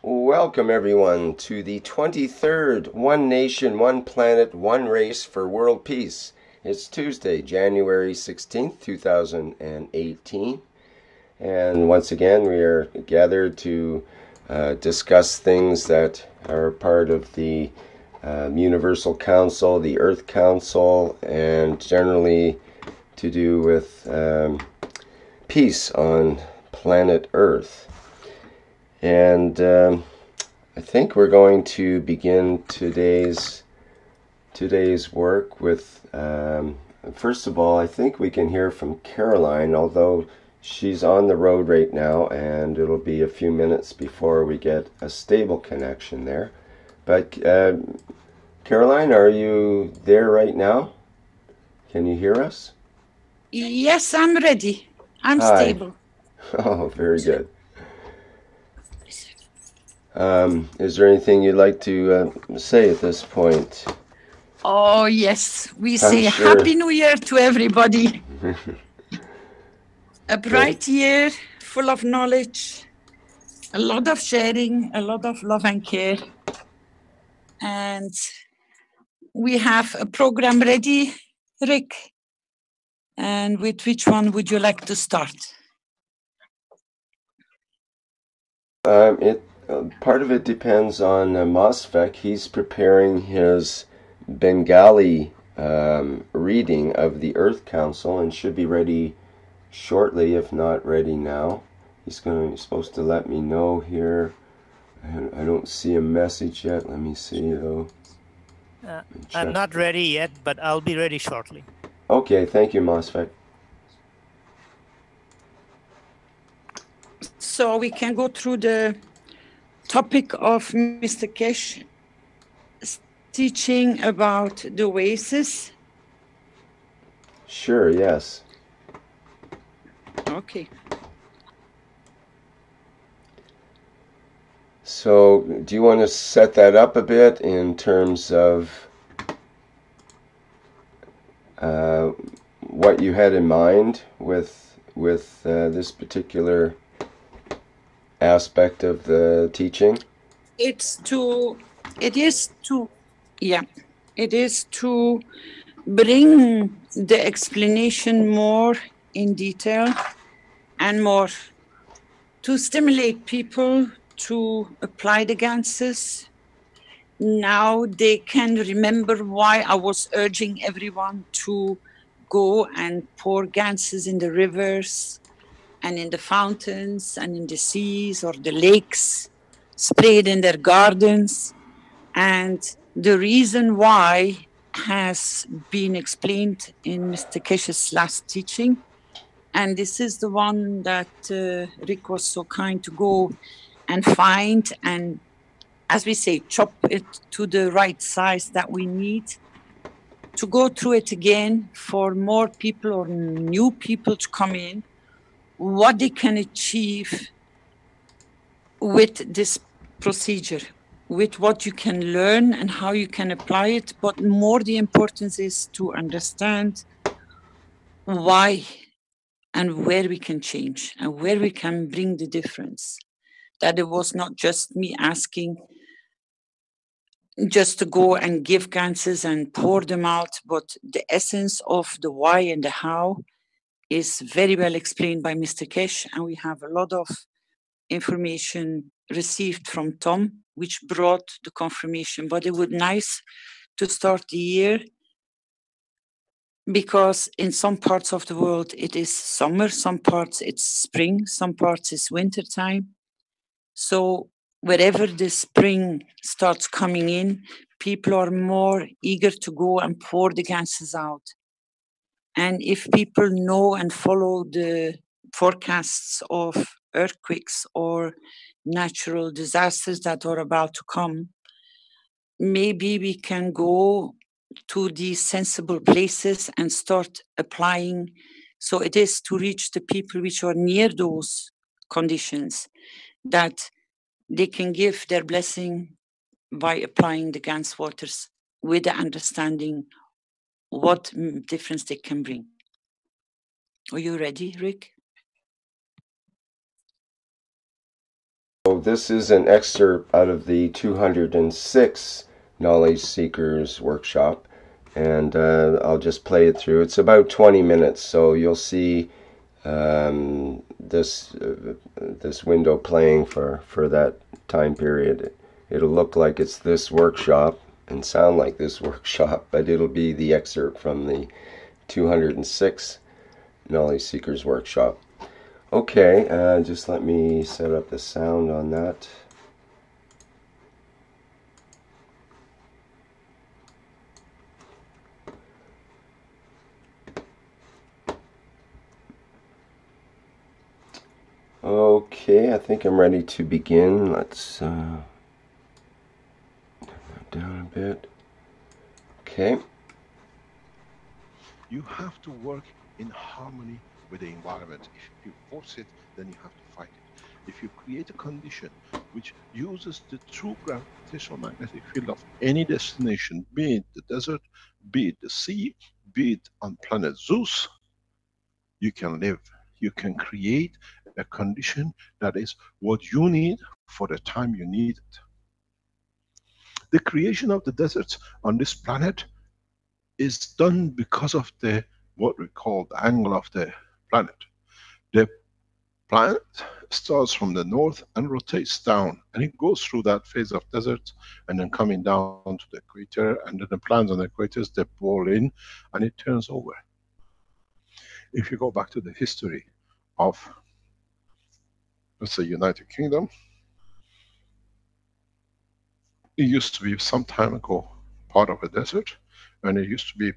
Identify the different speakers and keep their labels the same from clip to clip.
Speaker 1: Welcome everyone to the 23rd One Nation, One Planet, One Race for World Peace. It's Tuesday, January 16th, 2018. And once again, we are gathered to discuss things that are part of the Universal Council, the Earth Council, and generally to do with peace on planet Earth. And I think we're going to begin today's work with, first of all, I think we can hear from Caroline, although she's on the road right now, and it'll be a few minutes before we get a stable connection there. But Caroline, are you there right now? Can you hear us?
Speaker 2: Yes, I'm ready. I'm
Speaker 1: Hi.
Speaker 2: stable.
Speaker 1: Oh, very good. Is there anything you'd like to say at this point?
Speaker 2: Oh, yes. We
Speaker 1: I'm
Speaker 2: say
Speaker 1: sure.
Speaker 2: Happy New Year to everybody. A bright year, full of knowledge, a lot of sharing, a lot of love and care. And we have a program ready, Rick. And with which one would you like to start?
Speaker 1: Part of it depends on Mosfeq. He's preparing his Bengali reading of the Earth Council and should be ready shortly, if not ready now. He's supposed to let me know here. I don't see a message yet. Let me see though.
Speaker 3: I'm not ready yet, but I'll be ready shortly.
Speaker 1: Okay, thank you, Mosfeq.
Speaker 2: So we can go through the topic of Mr. Keshe teaching about the oasis.
Speaker 1: Sure, yes.
Speaker 2: Okay.
Speaker 1: So, do you want to set that up a bit in terms of what you had in mind with this particular aspect of the teaching?
Speaker 2: It is to bring the explanation more in detail and more to stimulate people to apply the Ganses. Now they can remember why I was urging everyone to go and pour Ganses in the rivers and in the fountains and in the seas or the lakes, sprayed in their gardens. And the reason why has been explained in Mr. Keshe's last teaching. And this is the one that Rick was so kind to go and find and, as we say, chop it to the right size that we need to go through it again for more people or new people to come in, what they can achieve with this procedure, with what you can learn and how you can apply it. But more the importance is to understand why and where we can change and where we can bring the difference. That it was not just me asking just to go and give Ganses and pour them out, but the essence of the why and the how is very well explained by Mr. Keshe, and we have a lot of information received from Tom, which brought the confirmation. But it would nice to start the year because in some parts of the world it is summer, some parts it's spring, some parts it's winter time. So wherever the spring starts coming in, people are more eager to go and pour the Ganses out. And if people know and follow the forecasts of earthquakes or natural disasters that are about to come, maybe we can go to these sensible places and start applying. So it is to reach the people which are near those conditions that they can give their blessing by applying the Gans waters with the understanding what difference they can bring. Are you ready, Rick?
Speaker 1: So this is an excerpt out of the 206 Knowledge Seekers workshop, and I'll just play it through. It's about 20 minutes, so you'll see this window playing for that time period. It'll look like it's this workshop and sound like this workshop, but it'll be the excerpt from the 206 Knowledge Seekers workshop. Okay, just let me set up the sound on that. Okay, I think I'm ready to begin. Let's turn that down a bit. Okay.
Speaker 4: You have to work in harmony with the environment. If you force it, then you have to fight it. If you create a condition which uses the true gravitational magnetic field of any destination, be it the desert, be it the sea, be it on planet Zeus, you can live. You can create a condition that is what you need for the time you need it. The creation of the deserts on this planet is done because of the what we call the angle of the planet. The planet starts from the north and rotates down, and it goes through that phase of desert and then coming down to the equator, and then the planets on the equators, they ball in and it turns over. If you go back to the history of, let's say, United Kingdom, it used to be some time ago part of a desert, and it used to be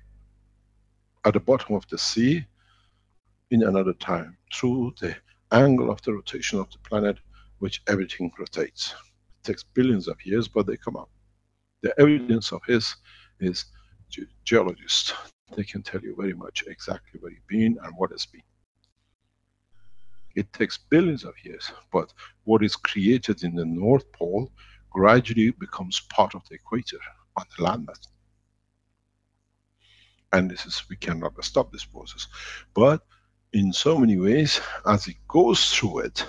Speaker 4: at the bottom of the sea in another time, through the angle of the rotation of the planet, which everything rotates. It takes billions of years, but they come up. The evidence of his is geologists. They can tell you very much exactly where you've been and what has been. It takes billions of years, but what is created in the North Pole gradually becomes part of the equator on the landmass. And this is, we cannot stop this process. But in so many ways, as it goes through it,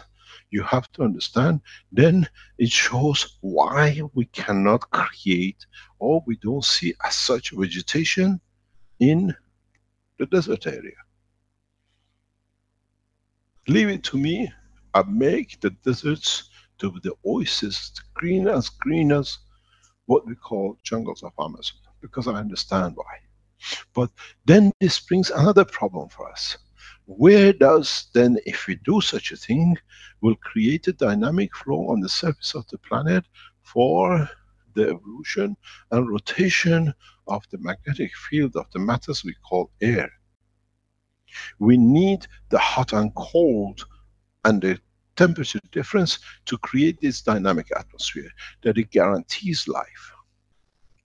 Speaker 4: you have to understand, then it shows why we cannot create, or we don't see as such vegetation in the desert area. Leave it to me, I make the deserts to be the oasis, green as what we call jungles of Amazon, because I understand why. But then this brings another problem for us. Where does then, if we do such a thing, we'll create a dynamic flow on the surface of the planet for the evolution and rotation of the magnetic field of the matters we call air. We need the hot and cold and the temperature difference to create this dynamic atmosphere that it guarantees life.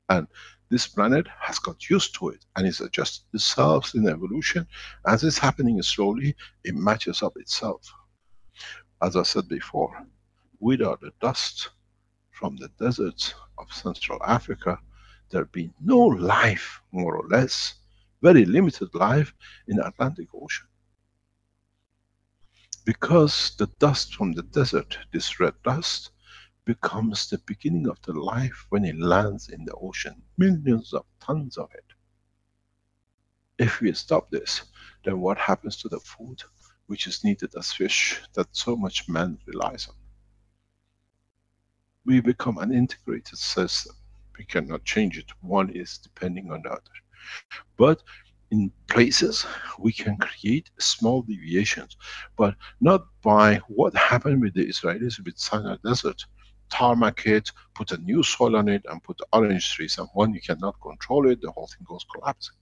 Speaker 4: And this planet has got used to it and it's adjusted itself in evolution. As it's happening slowly, it matches up itself. As I said before, without the dust from the deserts of Central Africa, there'd be no life, more or less, very limited life in the Atlantic Ocean. Because the dust from the desert, this red dust, becomes the beginning of the life when it lands in the ocean. Millions of tons of it. If we stop this, then what happens to the food which is needed as fish that so much man relies on? We become an integrated system. We cannot change it. One is depending on the other. But in places we can create small deviations, but not by what happened with the Israelis with Sinai Desert. Tarmac it, put a new soil on it, and put orange trees, and when you cannot control it, the whole thing goes collapsing.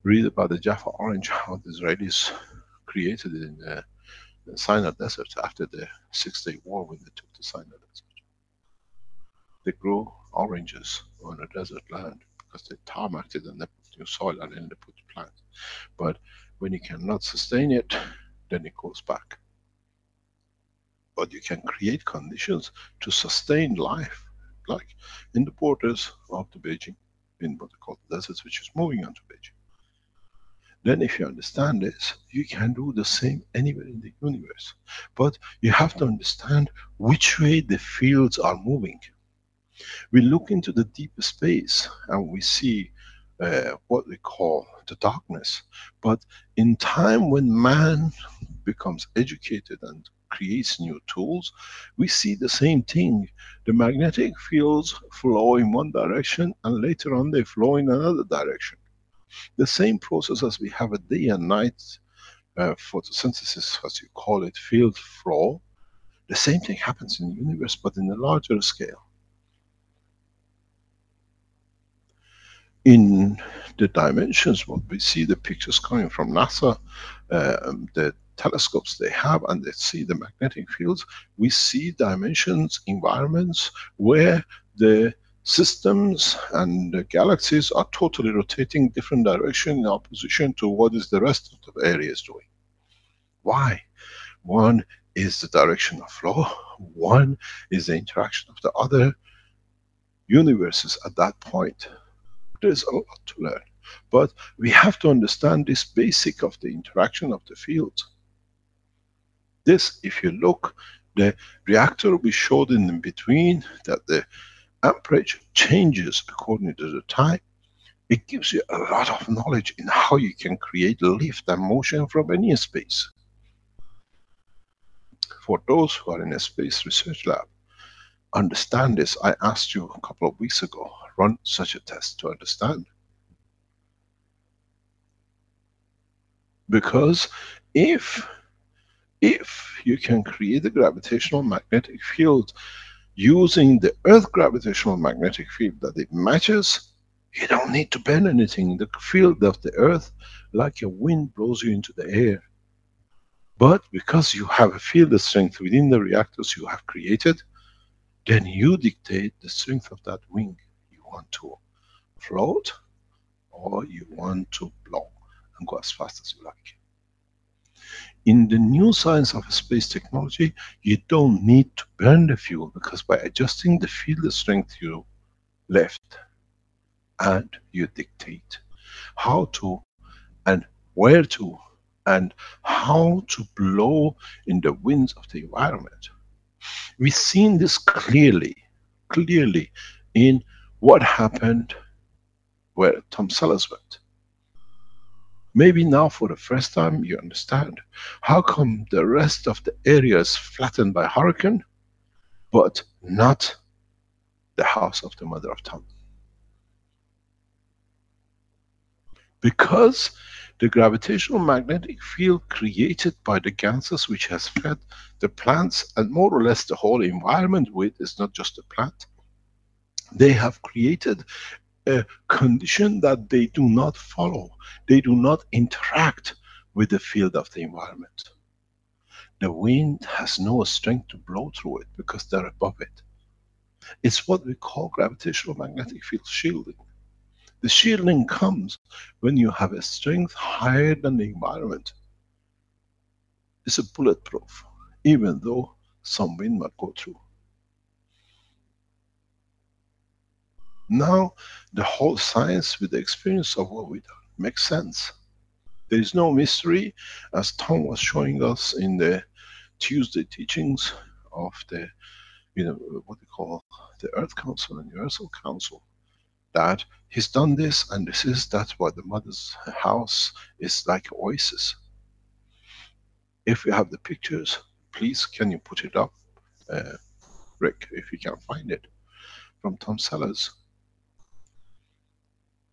Speaker 4: Read about the Jaffa orange, how the Israelis created it in the Sinai Desert after the 6-day war when they took the Sinai Desert. They grow oranges on a desert land because they tarmacked it and they put new soil and then they put plants. But when you cannot sustain it, then it goes back. But you can create conditions to sustain life, like in the borders of the Beijing, in what they call the deserts, which is moving onto Beijing. Then if you understand this, you can do the same anywhere in the universe. But you have to understand which way the fields are moving. We look into the deep space and we see what we call the darkness. But in time when man becomes educated and creates new tools, we see the same thing. The magnetic fields flow in one direction and later on they flow in another direction. The same process as we have a day and night photosynthesis, as you call it, field flow, the same thing happens in the universe but in a larger scale. In the dimensions, what we see, the pictures coming from NASA, the telescopes they have, and they see the magnetic fields, we see dimensions, environments where the systems and the galaxies are totally rotating different direction in opposition to what is the rest of the area is doing. Why? One is the direction of flow, one is the interaction of the other universes at that point. There's a lot to learn, but we have to understand this basic of the interaction of the fields. This, if you look, the reactor we showed in between, that the amperage changes according to the time. It gives you a lot of knowledge in how you can create lift and motion from any space. For those who are in a space research lab, understand this. I asked you a couple of weeks ago, run such a test to understand. Because if you can create a gravitational magnetic field using the Earth gravitational magnetic field that it matches, you don't need to bend anything. The field of the Earth, like a wind, blows you into the air. But because you have a field strength within the reactors you have created, then you dictate the strength of that wing. You want to float or you want to blow and go as fast as you like. In the new science of space technology, you don't need to burn the fuel, because by adjusting the field strength you left, and you dictate how to and where to and how to blow in the winds of the environment. We've seen this clearly in what happened where Tom Salas went. Maybe now for the first time you understand how come the rest of the area is flattened by hurricane, but not the house of the mother of Tom. Because the gravitational magnetic field created by the Ganses, which has fed the plants and more or less the whole environment with, is not just the plant, they have created a condition that they do not follow. They do not interact with the field of the environment. The wind has no strength to blow through it because they're above it. It's what we call gravitational magnetic field shielding. The shielding comes when you have a strength higher than the environment. It's a bulletproof, even though some wind might go through. Now, the whole science with the experience of what we've done makes sense. There is no mystery, as Tom was showing us in the Tuesday teachings of the, what we call the Earth Council and Universal Council, that he's done this, and that's why the mother's house is like an oasis. If you have the pictures, please can you put it up, Rick, if you can find it, from Tom Salas.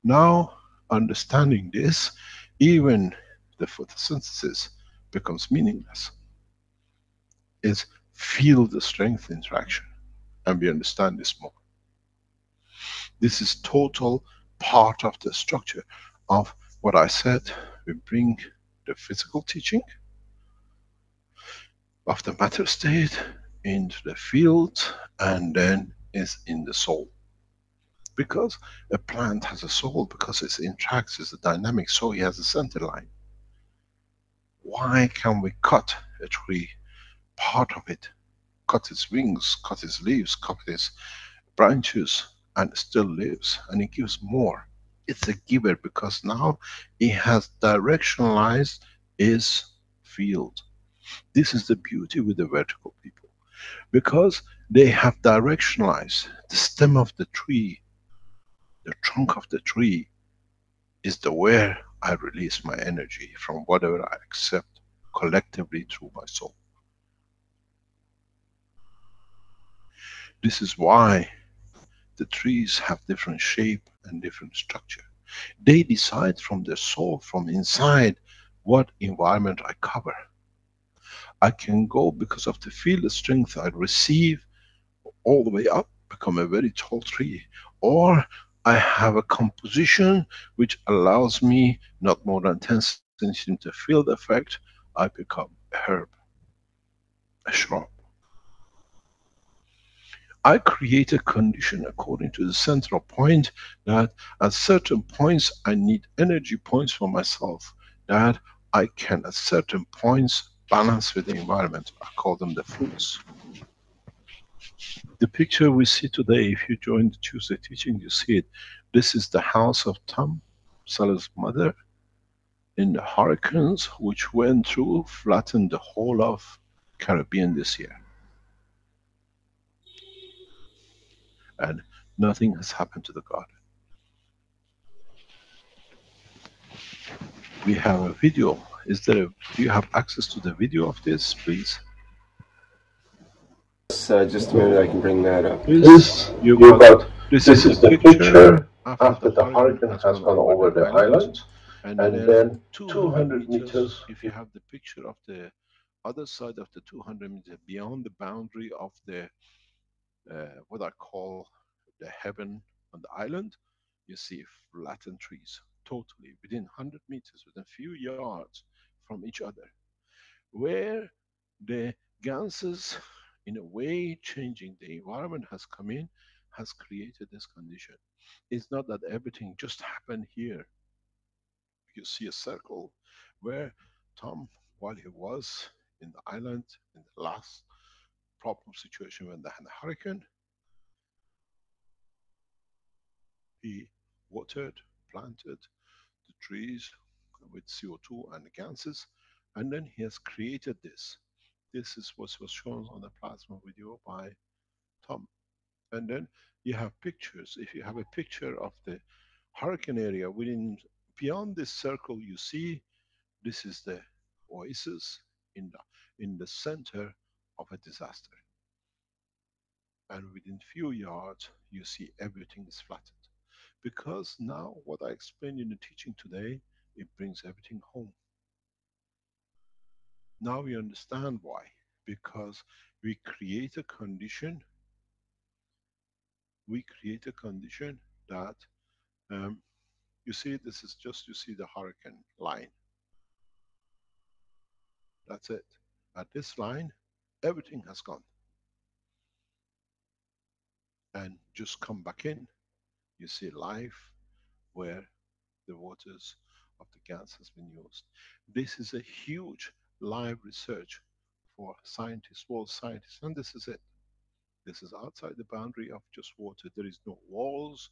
Speaker 4: Now, understanding this, even the photosynthesis becomes meaningless. It's feel the strength interaction, and we understand this more. This is total part of the structure of what I said. We bring the physical teaching of the matter state into the field, and then is in the soul. Because a plant has a soul, because it interacts, it's a dynamic, so he has a center line. Why can we cut a tree, part of it, cut its wings, cut its leaves, cut its branches, and it still lives, and it gives more? It's a giver because now it has directionalized its field. This is the beauty with the vertical people. Because they have directionalized the stem of the tree, the trunk of the tree is the where I release my energy from whatever I accept collectively through my soul. This is why the trees have different shape and different structure. They decide from their soul, from inside, what environment I cover. I can go because of the field strength I receive all the way up, become a very tall tree. Or I have a composition which allows me not more than 10 centimeters field effect, I become a herb, a shrub. I create a condition according to the central point that at certain points I need energy points for myself that I can at certain points balance with the environment. I call them the fruits. The picture we see today, if you join the Tuesday teaching, you see it. This is the house of Tom Salas' mother in the hurricanes which went through, flattened the whole of Caribbean this year. And nothing has happened to the garden. We have a video. Do you have access to the video of this, please?
Speaker 1: Just a minute, I can bring that up.
Speaker 4: This you got. This is the picture after the hurricane has gone over the island, and then 200 meters. If you have the picture of the other side of the 200 meters beyond the boundary of the what I call the heaven on the island, you see flattened trees totally within 100 meters, within a few yards from each other, where the ganses, in a way, changing the environment has come in, has created this condition. It's not that everything just happened here. You see a circle where Tom, while he was in the island in the last problem situation when they had a hurricane, he watered, planted the trees with CO2 and the ganses, and then he has created this. This is what was shown on the plasma video by Tom. And then you have pictures. If you have a picture of the hurricane area within, beyond this circle, you see this is the oasis in the center of a disaster. And within few yards, you see everything is flattened. Because now what I explained in the teaching today, it brings everything home. Now we understand why. Because we create a condition that you see, this is just, you see the hurricane line. That's it. At this line, everything has gone. And just come back in, you see life where the waters of the Gans has been used. This is a huge live research for scientists, world scientists, and this is it. This is outside the boundary of just water. There is no walls,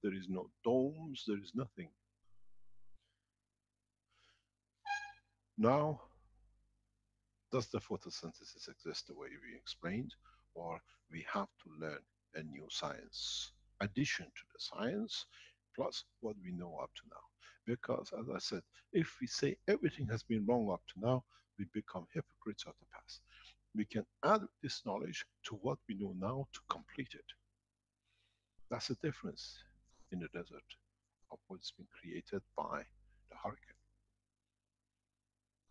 Speaker 4: there is no domes, there is nothing. Now, does the photosynthesis exist the way we explained, or we have to learn a new science, addition to the science, plus what we know up to now? Because, as I said, if we say everything has been wrong up to now, we become hypocrites of the past. We can add this knowledge to what we know now to complete it. That's the difference in the desert of what's been created by the hurricane.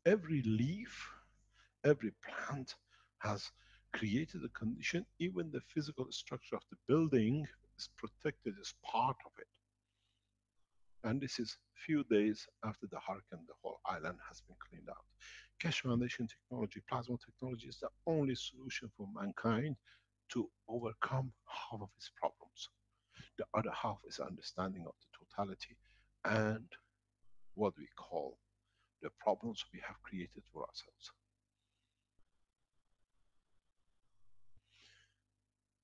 Speaker 4: Every leaf, every plant has created a condition. Even the physical structure of the building is protected as part of it. And this is few days after the hurricane, the whole island has been cleaned out. Keshe Foundation technology, plasma technology, is the only solution for mankind to overcome half of its problems. The other half is understanding of the totality and what we call the problems we have created for ourselves.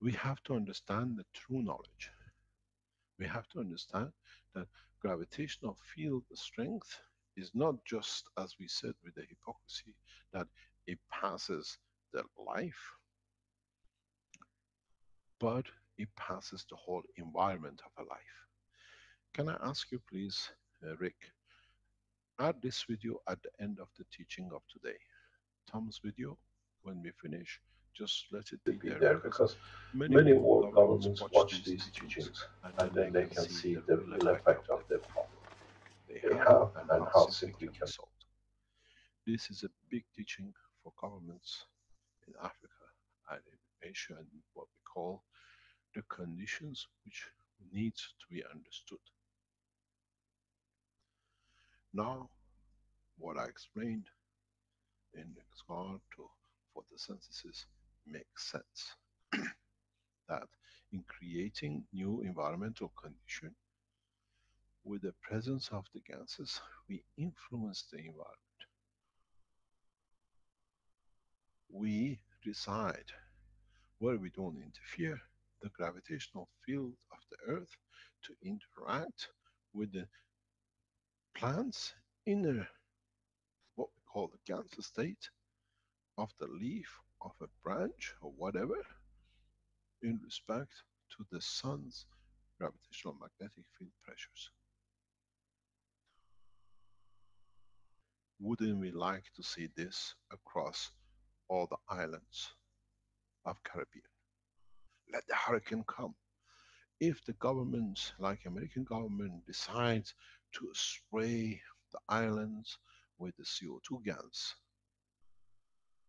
Speaker 4: We have to understand the true knowledge. We have to understand that Gravitational field strength is not just, as we said with the hypocrisy, that it passes the life, but it passes the whole environment of a life. Can I ask you please, Rick, add this video at the end of the teaching of today. Tom's video, when we finish, just let it be there, because many world governments watch these teachings and then they can see the real effect of the problem they have and how simply can be solved. This is a big teaching for governments in Africa and in Asia, and what we call the conditions which needs to be understood. Now, what I explained in regard to photosynthesis makes sense. That in creating new environmental condition, with the presence of the gases, we influence the environment. We decide where we don't interfere the gravitational field of the earth to interact with the plants in what we call the Gans state of the leaf of a branch or whatever, in respect to the sun's gravitational magnetic field pressures. Wouldn't we like to see this across all the islands of Caribbean? Let the hurricane come. If the government, like American government, decides to spray the islands with the CO2 gas,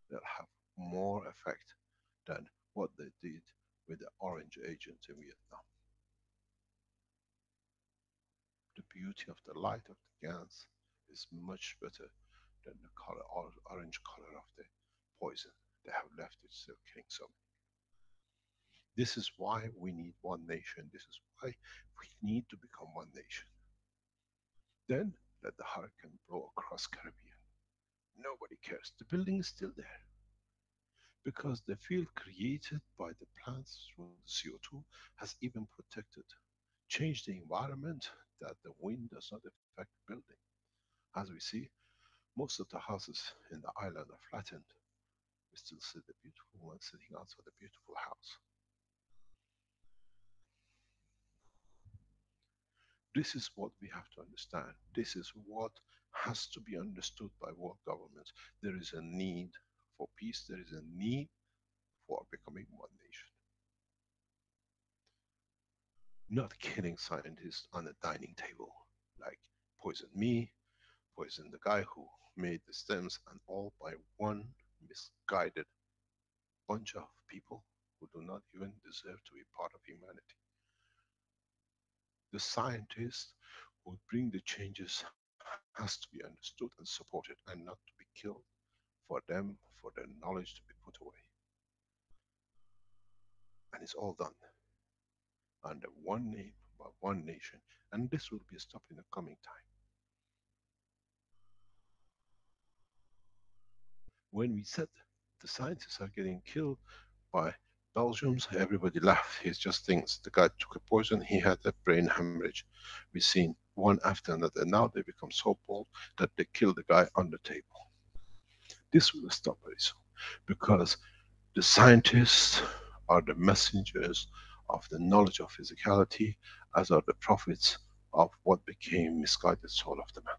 Speaker 4: they'll have more effect than what they did with the orange agent in Vietnam. The beauty of the light of the gas is much better than the color, orange color of the poison. They have left it still killing so many. This is why we need one nation. This is why we need to become one nation. Then let the hurricane blow across Caribbean. Nobody cares. The building is still there. Because the field created by the plants through the CO2 has even protected, changed the environment that the wind does not affect the building. As we see, most of the houses in the island are flattened. We still see the beautiful one sitting outside the beautiful house. This is what we have to understand. This is what has to be understood by world governments. There is a need for peace. There is a need for becoming one nation. Not killing scientists on a dining table, like poison me, poison the guy who made the stems, and all by one misguided bunch of people who do not even deserve to be part of humanity. The scientist who bring the changes has to be understood and supported, and not to be killed for them, for their knowledge to be put away. And it's all done under one name, by one nation, and this will be stopped in the coming time. When we said the scientists are getting killed by Belgians, everybody laughed. He just thinks the guy took a poison, he had a brain hemorrhage. We've seen one after another. Now they become so bold that they kill the guy on the table. This will stop very soon, because the scientists are the messengers of the knowledge of physicality, as are the prophets of what became misguided soul of the man.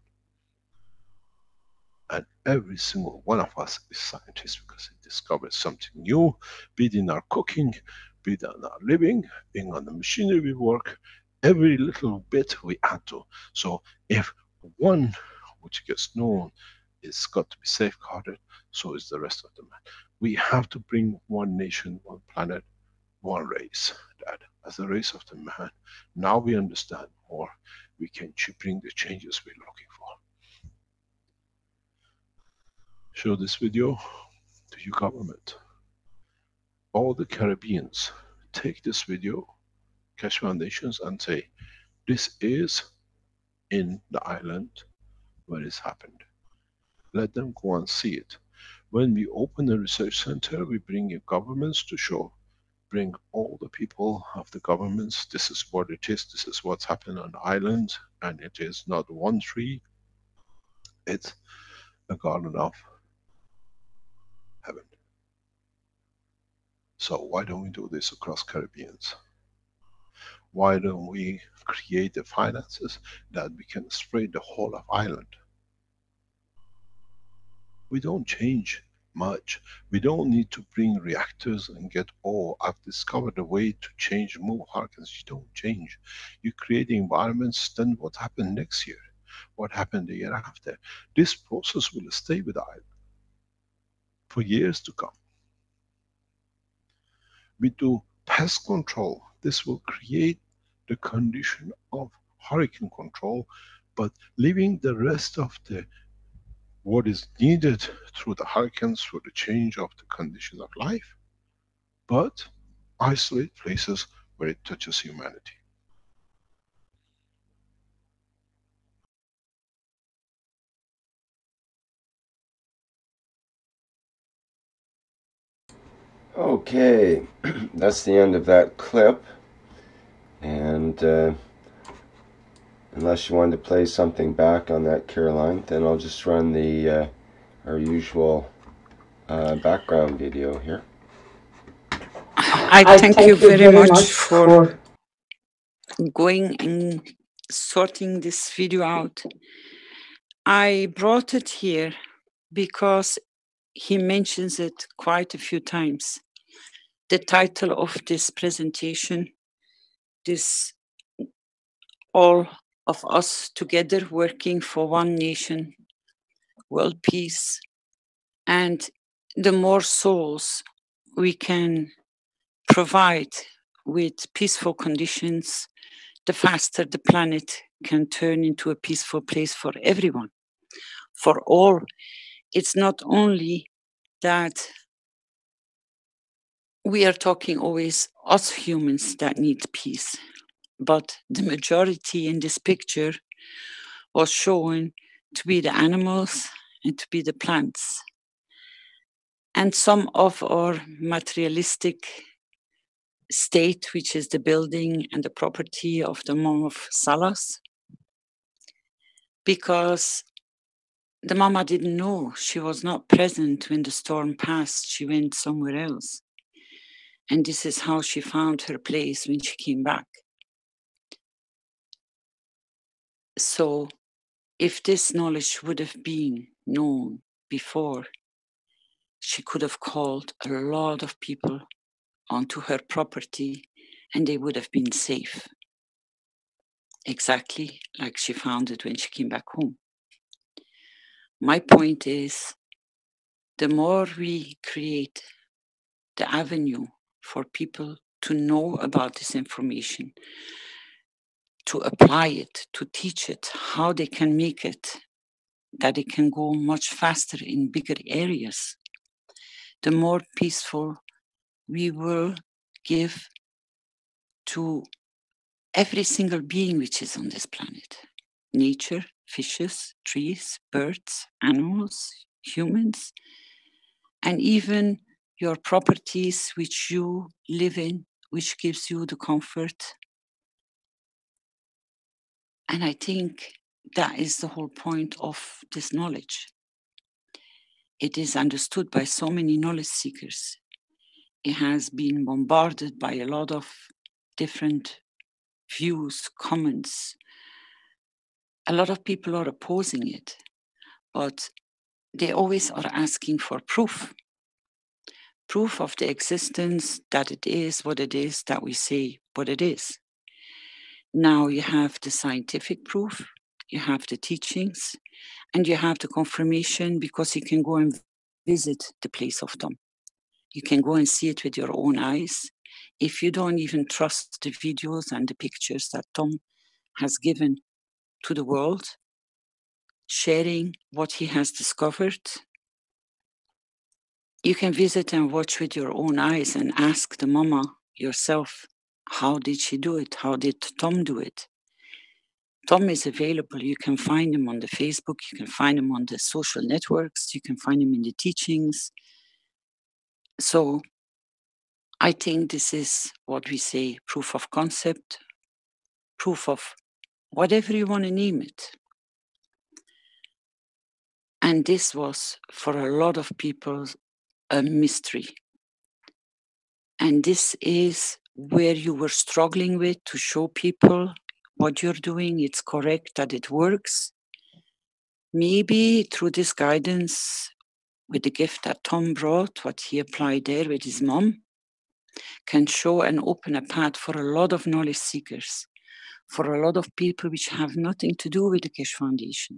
Speaker 4: And every single one of us is scientists, because it discovers something new, be it in our cooking, be it in our living, being on the machinery we work, every little bit we add to. So if one which gets known is got to be safeguarded, so is the rest of the man. We have to bring one nation, one planet, one race. That as the race of the man, now we understand more, we can bring the changes we're looking for. Show this video to your government. All the Caribbeans, take this video, Keshe Foundations, and say, this is in the island where it's happened. Let them go and see it. When we open a research center, we bring in governments to show bring all the people of the governments, this is what it is, this is what's happened on the island, and it is not one tree, it's a garden of heaven. So why don't we do this across Caribbeans? Why don't we create the finances that we can spray the whole of island? We don't change much. We don't need to bring reactors and get, oh, I've discovered a way to change, move hurricanes. You don't change. You create the environments, then what happened next year? What happened the year after? This process will stay with the island for years to come. We do pest control. This will create the condition of hurricane control, but leaving the rest of the what is needed through the hurricanes, through the change of the conditions of life, but isolate places where it touches humanity.
Speaker 1: Okay, that's the end of that clip. And unless you wanted to play something back on that, Caroline, then I'll just run the our usual background video here.
Speaker 2: I thank you very much for going and sorting this video out. I brought it here because he mentions it quite a few times. The title of this presentation, this all of us together working for one nation, world peace, and the more souls we can provide with peaceful conditions, the faster the planet can turn into a peaceful place for everyone, for all. It's not only that we are talking always us humans that need peace, but the majority in this picture was shown to be the animals and to be the plants. And some of our materialistic state, which is the building and the property of the mom of Salas, because the mama didn't know, she was not present when the storm passed, she went somewhere else. And this is how she found her place when she came back. So if this knowledge would have been known before, she could have called a lot of people onto her property and they would have been safe. Exactly like she found it when she came back home. My point is, the more we create the avenue for people to know about this information, to apply it, to teach it, how they can make it, that it can go much faster in bigger areas, the more peaceful we will give to every single being which is on this planet. Nature, fishes, trees, birds, animals, humans, and even your properties which you live in, which gives you the comfort. And I think that is the whole point of this knowledge. It is understood by so many knowledge seekers. It has been bombarded by a lot of different views, comments. A lot of people are opposing it, but they always are asking for proof. Proof of the existence, that it is what it is, that we say what it is. Now you have the scientific proof, you have the teachings, and you have the confirmation, because you can go and visit the place of Tom. You can go and see it with your own eyes. If you don't even trust the videos and the pictures that Tom has given to the world, sharing what he has discovered, you can visit and watch with your own eyes and ask the mama yourself, how did she do it? How did Tom do it? Tom is available. You can find him on the Facebook. You can find him on the social networks. You can find him in the teachings. So I think this is what we say, proof of concept, proof of whatever you want to name it. And this was, for a lot of people, a mystery. And this is where you were struggling with to show people what you're doing, it's correct, that it works. Maybe through this guidance, with the gift that Tom brought, what he applied there with his mom, can show and open a path for a lot of knowledge seekers, for a lot of people which have nothing to do with the Keshe Foundation,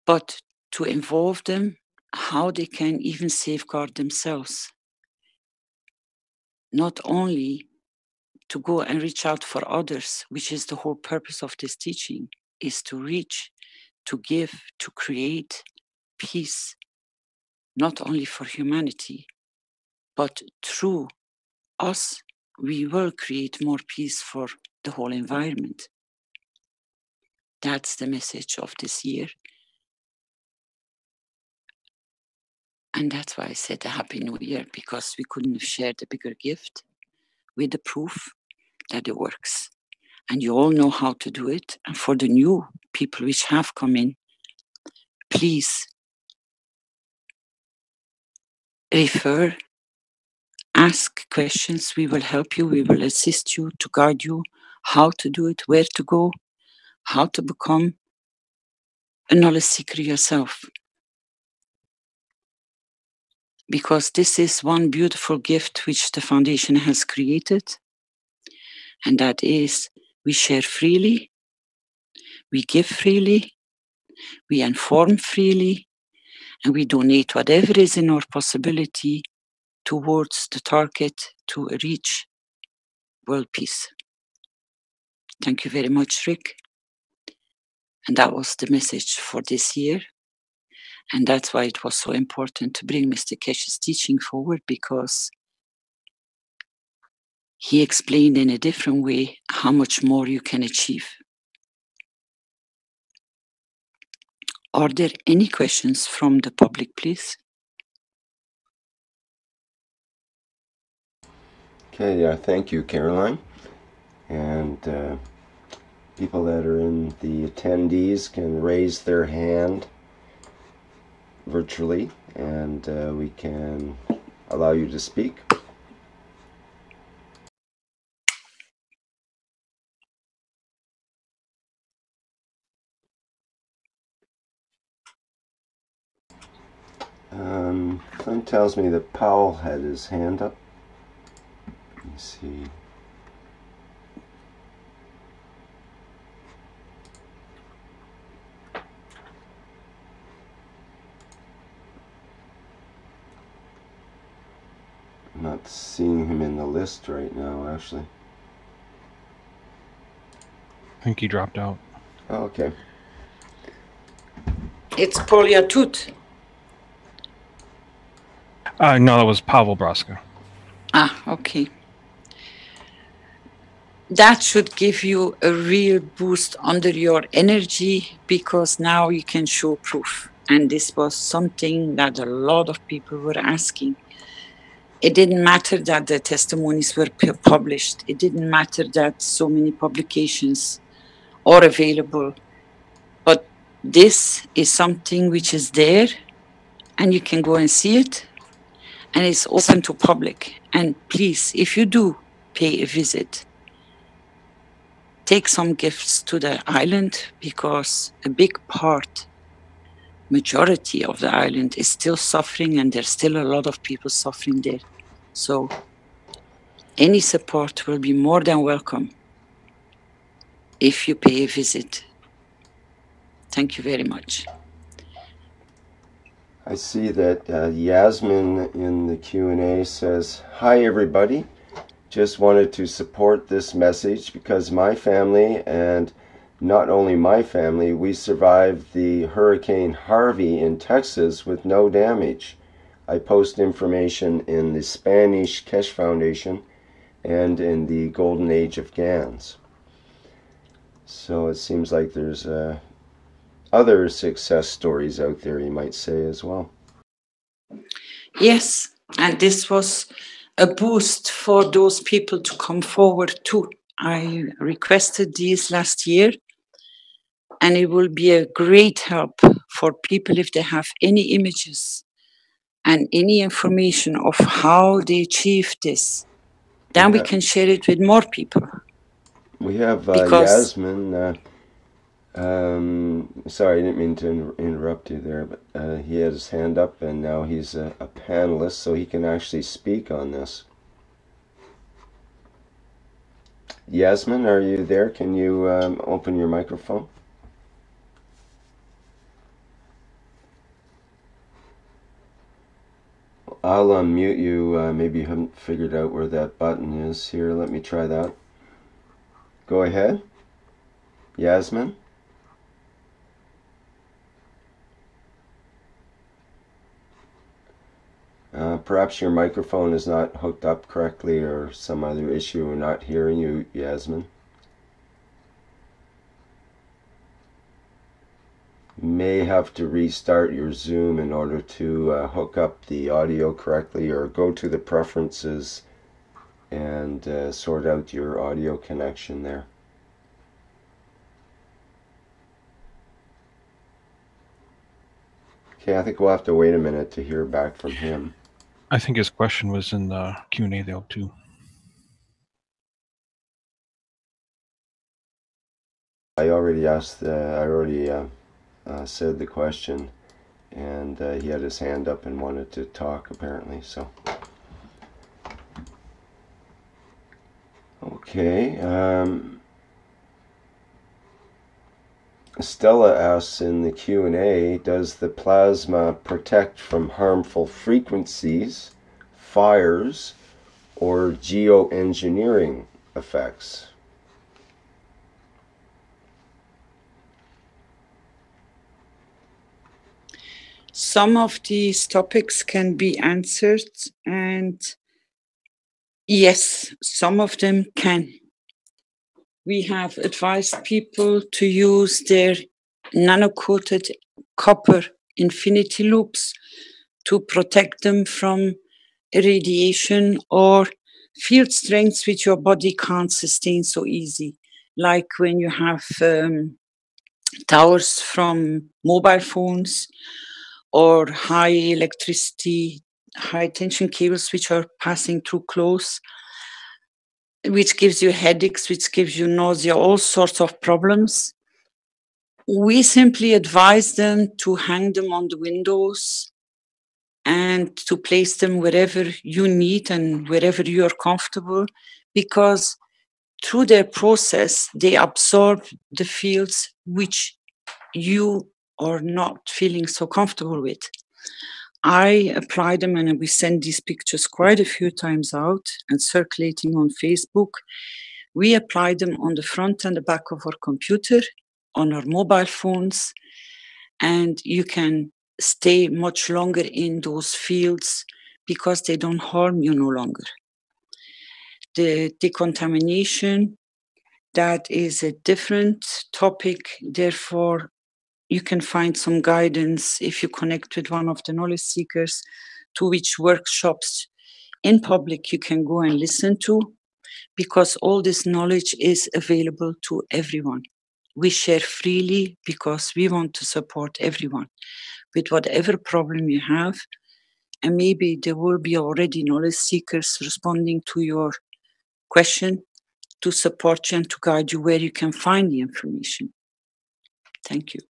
Speaker 2: but to involve them, how they can even safeguard themselves. Not only to go and reach out for others, which is the whole purpose of this teaching, is to reach, to give, to create peace, not only for humanity, but through us, we will create more peace for the whole environment. That's the message of this year. And that's why I said a Happy New Year, because we couldn't have shared a bigger gift with the proof that it works. And you all know how to do it. And for the new people which have come in, please refer, ask questions. We will help you. We will assist you to guide you how to do it, where to go, how to become a knowledge seeker yourself. Because this is one beautiful gift which the foundation has created. And that is, we share freely, we give freely, we inform freely, and we donate whatever is in our possibility towards the target to reach world peace. Thank you very much, Rick. And that was the message for this year. And that's why it was so important to bring Mr. Keshe's teaching forward, because he explained in a different way how much more you can achieve. Are there any questions from the public, please?
Speaker 1: Okay, thank you, Caroline. And people that are in the attendees can raise their hand virtually, and we can allow you to speak. Clint tells me that Powell had his hand up. Let me see. I'm not seeing him in the list right now, actually.
Speaker 5: I think he dropped out.
Speaker 1: Oh, okay.
Speaker 2: It's Poliatut.
Speaker 5: No, that was Pavel Braska.
Speaker 2: Ah, okay. That should give you a real boost under your energy, because now you can show proof. And this was something that a lot of people were asking. It didn't matter that the testimonies were published. It didn't matter that so many publications are available. But this is something which is there, and you can go and see it. And it's open to public. And please, if you do pay a visit, take some gifts to the island, because a big part, majority of the island is still suffering, and there's still a lot of people suffering there. So any support will be more than welcome if you pay a visit. Thank you very much.
Speaker 1: I see that Yasmin in the Q&A says, "Hi everybody, just wanted to support this message because my family, and not only my family, we survived the Hurricane Harvey in Texas with no damage. I post information in the Spanish Keshe Foundation and in the Golden Age of Gans." So it seems like there's other success stories out there, you might say, as well.
Speaker 2: Yes, and this was a boost for those people to come forward too. I requested these last year, and it will be a great help for people if they have any images and any information of how they achieved this. Then we can share it with more people.
Speaker 1: We have
Speaker 2: Because
Speaker 1: Yasmin. Sorry, I didn't mean to interrupt you there, but he had his hand up, and now he's a panelist, so he can actually speak on this. Yasmin, are you there? Can you open your microphone? I'll unmute you. Maybe you haven't figured out where that button is. Here, let me try that. Go ahead. Yasmin? Perhaps your microphone is not hooked up correctly or some other issue. We're not hearing you, Yasmin. You may have to restart your Zoom in order to hook up the audio correctly, or go to the preferences and sort out your audio connection there. Okay, I think we'll have to wait a minute to hear back from him.
Speaker 5: I think his question was in the Q&A though too.
Speaker 1: I already asked. Said the question, and he had his hand up and wanted to talk apparently. So, okay. Stella asks in the Q&A, does the plasma protect from harmful frequencies, fires, or geoengineering effects?
Speaker 2: some of these topics can be answered, and yes, some of them can. We have advised people to use their nano-coated copper infinity loops to protect them from irradiation or field strengths which your body can't sustain so easy. Like when you have towers from mobile phones or high electricity, high tension cables which are passing through close, which gives you headaches, which gives you nausea, all sorts of problems. We simply advise them to hang them on the windows and to place them wherever you need and wherever you are comfortable, because through their process, they absorb the fields which you are not feeling so comfortable with. I apply them, and we send these pictures quite a few times out and circulating on Facebook. We apply them on the front and the back of our computer, on our mobile phones, and you can stay much longer in those fields because they don't harm you no longer. The decontamination, that is a different topic. Therefore, you can find some guidance if you connect with one of the knowledge seekers, to which workshops in public you can go and listen to, because all this knowledge is available to everyone. We share freely because we want to support everyone with whatever problem you have. And maybe there will be already knowledge seekers responding to your question to support you and to guide you where you can find the information. Thank you.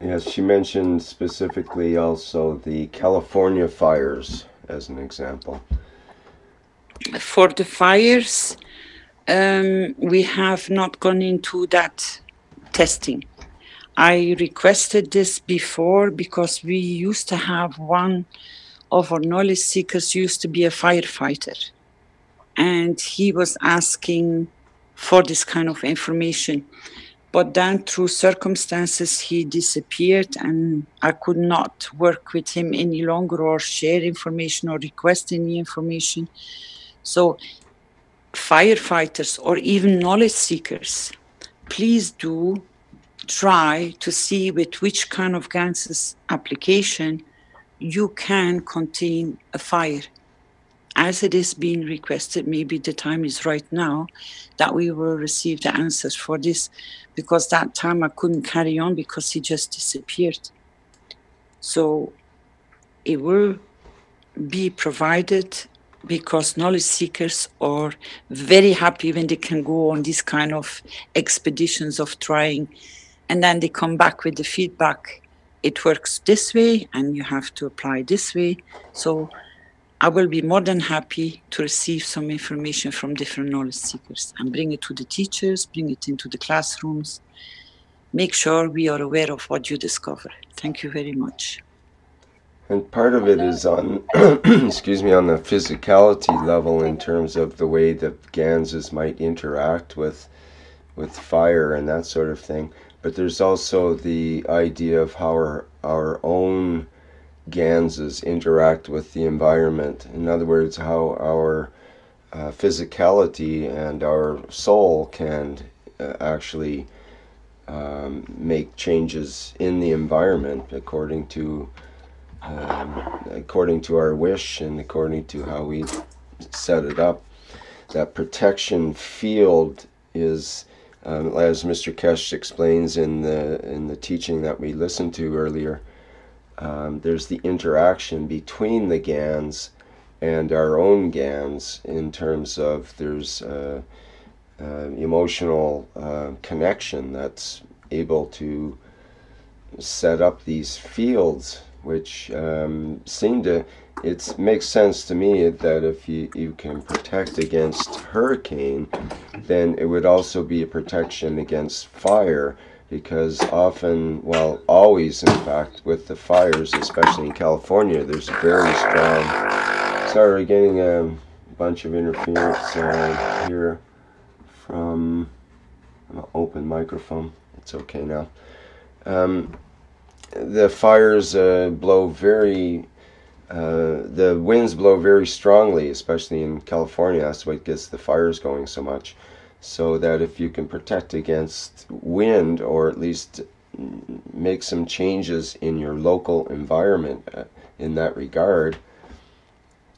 Speaker 1: Yes, she mentioned specifically also the California fires as an example.
Speaker 2: For the fires, we have not gone into that testing. I requested this before because we used to have one of our knowledge seekers used to be a firefighter, and he was asking for this kind of information. But then through circumstances, he disappeared, and I could not work with him any longer or share information or request any information. So firefighters or even knowledge seekers, please do try to see with which kind of Gans's application you can contain a fire. As it is being requested, maybe the time is right now that we will receive the answers for this, because that time I couldn't carry on because he just disappeared. So it will be provided, because knowledge seekers are very happy when they can go on these kind of expeditions of trying, and then they come back with the feedback. It works this way and you have to apply this way. So I will be more than happy to receive some information from different knowledge seekers and bring it to the teachers, bring it into the classrooms, make sure we are aware of what you discover. Thank you very much.
Speaker 1: And part of it is on, excuse me, on the physicality level in terms of the way that Ganses might interact with fire and that sort of thing. But there's also the idea of how our own Ganses interact with the environment. In other words, how our physicality and our soul can actually make changes in the environment according to our wish and according to how we set it up. That protection field is, as Mr. Keshe explains in the teaching that we listened to earlier, there's the interaction between the Gans and our own Gans in terms of there's emotional connection that's able to set up these fields, which it makes sense to me that if you can protect against hurricane, then it would also be a protection against fire, because often, well, always in fact, with the fires, especially in California, there's a very strong... Sorry, we're getting a bunch of interference here from an open microphone. It's okay now. The fires blow very... the winds blow very strongly, especially in California. That's what gets the fires going so much. So that if you can protect against wind, or at least make some changes in your local environment in that regard,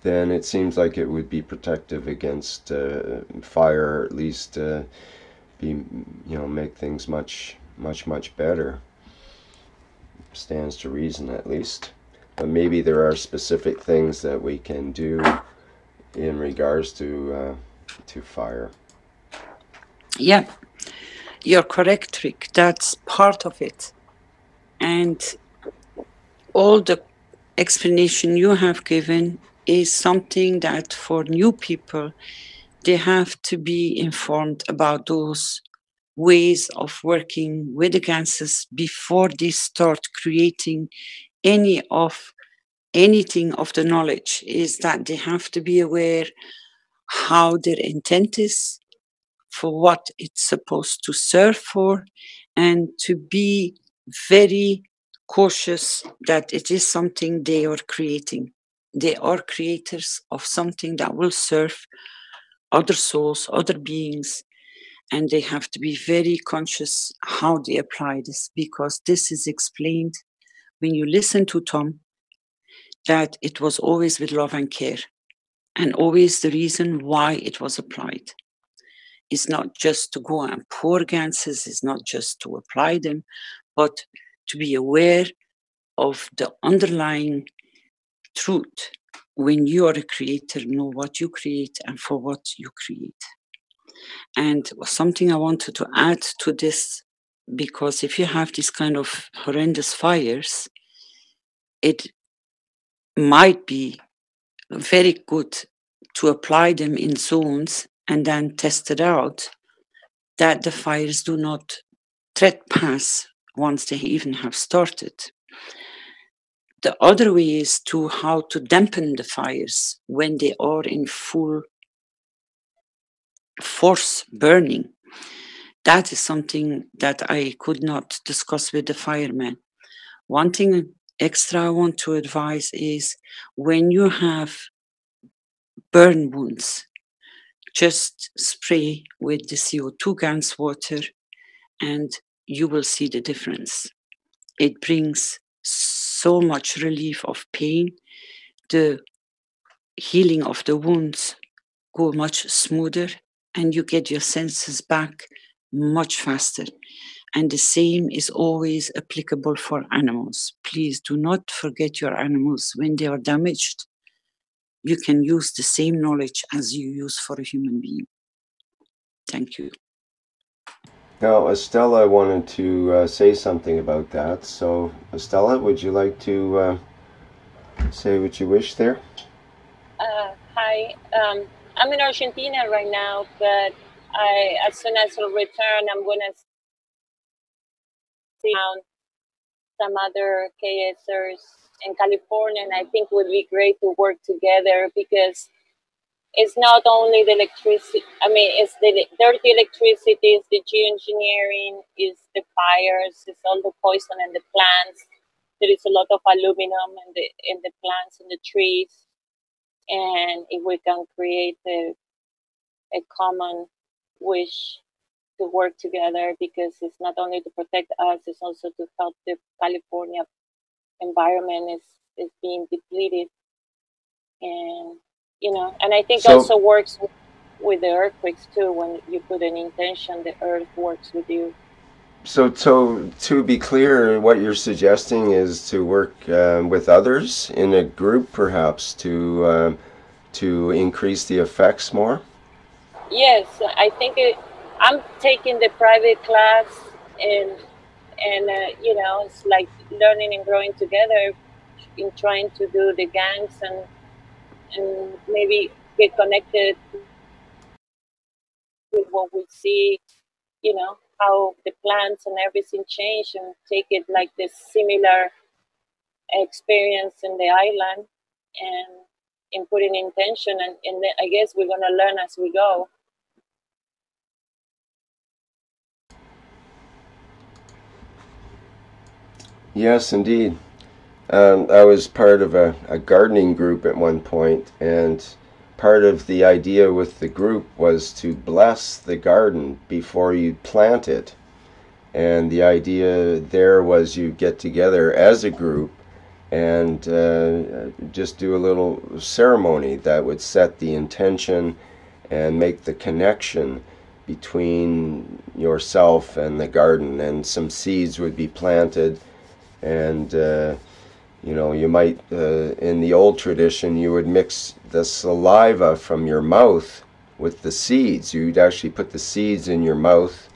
Speaker 1: then it seems like it would be protective against fire, or at least make things much better. Stands to reason, at least. But maybe there are specific things that we can do in regards to fire.
Speaker 2: Yeah, you're correct, Rick. That's part of it. And all the explanation you have given is something that for new people, they have to be informed about those ways of working with the Ganses before they start creating anything of the knowledge. Is that they have to be aware how their intent is, for what it's supposed to serve for, and to be very cautious that it is something they are creating. They are creators of something that will serve other souls, other beings, and they have to be very conscious how they apply this, because this is explained when you listen to Tom, that it was always with love and care, and always the reason why it was applied. It's not just to go and pour Ganses, it's not just to apply them, but to be aware of the underlying truth. When you are a creator, know what you create and for what you create. And something I wanted to add to this, because if you have these kind of horrendous fires, it might be very good to apply them in zones and then test it out, that the fires do not trespass once they even have started. The other way is to how to dampen the fires when they are in full force burning. That is something that I could not discuss with the firemen. One thing extra I want to advise is, when you have burn wounds, just spray with the CO2 Gans water and you will see the difference. It brings so much relief of pain. The healing of the wounds go much smoother, and you get your senses back much faster. And the same is always applicable for animals. Please do not forget your animals when they are damaged. You can use the same knowledge as you use for a human being. Thank you.
Speaker 1: Now, Estella wanted to say something about that. So, Estella, would you like to say what you wish there?
Speaker 6: Hi. I'm in Argentina right now, but as soon as I return, I'm going to see some other KSers in California, and I think it would be great to work together because it's not only the electricity, I mean, it's the dirty electricity, it's the geoengineering, it's the fires, it's all the poison in the plants. There is a lot of aluminum in the plants, in the trees. And if we can create a common wish to work together, because it's not only to protect us, it's also to help the California environment is being depleted. And, you know, and I think also works with the earthquakes too. When you put an intention, the earth works with you.
Speaker 1: So to be clear, what you're suggesting is to work with others in a group, perhaps, to increase the effects more?
Speaker 6: Yes, I think I'm taking the private class, and you know, it's like learning and growing together in trying to do the Gans and maybe get connected with what we see, you know, how the plants and everything change, and take it like this similar experience in the island and put in intention, and I guess we're going to learn as we go.
Speaker 1: Yes, indeed. I was part of a gardening group at one point, and part of the idea with the group was to bless the garden before you plant it. And the idea there was you get together as a group and just do a little ceremony that would set the intention and make the connection between yourself and the garden, and some seeds would be planted. And you know, you might in the old tradition you would mix the saliva from your mouth with the seeds. You'd actually put the seeds in your mouth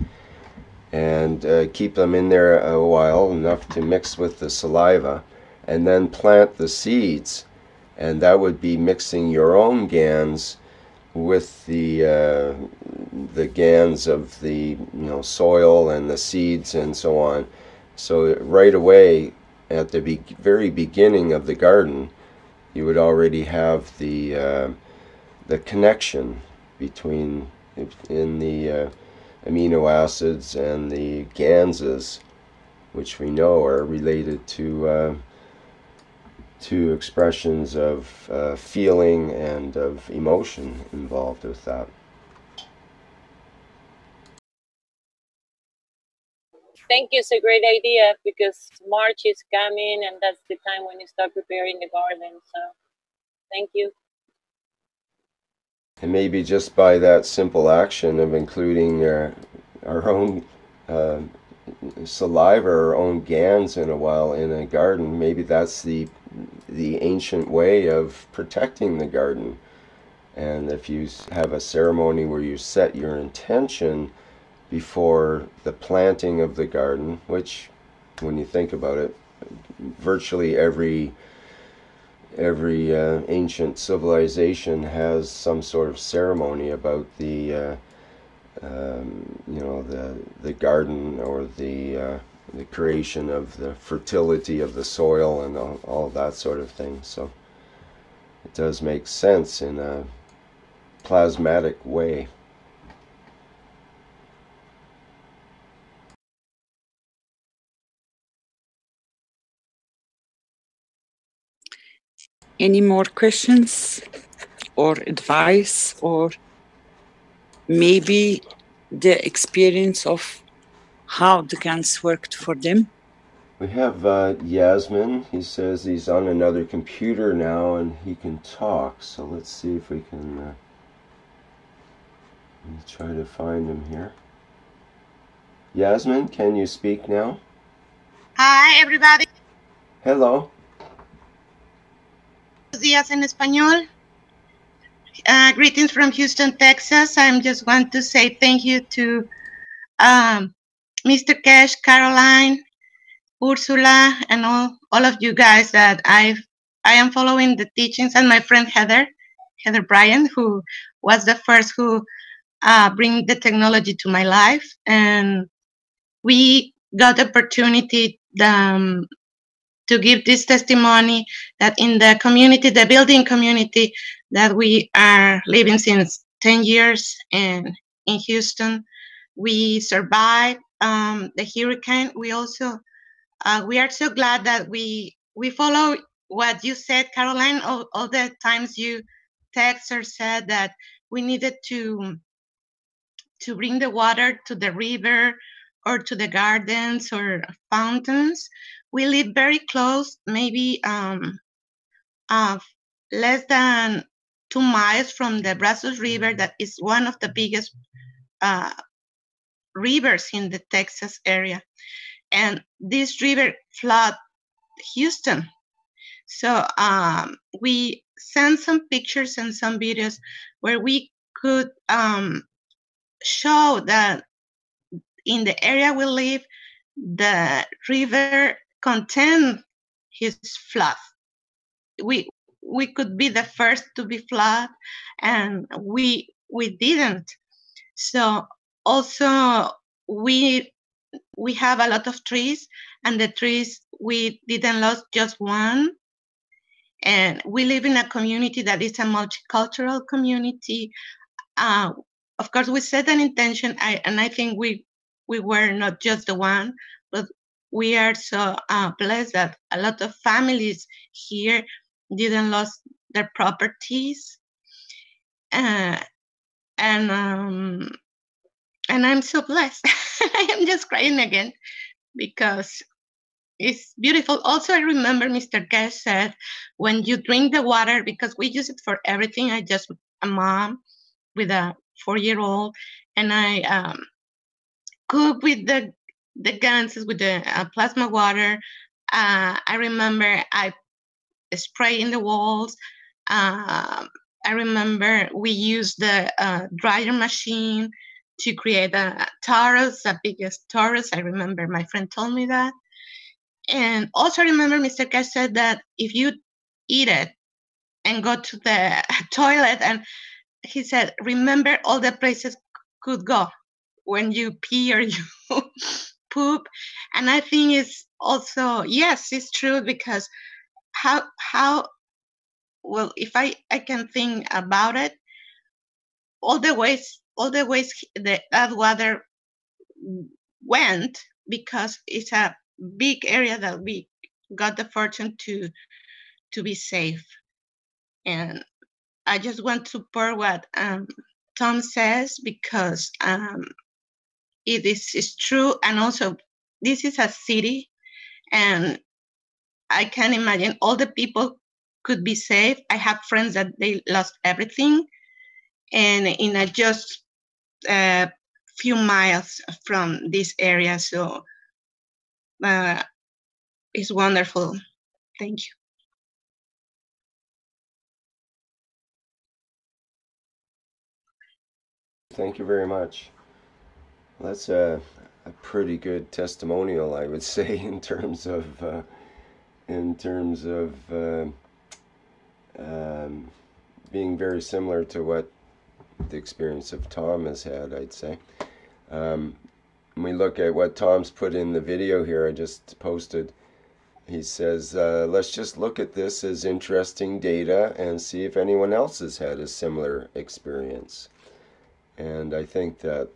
Speaker 1: and keep them in there a while, enough to mix with the saliva, and then plant the seeds, and that would be mixing your own Gans with the Gans of the soil and the seeds and so on. So right away at the very beginning of the garden, you would already have the connection between in the amino acids and the Ganses, which we know are related to expressions of feeling and of emotion involved with that.
Speaker 6: Thank you. It's a great idea, because March is coming and that's the time when you start preparing the garden. So thank you.
Speaker 1: And maybe just by that simple action of including our own saliva, our own Gans in a while in a garden, maybe that's the ancient way of protecting the garden. And if you have a ceremony where you set your intention before the planting of the garden, which, when you think about it, virtually every ancient civilization has some sort of ceremony about the the garden, or the creation of the fertility of the soil and all that sort of thing. So it does make sense in a plasmatic way.
Speaker 2: Any more questions or advice, or maybe the experience of how the Gans worked for them?
Speaker 1: We have Yasmin. He says he's on another computer now and he can talk. So let's see if we can let me try to find him here. Yasmin, can you speak now?
Speaker 7: Hi, everybody.
Speaker 1: Hello.
Speaker 7: Buenos días en español. Greetings from Houston, Texas. I just want to say thank you to Mr. Keshe, Caroline, Ursula, and all of you guys that I am following the teachings, and my friend Heather Bryan, who was the first who bring the technology to my life. And we got the opportunity to give this testimony that in the community, the building community that we are living since 10 years in Houston, we survived the hurricane. We also, we are so glad that we follow what you said, Caroline, all the times you text or said that we needed to bring the water to the river or to the gardens or fountains. We live very close, maybe less than 2 miles from the Brazos River, that is one of the biggest rivers in the Texas area. And this river flooded Houston. So we sent some pictures and some videos where we could show that in the area we live, the river contained his flood. We could be the first to be flooded, and we didn't. So also we have a lot of trees, and the trees we didn't lose just one. And we live in a community that is a multicultural community. Of course, we set an intention, and I think we were not just the one, but we are so blessed that a lot of families here didn't lose their properties. And I'm so blessed. I am just crying again because it's beautiful. Also, I remember Mr. Keshe said, when you drink the water, because we use it for everything. I just a mom with a 4-year-old, and I cook with the Gans with the plasma water. I remember I spray in the walls. I remember we used the dryer machine to create a torus, the biggest torus. I remember my friend told me that. And also remember Mr. Keshe said that if you eat it and go to the toilet, and he said, remember all the places could go when you pee or you poop. And I think it's also, yes, it's true, because how well, if I can think about it, all the ways that water went, because it's a big area that we got the fortune to be safe. And I just want to support what Tom says, because it is true. And also, this is a city, and I can imagine all the people could be safe. I have friends that they lost everything, and in a just few miles from this area. So it's wonderful. Thank you.
Speaker 1: Thank you very much. Well, that's a pretty good testimonial, I would say, in terms of being very similar to what the experience of Tom has had, I'd say. When we look at what Tom's put in the video here, I just posted, he says, let's just look at this as interesting data and see if anyone else has had a similar experience. And I think that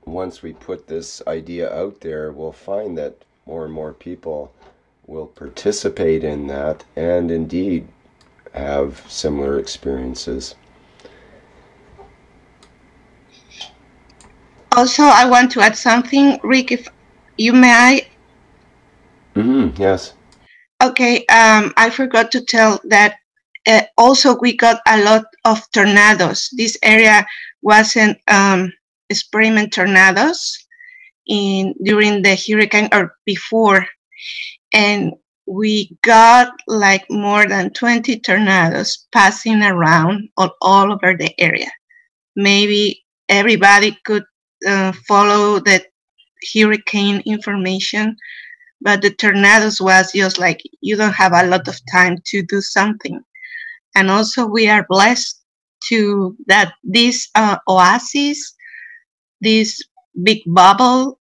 Speaker 1: once we put this idea out there, we'll find that more and more people will participate in that and indeed have similar experiences.
Speaker 7: Also, I want to add something, Rick, if you may.
Speaker 1: Yes.
Speaker 7: Okay, I forgot to tell that also we got a lot of tornadoes. This area wasn't experiment tornadoes during the hurricane or before, and we got like more than 20 tornadoes passing around all over the area. Maybe everybody could follow the hurricane information, but the tornadoes was just like you don't have a lot of time to do something. And also we are blessed to that this oasis, this big bubble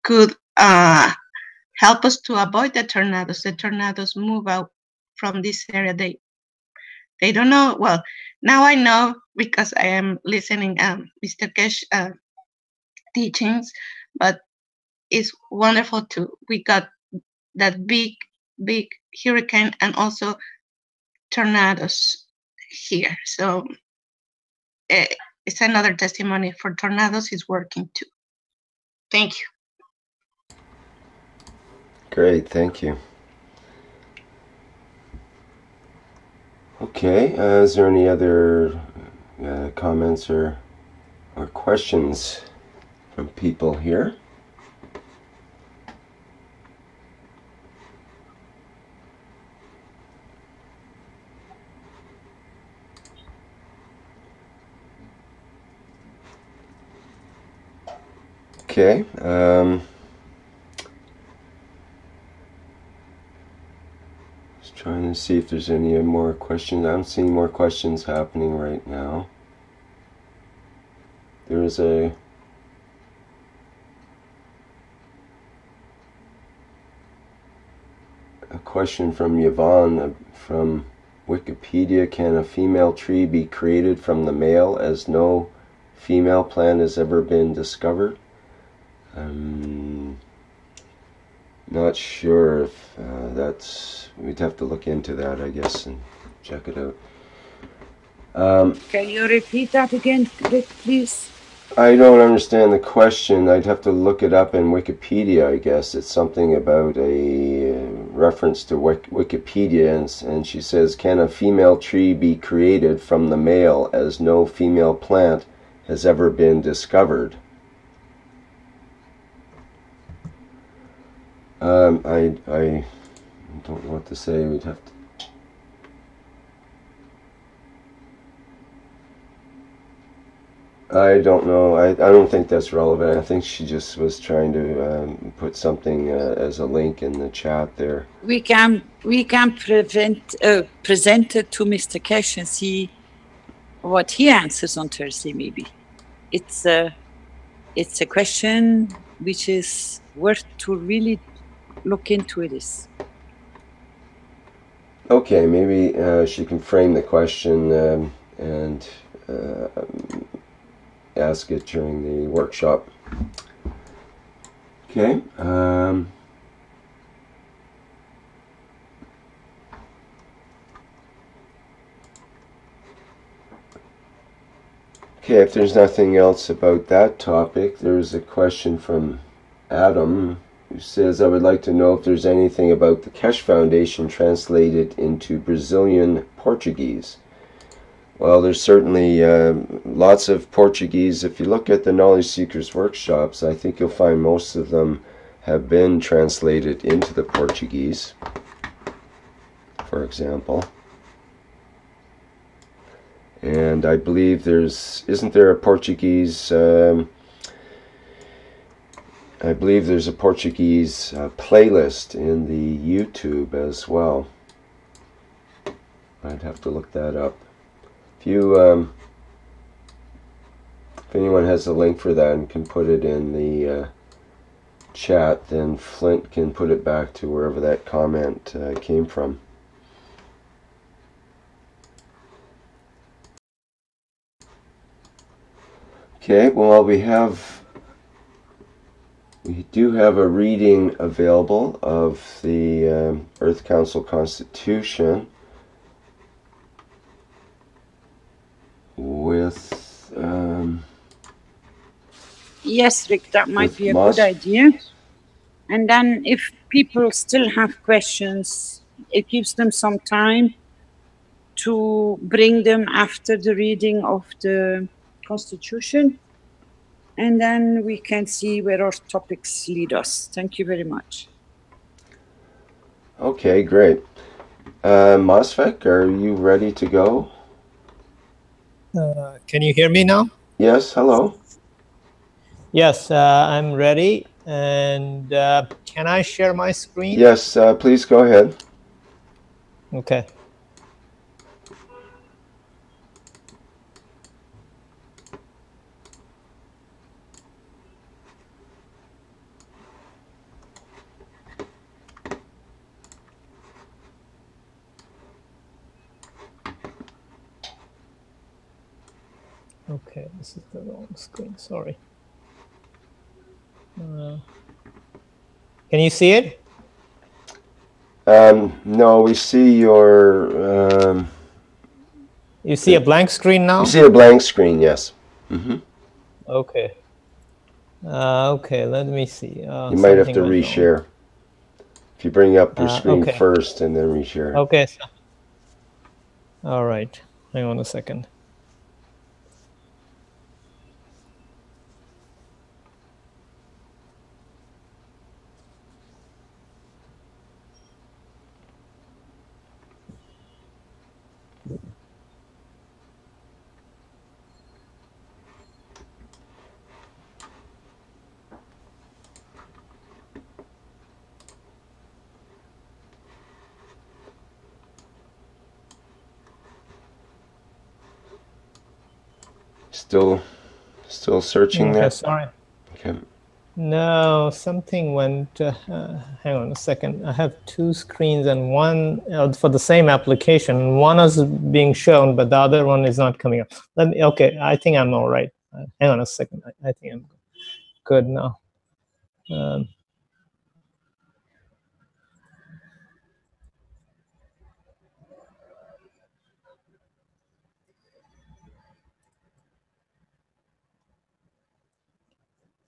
Speaker 7: could help us to avoid the tornadoes. The tornadoes move out from this area. They don't know. Well, now I know because I am listening Mr. Keshe teachings, but it's wonderful too. We got that big hurricane and also tornadoes here. So it's another testimony for tornadoes is working too. Thank you.
Speaker 1: Great, thank you. Okay, is there any other comments or questions from people here? Okay. Just trying to see if there's any more questions. I'm seeing more questions happening right now. There is a question from Yvonne from Wikipedia. Can a female tree be created from the male as no female plant has ever been discovered? I'm not sure if we'd have to look into that, I guess, and check it out.
Speaker 2: Can you repeat that again, Rick, please?
Speaker 1: I don't understand the question. I'd have to look it up in Wikipedia, I guess. It's something about a reference to Wikipedia, and she says, can a female tree be created from the male as no female plant has ever been discovered? I don't know what to say. We'd have to. I don't know. I don't think that's relevant. I think she just was trying to put something as a link in the chat there.
Speaker 2: We can present it to Mr. Keshe and see what he answers on Thursday. Maybe it's a question which is worth to really look into this.
Speaker 1: Okay, maybe she can frame the question and ask it during the workshop. Okay. Okay, if there's nothing else about that topic, there's a question from Adam, who says, I would like to know if there's anything about the Keshe Foundation translated into Brazilian Portuguese. Well, there's certainly lots of Portuguese. If you look at the Knowledge Seekers workshops, I think you'll find most of them have been translated into the Portuguese, for example. And I believe isn't there a Portuguese, I believe there's a Portuguese playlist in the YouTube as well. I'd have to look that up. If anyone has a link for that and can put it in the chat, then Flint can put it back to wherever that comment came from. Okay, well, we do have a reading available of the Earth Council Constitution with
Speaker 2: yes, Rick, that might be a good idea. And then if people still have questions, it gives them some time to bring them after the reading of the Constitution. And then we can see where our topics lead us. Thank you very much.
Speaker 1: Okay, great. Mosfeq, are you ready to go?
Speaker 3: Can you hear me now?
Speaker 1: Yes, hello.
Speaker 3: Yes, I'm ready. And can I share my screen?
Speaker 1: Yes, please go ahead.
Speaker 3: Okay. Okay, this is the wrong screen, sorry. Can you see it?
Speaker 1: No, we see your...
Speaker 3: You see a blank screen now?
Speaker 1: You see a blank screen, yes. Mm-hmm.
Speaker 3: Okay. Okay, let me see.
Speaker 1: You might have to reshare. If you bring up your screen first and then reshare.
Speaker 3: Okay. All right. Hang on a second.
Speaker 1: Still searching there?
Speaker 3: Sorry.
Speaker 1: Okay.
Speaker 3: No, something went. Hang on a second. I have two screens and one for the same application. One is being shown, but the other one is not coming up. Okay, I think I'm all right. Hang on a second. I think I'm good now.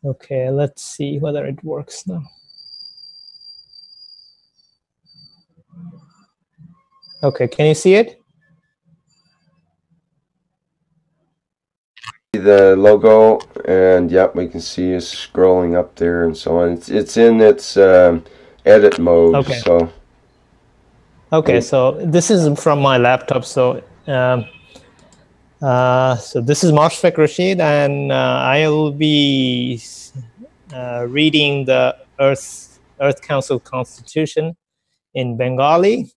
Speaker 3: Okay, let's see whether it works now. Okay, can you see it?
Speaker 1: The logo, and yep, we can see you scrolling up there and so on. It's in its edit mode.
Speaker 3: Okay.
Speaker 1: So.
Speaker 3: Okay, so this is from my laptop. So so this is Mosfeq Rashid, and I'll be reading the Earth Council Constitution in Bengali,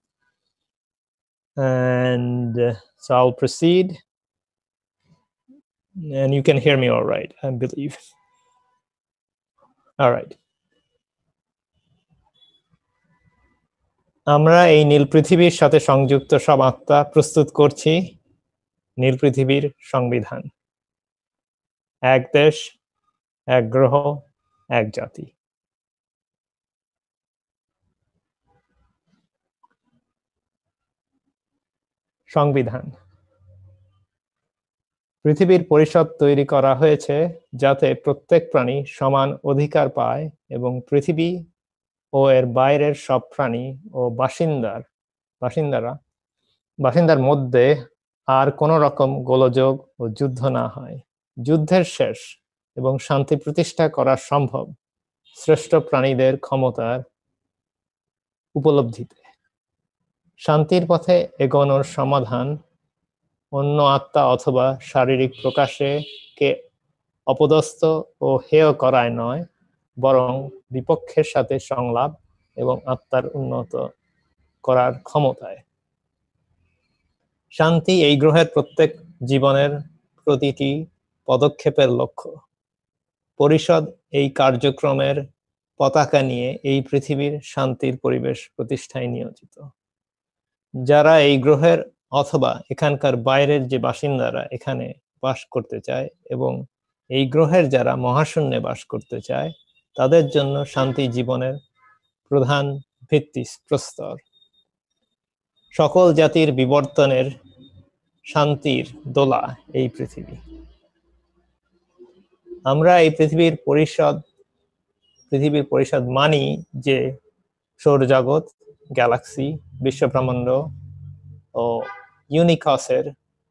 Speaker 3: and so I'll proceed, and you can hear me all right, I believe. All right. আমরা এই নীল পৃথিবীর সাথে সংযুক্ত সব আত্মা প্রস্তুত করছি নীল পৃথিবীর সংবিধান। এক দেশ, এক গ্রহ, এক জাতি। সংবিধান। পৃথিবীর পরিষদ তৈরি করা হয়েছে যাতে প্রত্যেক প্রাণী সমান অধিকার পায় এবং পৃথিবী ও এর বাইরের সব প্রাণী ও বাসিন্দার মধ্যে আর কোনো রকম গোলযোগ ও যুদ্ধ না হয়। যুদ্ধের শেষ এবং শান্তি প্রতিষ্ঠা করা সম্ভব শ্রেষ্ঠ প্রাণীদের ক্ষমতার উপলব্ধিতে। শান্তির পথে এগোনোর সমাধান অন্য আত্মা অথবা শারীরিক প্রকাশে কে অপদস্থ ও হেয় করায় নয়, বরং বিপক্ষের সাথে সংলাপ এবং আত্মার উন্নত করার ক্ষমতায়। শান্তি এই গ্রহের প্রত্যেক জীবনের প্রতিটি পদক্ষেপের লক্ষ্য। পরিষদ এই কার্যক্রমের পতাকা নিয়ে এই পৃথিবীর শান্তির পরিবেশ প্রতিষ্ঠায় নিয়োজিত। যারা এই গ্রহের অথবা এখানকার বাইরের যে বাসিন্দারা এখানে বাস করতে চায় এবং এই গ্রহের যারা মহাশূন্যে বাস করতে চায় তাদের জন্য শান্তি জীবনের প্রধান ভিত্তিপ্রস্তর। সকল জাতির বিবর্তনের শান্তির দোলা এই পৃথিবী। আমরা এই পৃথিবীর পরিষদ পৃথিবীর পরিষদ মানি যে সৌরজগৎ, গ্যালাক্সি, বিশ্বব্রহ্মাণ্ড ও ইউনিকসের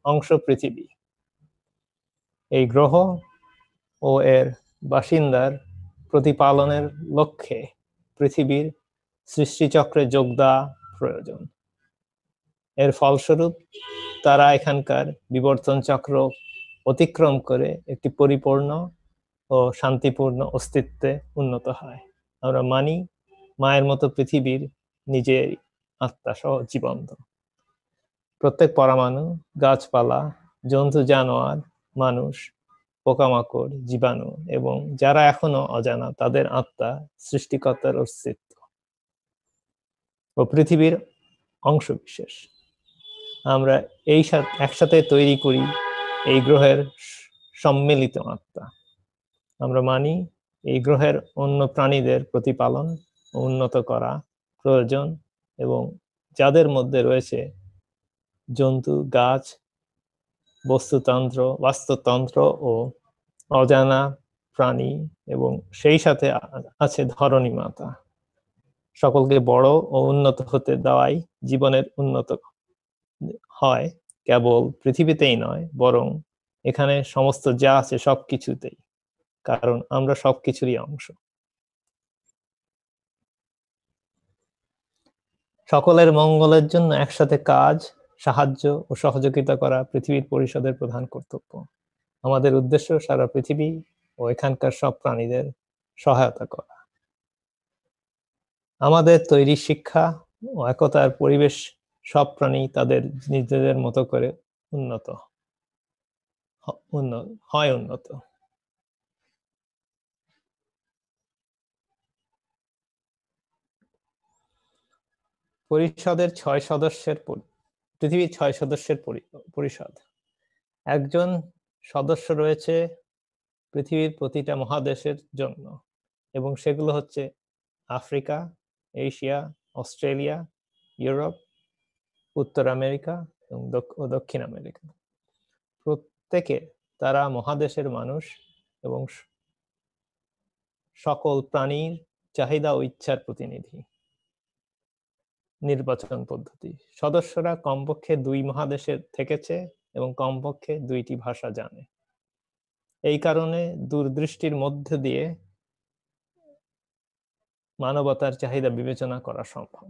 Speaker 3: অংশ পৃথিবী। এই গ্রহ ও এর বাসিন্দার প্রতিপালনের লক্ষ্যে পৃথিবীর সৃষ্টিচক্রে যোগ দেওয়া প্রয়োজন। এর ফলস্বরূপ তারা এখানকার বিবর্তন চক্র অতিক্রম করে একটি পরিপূর্ণ ও শান্তিপূর্ণ অস্তিত্বে উন্নত হয়। আমরা মানি মায়ের মতো পৃথিবীর নিজের আত্মা সহ জীবন্ত। প্রত্যেক পরমাণু, গাছপালা, জন্তু জানোয়ার, মানুষ, পোকামাকড়, জীবাণু এবং যারা এখনো অজানা তাদের আত্মা সৃষ্টিকর্তার অস্তিত্ব ও পৃথিবীর অংশবিশেষ। আমরা একসাথে তৈরি করি এই গ্রহের সম্মিলিত আত্মা। আমরা মানি এই গ্রহের অন্য প্রাণীদের প্রতিপালন ও উন্নত করা প্রয়োজন এবং যাদের মধ্যে রয়েছে জন্তু, গাছ, বাস্তুতন্ত্র ও অজানা প্রাণী এবং সেই সাথে আছে ধরণী মাতা। সকলকে বড় ও উন্নত হতে দেওয়াই জীবনের উন্নত হয়, কেবল পৃথিবীতেই নয় বরং এখানে সমস্ত যা আছে সবকিছুতেই, কারণ আমরা সবকিছুরই অংশ। সকলের মঙ্গলের জন্য একসাথে কাজ, সাহায্য ও সহযোগিতা করা পৃথিবীর পরিষদের প্রধান কর্তব্য। আমাদের উদ্দেশ্য সারা পৃথিবী ও এখানকার সব প্রাণীদের সহায়তা করা। আমাদের তৈরি শিক্ষা ও একতার পরিবেশ সব প্রাণী তাদের নিজেদের মতো করে উন্নত। পরিষদের 6 সদস্যের পৃথিবীর 6 সদস্যের পরিষদ। একজন সদস্য রয়েছে পৃথিবীর প্রতিটা মহাদেশের জন্য এবং সেগুলো হচ্ছে আফ্রিকা, এশিয়া, অস্ট্রেলিয়া, ইউরোপ, উত্তর আমেরিকা এবং দক্ষিণ আমেরিকা। প্রত্যেকে তারা মহাদেশের মানুষ এবং সকল প্রাণীর চাহিদা ও ইচ্ছার প্রতিনিধি। নির্বাচন পদ্ধতি: সদস্যরা কমপক্ষে 2 মহাদেশের থেকেছে এবং কমপক্ষে 2টি ভাষা জানে। এই কারণে দূরদৃষ্টির মধ্যে দিয়ে মানবতার চাহিদা বিবেচনা করা সম্ভব।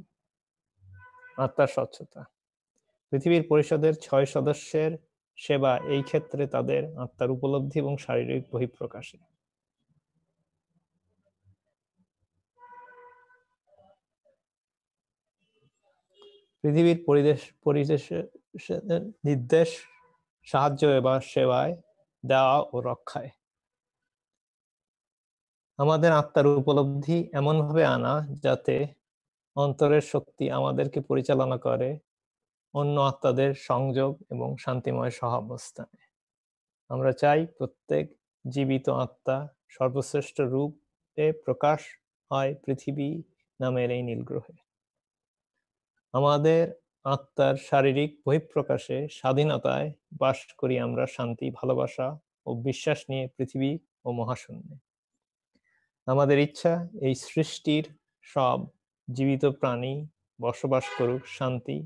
Speaker 3: আত্মার স্বচ্ছতা: পৃথিবীর পরিষদের 6 সদস্যের সেবা এই ক্ষেত্রে তাদের আত্মার উপলব্ধি এবং শারীরিক বহিঃপ্রকাশে। পৃথিবীর নির্দেশ, সাহায্য বা সেবায় দেওয়া ও রক্ষায়। আমাদের আত্মার উপলব্ধি এমনভাবে আনা যাতে অন্তরের শক্তি আমাদেরকে পরিচালনা করে অন্য আত্মাদের সংযোগ এবং শান্তিময় সহাবস্থানে। আমরা চাই প্রত্যেক জীবিত আত্মা সর্বশ্রেষ্ঠ রূপে প্রকাশ হয় পৃথিবী নামের এই নীলগ্রহে। আমাদের আত্মার শারীরিক বহিঃপ্রকাশে স্বাধীনতায় বাস করি আমরা শান্তি, ভালোবাসা ও বিশ্বাস নিয়ে পৃথিবী ও মহাশূন্যে। আমাদের ইচ্ছা এই সৃষ্টির সব জীবিত প্রাণী বসবাস করুক শান্তি,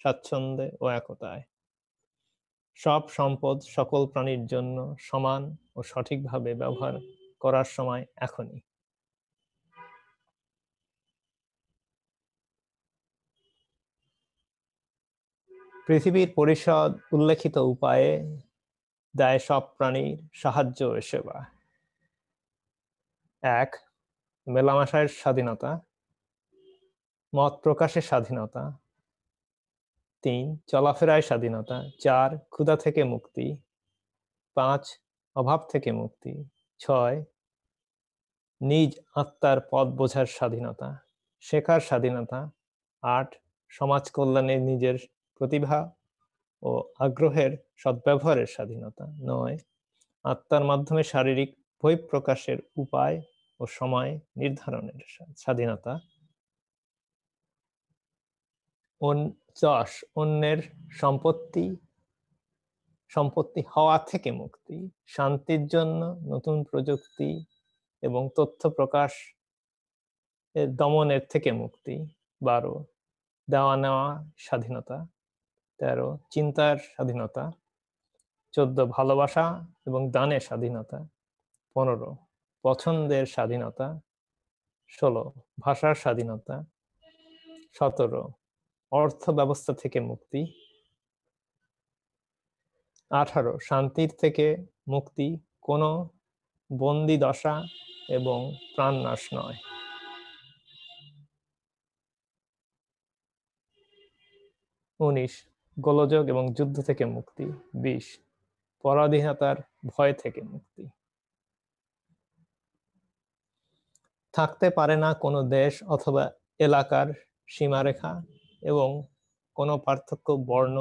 Speaker 3: স্বাচ্ছন্দ্যে ও একতায়। সব সম্পদ সকল প্রাণীর জন্য সমান ও সঠিকভাবে ব্যবহার করার সময় এখনই। পৃথিবীর পরিষদ উল্লেখিত উপায়ে দেয় সব প্রাণীর সাহায্য ও সেবা। 1. মেলামেশার স্বাধীনতা, মত প্রকাশের স্বাধীনতা। 3. চলাফেরায় স্বাধীনতা। 4. ক্ষুধা থেকে মুক্তি। 5. অভাব থেকে মুক্তি। 6. নিজ আত্মার পথ বোঝার স্বাধীনতা, শেখার স্বাধীনতা। 8. সমাজ কল্যাণে নিজের প্রতিভা ও আগ্রহের সদ্ব্যবহারের স্বাধীনতা। 9. আত্মার মাধ্যমে শারীরিক বহিঃপ্রকাশের উপায় ও সময় নির্ধারণের স্বাধীনতা। 10. অন্যের সম্পত্তি হওয়া থেকে মুক্তি, শান্তির জন্য নতুন প্রযুক্তি এবং তথ্য প্রকাশ এর দমনের থেকে মুক্তি। 12 দেওয়া নেওয়া স্বাধীনতা। 13 চিন্তার স্বাধীনতা। 14 ভালোবাসা এবং দানের স্বাধীনতা। 15 পছন্দের স্বাধীনতা। 16 ভাষার স্বাধীনতা। 17 অর্থ ব্যবস্থা থেকে মুক্তি। 18 শান্তির থেকে মুক্তি, কোনো বন্দি দশা এবং প্রাণনাশ নয়। 19 গোলযোগ এবং যুদ্ধ থেকে মুক্তি। 20 পরাধীনতার ভয় থেকে মুক্তি। থাকতে পারে না কোনো দেশ অথবা এলাকার সীমারেখা এবং কোনো পার্থক্য বর্ণ,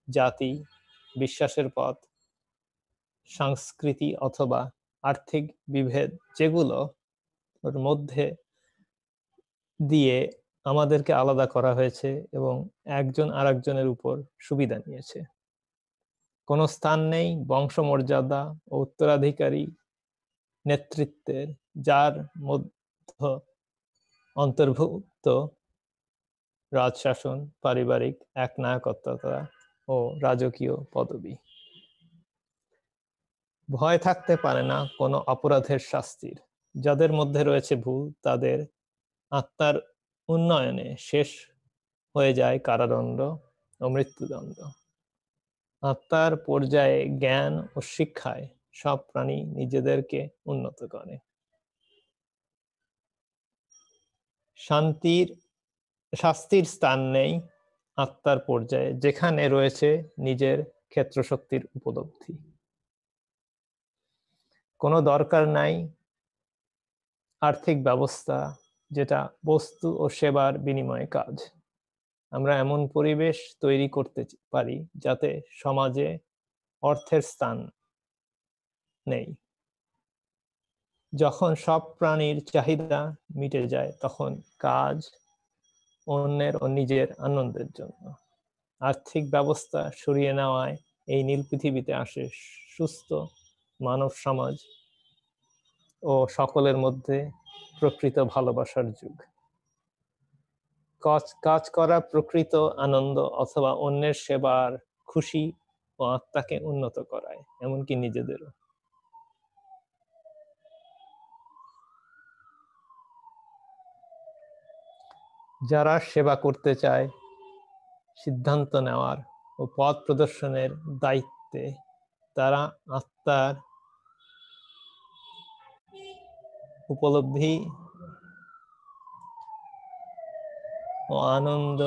Speaker 3: জাতি, বিশ্বাসের পথ, সংস্কৃতি অথবা আর্থিক বিভেদ, যেগুলো ওর মধ্যে দিয়ে আমাদেরকে আলাদা করা হয়েছে এবং একজন আরেকজনের উপর সুবিধা নিয়েছে। কোনো স্থান নেই বংশমর্যাদা ও উত্তরাধিকারী নেতৃত্বের, যার মধ্যে অন্তর্ভুক্ত রাজশাসন, পারিবারিক একনায়কত্বতা ও রাজকীয় পদবি। ভয় থাকতে পারে না কোনো অপরাধের শাস্তির। যাদের মধ্যে রয়েছে ভুল, তাদের আত্মার উন্নয়নে শেষ হয়ে যায় কারাদণ্ড ও মৃত্যুদণ্ড। আত্মার পর্যায়ে জ্ঞান ও শিক্ষায় সব প্রাণী নিজেদেরকে উন্নত করে। শাস্তির স্থান নেই আত্মার পর্যায়ে, যেখানে রয়েছে নিজের ক্ষেত্রশক্তির উপলব্ধি। কোনো দরকার নাই আর্থিক ব্যবস্থা যেটা বস্তু ও সেবার বিনিময়ে কাজ। আমরা এমন পরিবেশ তৈরি করতে পারি যাতে সমাজে অর্থের স্থান নেই। যখন সব প্রাণীর চাহিদা মিটে যায়, তখন কাজ অন্যের ও নিজের আনন্দের জন্য। আর্থিক ব্যবস্থা সরিয়ে নেওয়ায় এই নীল পৃথিবীতে আসে সুস্থ মানব সমাজ ও সকলের মধ্যে প্রকৃত ভালোবাসার যুগ। কাজ করা প্রকৃত আনন্দ অথবা অন্যের সেবার খুশি ও আত্মাকে উন্নত করায়, এমনকি নিজেদেরও। যারা সেবা করতে চায়, সিদ্ধান্ত নেওয়ার ও পথ প্রদর্শনের দায়িত্বে, তারা আত্মার উপলব্ধি ও আনন্দ,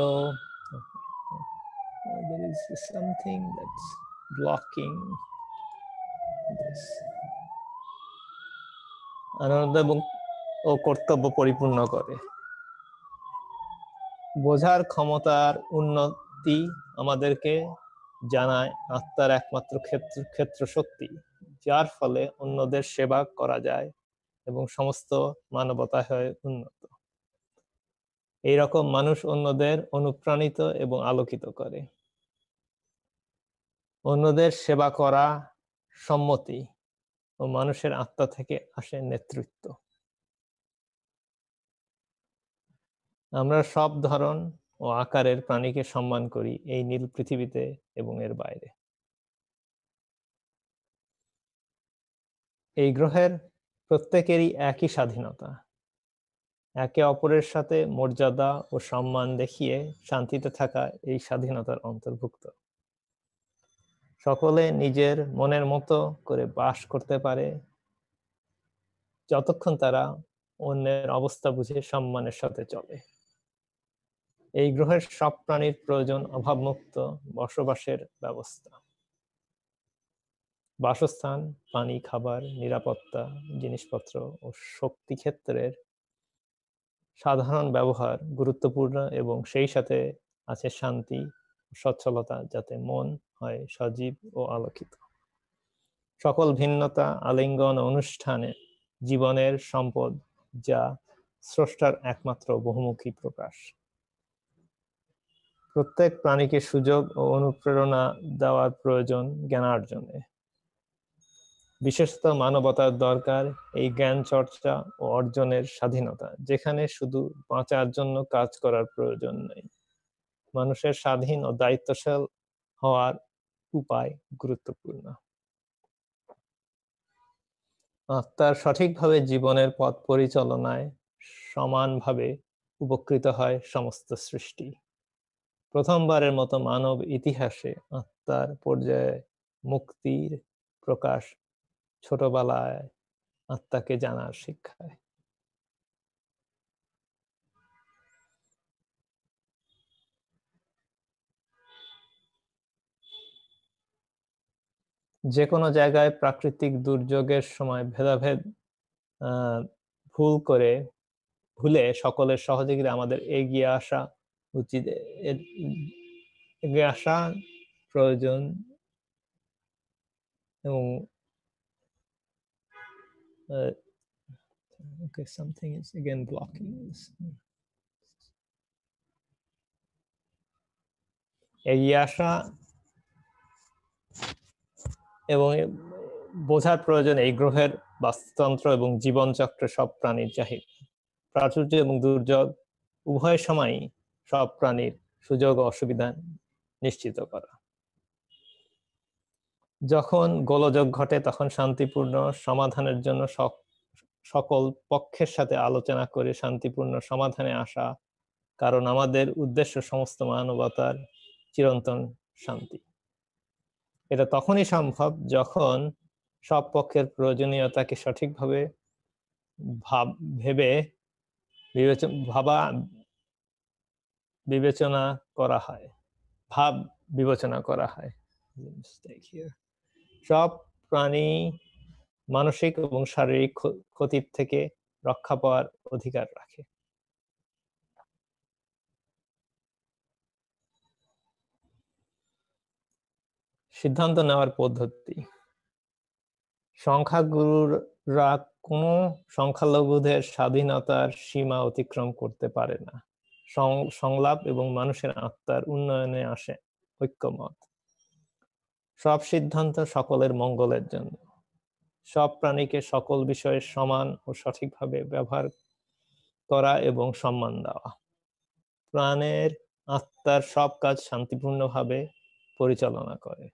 Speaker 3: there is something that's blocking this, আনন্দ ও কর্তব্য পরিপূর্ণ করে। বোঝার ক্ষমতার উন্নতি আমাদেরকে জানায় আত্মার একমাত্র ক্ষেত্র শক্তি, যার ফলে অন্যদের সেবা করা যায় এবং সমস্ত মানবতা হয় উন্নত। এইরকম মানুষ অন্যদের অনুপ্রাণিত এবং আলোকিত করে। অন্যদের সেবা করা সম্মতি ও মানুষের আত্মা থেকে আসে নেতৃত্ব। আমরা সব ধরন ও আকারের প্রাণীকে সম্মান করি এই নীল পৃথিবীতে এবং এর বাইরে। এই গ্রহের প্রত্যেকেরই একই স্বাধীনতা। একে অপরের সাথে মর্যাদা ও সম্মান দেখিয়ে শান্তিতে থাকা এই স্বাধীনতার অন্তর্ভুক্ত। সকলে নিজের মনের মতো করে বাস করতে পারে যতক্ষণ তারা অন্যের অবস্থা বুঝে সম্মানের সাথে চলে। এই গ্রহের সব প্রাণীর প্রয়োজন অভাবমুক্ত বসবাসের ব্যবস্থা। বাসস্থান, পানি, খাবার, নিরাপত্তা, জিনিসপত্র ও শক্তি ক্ষেত্রের সাধারণ ব্যবহার গুরুত্বপূর্ণ এবং সেই সাথে আছে শান্তি ও সচ্ছলতা, যাতে মন হয় সজীব ও আলোকিত। সকল ভিন্নতা, আলিঙ্গন ও অনুষ্ঠানে জীবনের সম্পদ, যা স্রষ্টার একমাত্র বহুমুখী প্রকাশ। প্রত্যেক প্রাণীকে সুযোগ ও অনুপ্রেরণা দেওয়ার প্রয়োজন জ্ঞানার্জনে। বিশেষত মানবতার দরকার এই জ্ঞান চর্চা ও অর্জনের স্বাধীনতা, যেখানে শুধু বাঁচার জন্য কাজ করার প্রয়োজন নেই। মানুষের স্বাধীন ও দায়িত্বশীল হওয়ার উপায় গুরুত্বপূর্ণ। আত্মার সঠিকভাবে জীবনের পথ পরিচালনায় সমানভাবে উপকৃত হয় সমস্ত সৃষ্টি। প্রথমবারের মতো মানব ইতিহাসে আত্মার পর্যায়ে মুক্তির প্রকাশ ছোটবেলায় আত্মাকে জানার শিক্ষায়। যে কোনো জায়গায় প্রাকৃতিক দুর্যোগের সময় ভেদাভেদ ভুলে সকলের সহযোগিতা আমাদের এগিয়ে আসা উচিত, এগিয়ে আসা প্রয়োজন। এবং okay, something is again blocking this. এগিয়ে আসা এবং বোঝার প্রয়োজন এই গ্রহের বাস্তুতন্ত্র এবং জীবনচক্র সব প্রাণীর চাহিদা। প্রাচুর্য এবং দুর্যোগ উভয় সময়ই সব প্রাণীর সুযোগ ও অসুবিধা নিশ্চিত করা। যখন গোলযোগ ঘটে তখন শান্তিপূর্ণ সমাধানের জন্য সকল পক্ষের সাথে আলোচনা করে শান্তিপূর্ণ সমাধানে আসা, কারণ আমাদের উদ্দেশ্য সমস্ত মানবতার চিরন্তন শান্তি। এটা তখনই সম্ভব যখন সব পক্ষের প্রয়োজনীয়তাকে সঠিকভাবে বিবেচনা করা হয়। সব প্রাণী মানসিক এবং শারীরিক ক্ষতির থেকে রক্ষা পাওয়ার অধিকার রাখে। সিদ্ধান্ত নেওয়ার পদ্ধতি। সংখ্যাগুরুরা কোনো সংখ্যালঘুদের স্বাধীনতার সীমা অতিক্রম করতে পারে না। সংলাপ এবং মানুষের আত্মার উন্নয়নে আসে ঐক্যমত। সব সিদ্ধান্ত সকলের মঙ্গলের জন্য। সব প্রাণীকে সকল বিষয়ে সমান ও সঠিকভাবে ব্যবহার করা এবং সম্মান দেওয়া। প্রাণের আত্মার সব কাজ শান্তিপূর্ণভাবে পরিচালনা করে।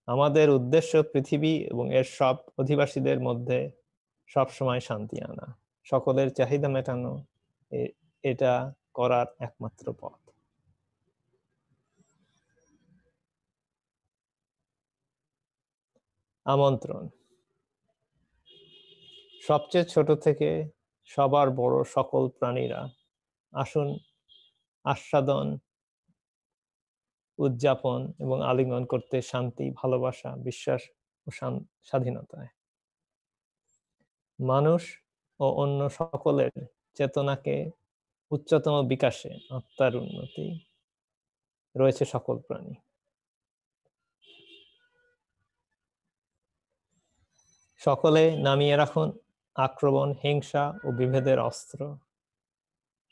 Speaker 3: আমাদের উদ্দেশ্য পৃথিবী এবং এর সব অধিবাসীদের মধ্যে সবসময় শান্তি আনা, সকলের চাহিদা মেটানো, এটা করার একমাত্র পথ। আমন্ত্রণ। সবচেয়ে ছোট থেকে সবার বড় সকল প্রাণীরা আসুন আস্বাদন, উদযাপন এবং আলিঙ্গন করতে শান্তি, ভালোবাসা, বিশ্বাস ও স্বাধীনতায়। মানুষ ও অন্য সকলের চেতনাকে উচ্চতম বিকাশে আত্মার উন্নতি রয়েছে সকল প্রাণী। সকলে নামিয়ে রাখুন আক্রমণ, হিংসা ও বিভেদের অস্ত্র।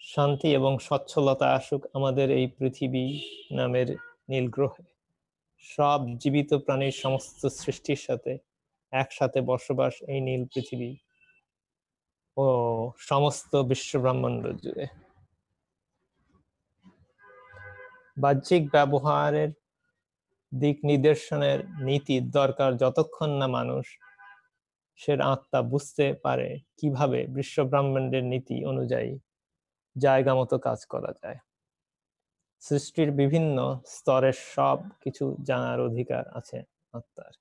Speaker 3: শান্তি এবং সচ্ছলতা আসুক আমাদের এই পৃথিবী নামের নীল গ্রহে। সব জীবিত প্রাণীর সমস্ত সৃষ্টির সাথে একসাথে বসবাস এই নীল পৃথিবী ও সমস্ত বিশ্ব ব্রহ্মাণ্ড জুড়ে। বাহ্যিক ব্যবহারের দিক নির্দেশনের নীতির দরকার যতক্ষণ না মানুষ সে আত্মা বুঝতে পারে কিভাবে বিশ্ব ব্রহ্মাণ্ডের নীতি অনুযায়ী জায়গা মতো কাজ করা যায়। সৃষ্টির বিভিন্ন স্তরের সব কিছু জানার অধিকার আছে আত্মার।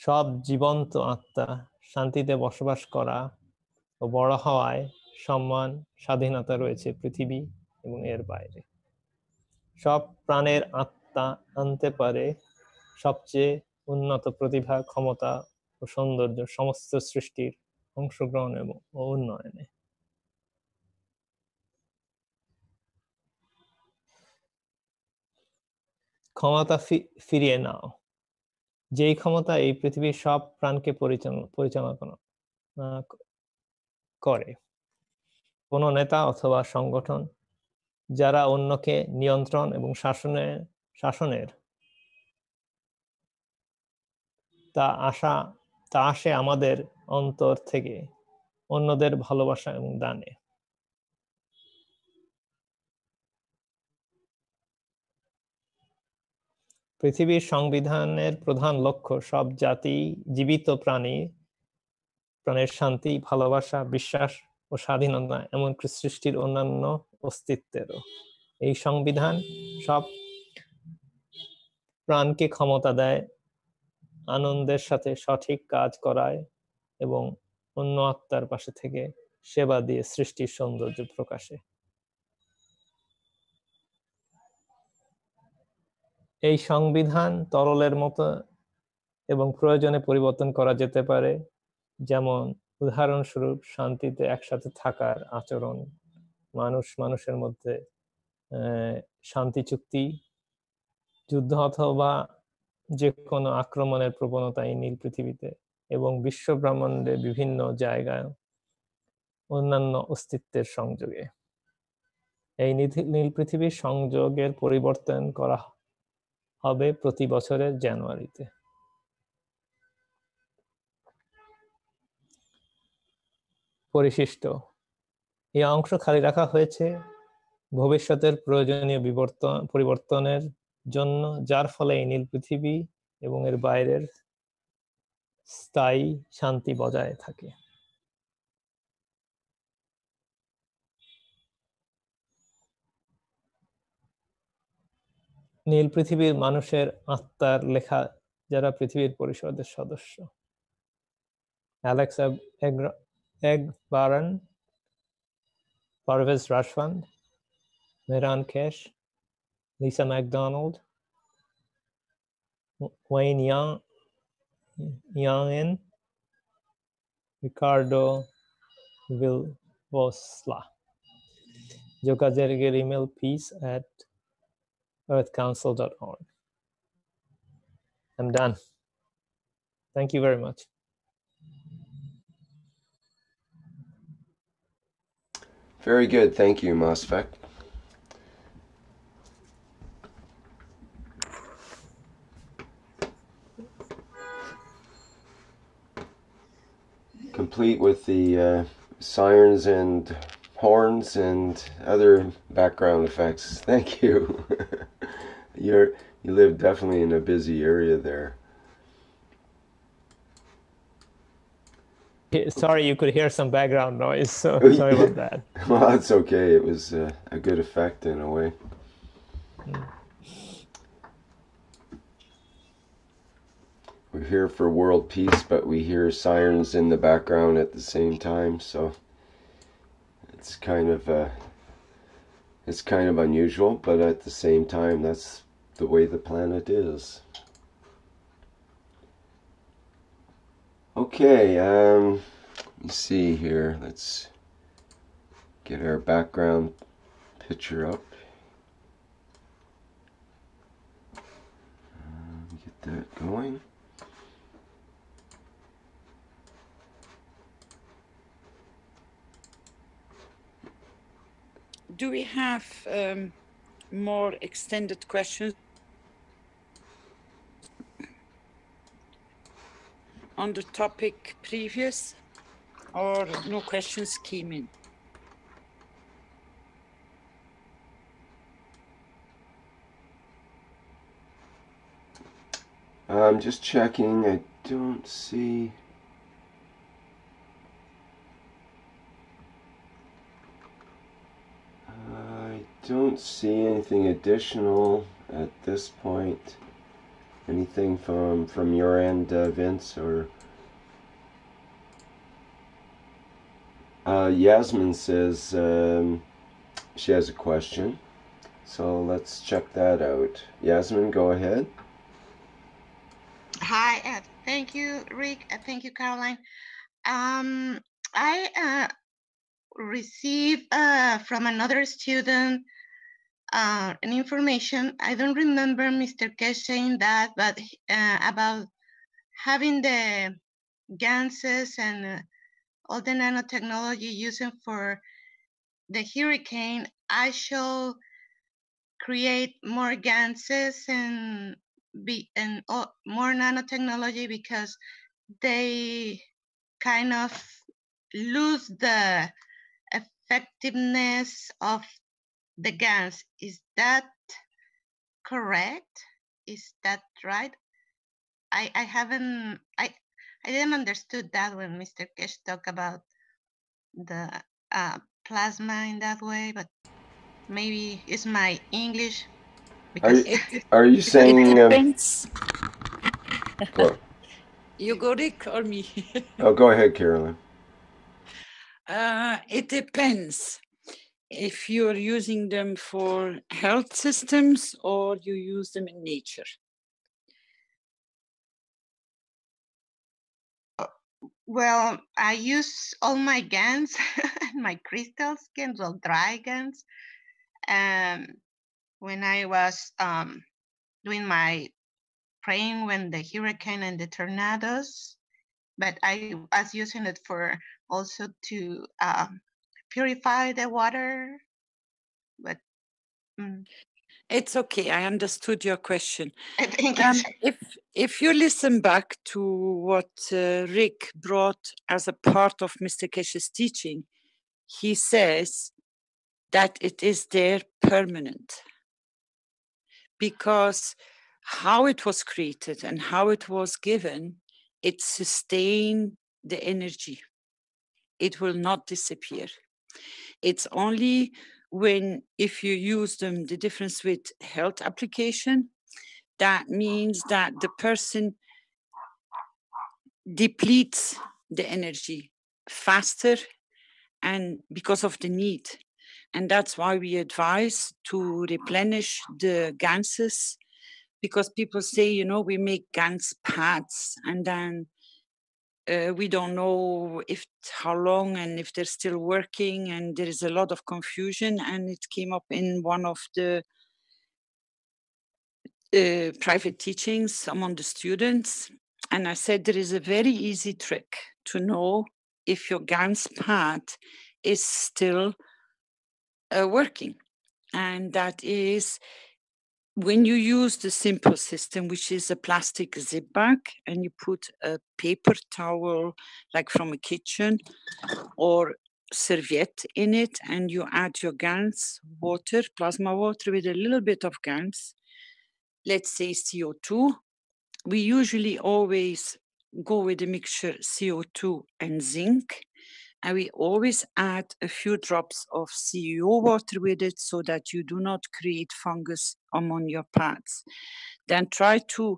Speaker 3: সব জীবন্ত আত্মা শান্তিতে বসবাস করা ও বড় হওয়ায় সম্মান, স্বাধীনতা রয়েছে পৃথিবী এবং এর বাইরে। সব প্রাণের আত্মা আনতে পারে সবচেয়ে উন্নত প্রতিভা, ক্ষমতা ও সৌন্দর্য সমস্ত সৃষ্টির অংশগ্রহণ এবং উন্নয়নে। ক্ষমতা ফিরিয়ে নাও। যেই ক্ষমতা এই পৃথিবীর সব প্রাণকে পরিচালনা করে। কোনো নেতা অথবা সংগঠন যারা অন্যকে নিয়ন্ত্রণ এবং শাসনের তা আসে আমাদের অন্তর থেকে, অন্যদের ভালোবাসা এবং দানে। পৃথিবীর সংবিধানের প্রধান লক্ষ্য সব জাতি, জীবিত প্রাণের শান্তি, ভালোবাসা, বিশ্বাস ও স্বাধীনতা, এমনকি সৃষ্টির অন্যান্য অস্তিত্বেরও। এই সংবিধান সব প্রাণকে ক্ষমতা দেয় আনন্দের সাথে সঠিক কাজ করায় এবং অন্য আত্মার পাশে থেকে সেবা দিয়ে সৃষ্টির সৌন্দর্য প্রকাশে। এই সংবিধান তরলের মতো এবং প্রয়োজনে পরিবর্তন করা যেতে পারে, যেমন উদাহরণস্বরূপ শান্তিতে একসাথে থাকার আচরণ, মানুষের মধ্যে শান্তি চুক্তি, যুদ্ধ অথবা যে কোনো আক্রমণের প্রবণতা এই নীল পৃথিবীতে এবং বিশ্ব ব্রহ্মাণ্ডে বিভিন্ন জায়গায় অন্যান্য অস্তিত্বের সংযোগে। এই নীল পৃথিবীর সংযোগের পরিবর্তন করা হবে প্রতি বছরের জানুয়ারিতে। পরিশিষ্ট এই অংশ খালি রাখা হয়েছে ভবিষ্যতের প্রয়োজনীয় পরিবর্তনের জন্য, যার ফলে এই নীল পৃথিবী এবং এর বাইরের স্থায়ী শান্তি বজায় থাকে। নীল পৃথিবীর মানুষের আত্মার লেখা, যারা পৃথিবীর পরিষদের সদস্য: Alex Egbaran, Parvez Rashfan, Mehran Kesh, Lisa MacDonald, Owen Young, Ricardo Vilvosla. যোগাযোগের email peace@earthcouncil.org. I'm done. Thank you very much.
Speaker 1: Very good. Thank you, Mosfeq. Complete with the sirens and horns and other background effects. Thank you. You live definitely in a busy area there.
Speaker 3: Sorry, you could hear some background noise, so sorry about that.
Speaker 1: Well, that's okay. It was a good effect in a way. We're here for world peace, but we hear sirens in the background at the same time, so it's kind of unusual, but at the same time, that's the way the planet is. Okay, let's see here. Let's get our background picture up. Get that going.
Speaker 2: Do we have more extended questions on the topic previous, or no questions came in?
Speaker 1: I'm just checking. I don't see. I don't see anything additional at this point. Anything from your end, Vince, or Yasmin says she has a question, so let's check that out. Yasmin, go ahead.
Speaker 7: Hi, thank you, Rick. Thank you, Caroline. I received from another student an information. I don't remember Mr. Keshe saying that, but about having the Ganses and all the nanotechnology using for the hurricane. I shall create more Ganses and be and more nanotechnology because they kind of lose the effectiveness of the Gans. Is that correct? Is that right? I didn't understood that when Mr. Keshe talked about the plasma in that way, but maybe it's my English because
Speaker 1: Are you saying?
Speaker 2: It depends.
Speaker 1: Go.
Speaker 2: You go, Rick, or me?
Speaker 1: Oh, go ahead, Caroline.
Speaker 2: It depends if you're using them for health systems or you use them in nature.
Speaker 7: Well, I use all my Gans, my crystal Gans, well, dry Gans. When I was doing my praying when the hurricane and the tornadoes, but I was using it for also to purify the water. But
Speaker 2: it's okay. I understood your question.
Speaker 7: Thank you.
Speaker 2: If you listen back to what Rick brought as a part of Mr. Keshe's teaching, he says that it is there permanent. Because how it was created and how it was given, it sustains the energy. It will not disappear. It's only when, if you use them, the difference with health application, that means that the person depletes the energy faster and because of the need. And that's why we advise to replenish the ganses, because people say, you know, we make Gans pads and then we don't know how long and if they're still working, and there is a lot of confusion. And it came up in one of the private teachings among the students. And I said, there is a very easy trick to know if your Gans pad is still working. And that is when you use the simple system, which is a plastic zip bag, and you put a paper towel, like from a kitchen, or serviette in it, and you add your Gans water, plasma water, with a little bit of Gans, let's say CO2. We usually always go with a mixture CO2 and zinc, and we always add a few drops of CEO water with it so that you do not create fungus among your pads. Then try to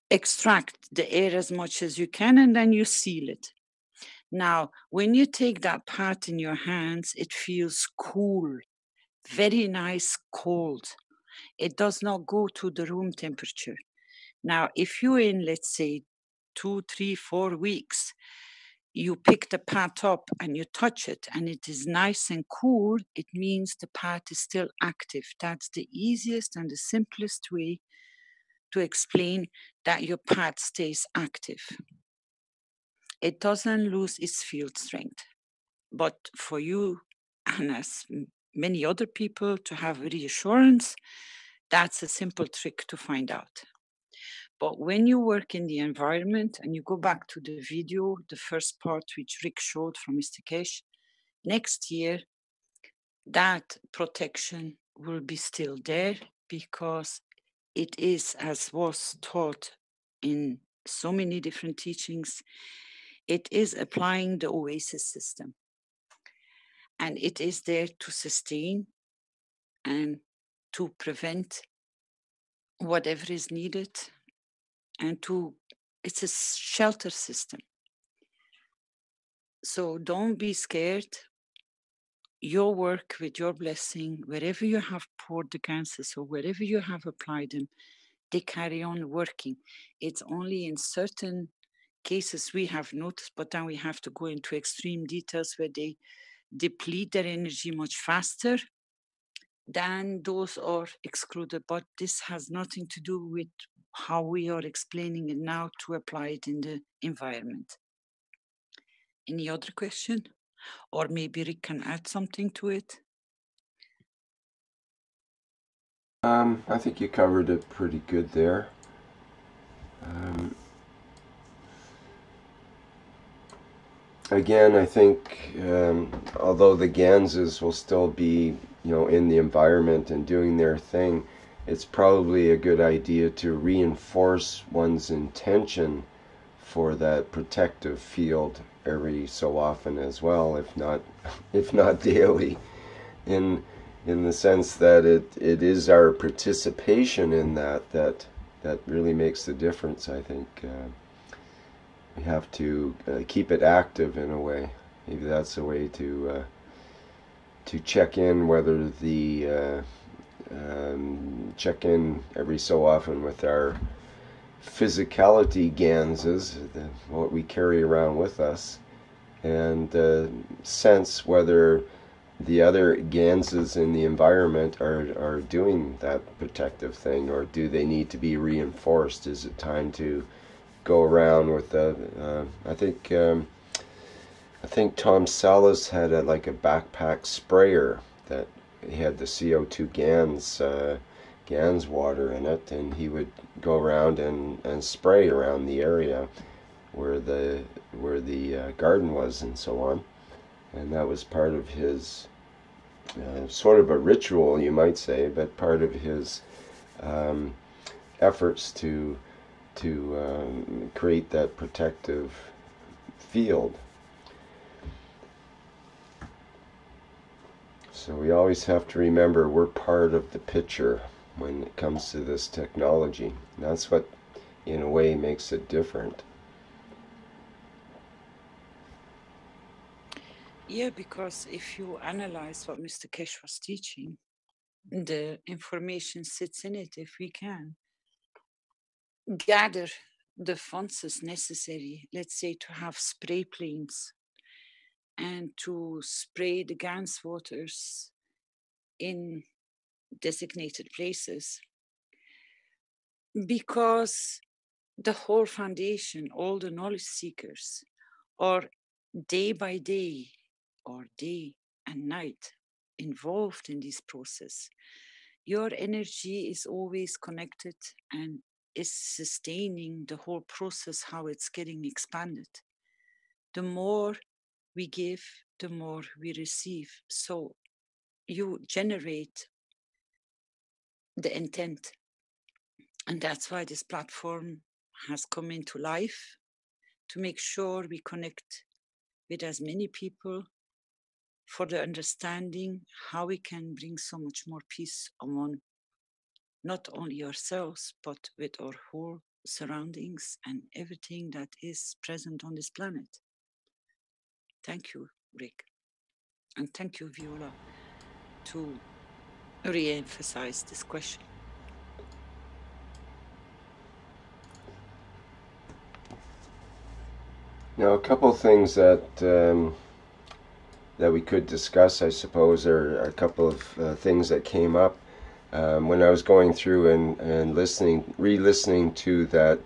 Speaker 2: extract the air as much as you can, and then you seal it. Now, when you take that pad in your hands, it feels cool, very nice cold. It does not go to the room temperature. Now, if you in, let's say, 2, 3, 4 weeks, you pick the pad up and you touch it and it is nice and cool, it means the pad is still active. That's the easiest and the simplest way to explain that your pad stays active. It doesn't lose its field strength. But for you, and as many other people, to have reassurance, that's a simple trick to find out. But when you work in the environment, and you go back to the video, the first part which Rick showed from Mr. Keshe, next year, that protection will be still there, because it is, as was taught in so many different teachings, it is applying the Oasis system. And it is there to sustain and to prevent whatever is needed, and it's a shelter system. So don't be scared. Your work with your blessing, wherever you have poured the ganses or wherever you have applied them, they carry on working. It's only in certain cases we have noticed, but then we have to go into extreme details where they deplete their energy much faster, then those are excluded. But this has nothing to do with how we are explaining it now to apply it in the environment. Any other question? Or maybe Rick can add something to it.
Speaker 1: I think you covered it pretty good there. Again, I think although the Ganses will still be, in the environment and doing their thing, it's probably a good idea to reinforce one's intention for that protective field every so often as well, if not daily, in the sense that it is our participation in that really makes the difference. I think we have to keep it active in a way. Maybe that's a way to check in, whether the check in every so often with our physicality Ganses, what we carry around with us, and sense whether the other Ganses in the environment are doing that protective thing, or do they need to be reinforced? Is it time to go around with I think Tom Salas had a backpack sprayer that he had the CO2 Gans water in it, and he would go around and spray around the area where the garden was and so on. And that was part of his sort of a ritual, you might say, but part of his efforts to create that protective field. So we always have to remember we're part of the picture when it comes to this technology. And that's what, in a way, makes it different.
Speaker 2: Yeah, because if you analyze what Mr. Keshe was teaching, the information sits in it. If we can gather the funds necessary, let's say to have spray planes and to spray the Gans waters in designated places, because the whole foundation, all the knowledge seekers are day by day or day and night involved in this process. Your energy is always connected and is sustaining the whole process, how it's getting expanded. The more we give, the more we receive. So you generate the intent. And that's why this platform has come into life, to make sure we connect with as many people for the understanding how we can bring so much more peace among not only ourselves, but with our whole surroundings and everything that is present on this planet. Thank you, Rick. And thank you, Viola, to re-emphasize this question.
Speaker 1: Now, a couple of things that we could discuss, I suppose, are a couple of things that came up when I was going through and re-listening to that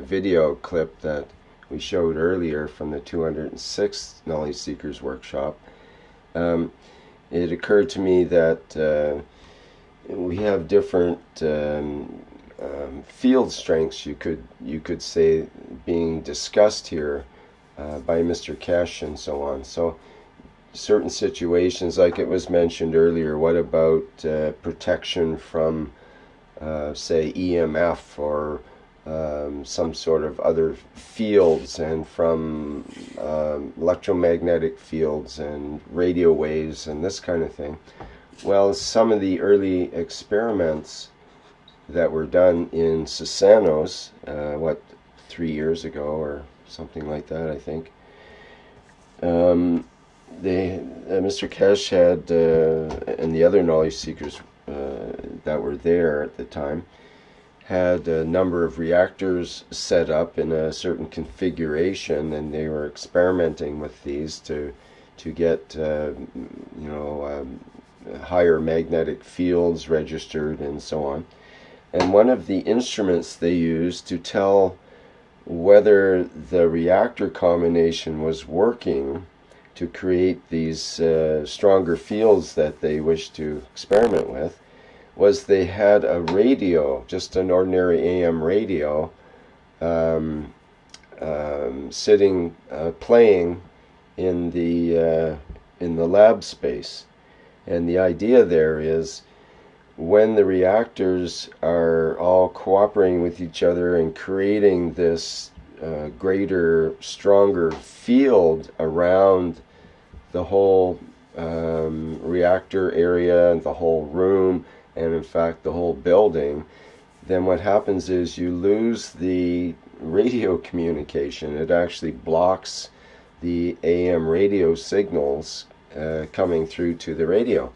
Speaker 1: video clip that we showed earlier from the 206th Knowledge Seekers Workshop. It occurred to me that we have different field strengths, you could say, being discussed here by Mr. Keshe and so on. So certain situations, like it was mentioned earlier, what about protection from say EMF or some sort of other fields, and from electromagnetic fields and radio waves and this kind of thing? Well, some of the early experiments that were done in Susanos, 3 years ago or something like that, I think. Mr. Keshe had, and the other knowledge seekers that were there at the time, had a number of reactors set up in a certain configuration, and they were experimenting with these to get higher magnetic fields registered and so on. And one of the instruments they used to tell whether the reactor combination was working to create these stronger fields that they wished to experiment with was they had a radio, just an ordinary AM radio, sitting, playing in the lab space. And the idea there is, when the reactors are all cooperating with each other and creating this greater, stronger field around the whole reactor area and the whole room, and in fact the whole building, then what happens is you lose the radio communication. It actually blocks the AM radio signals coming through to the radio.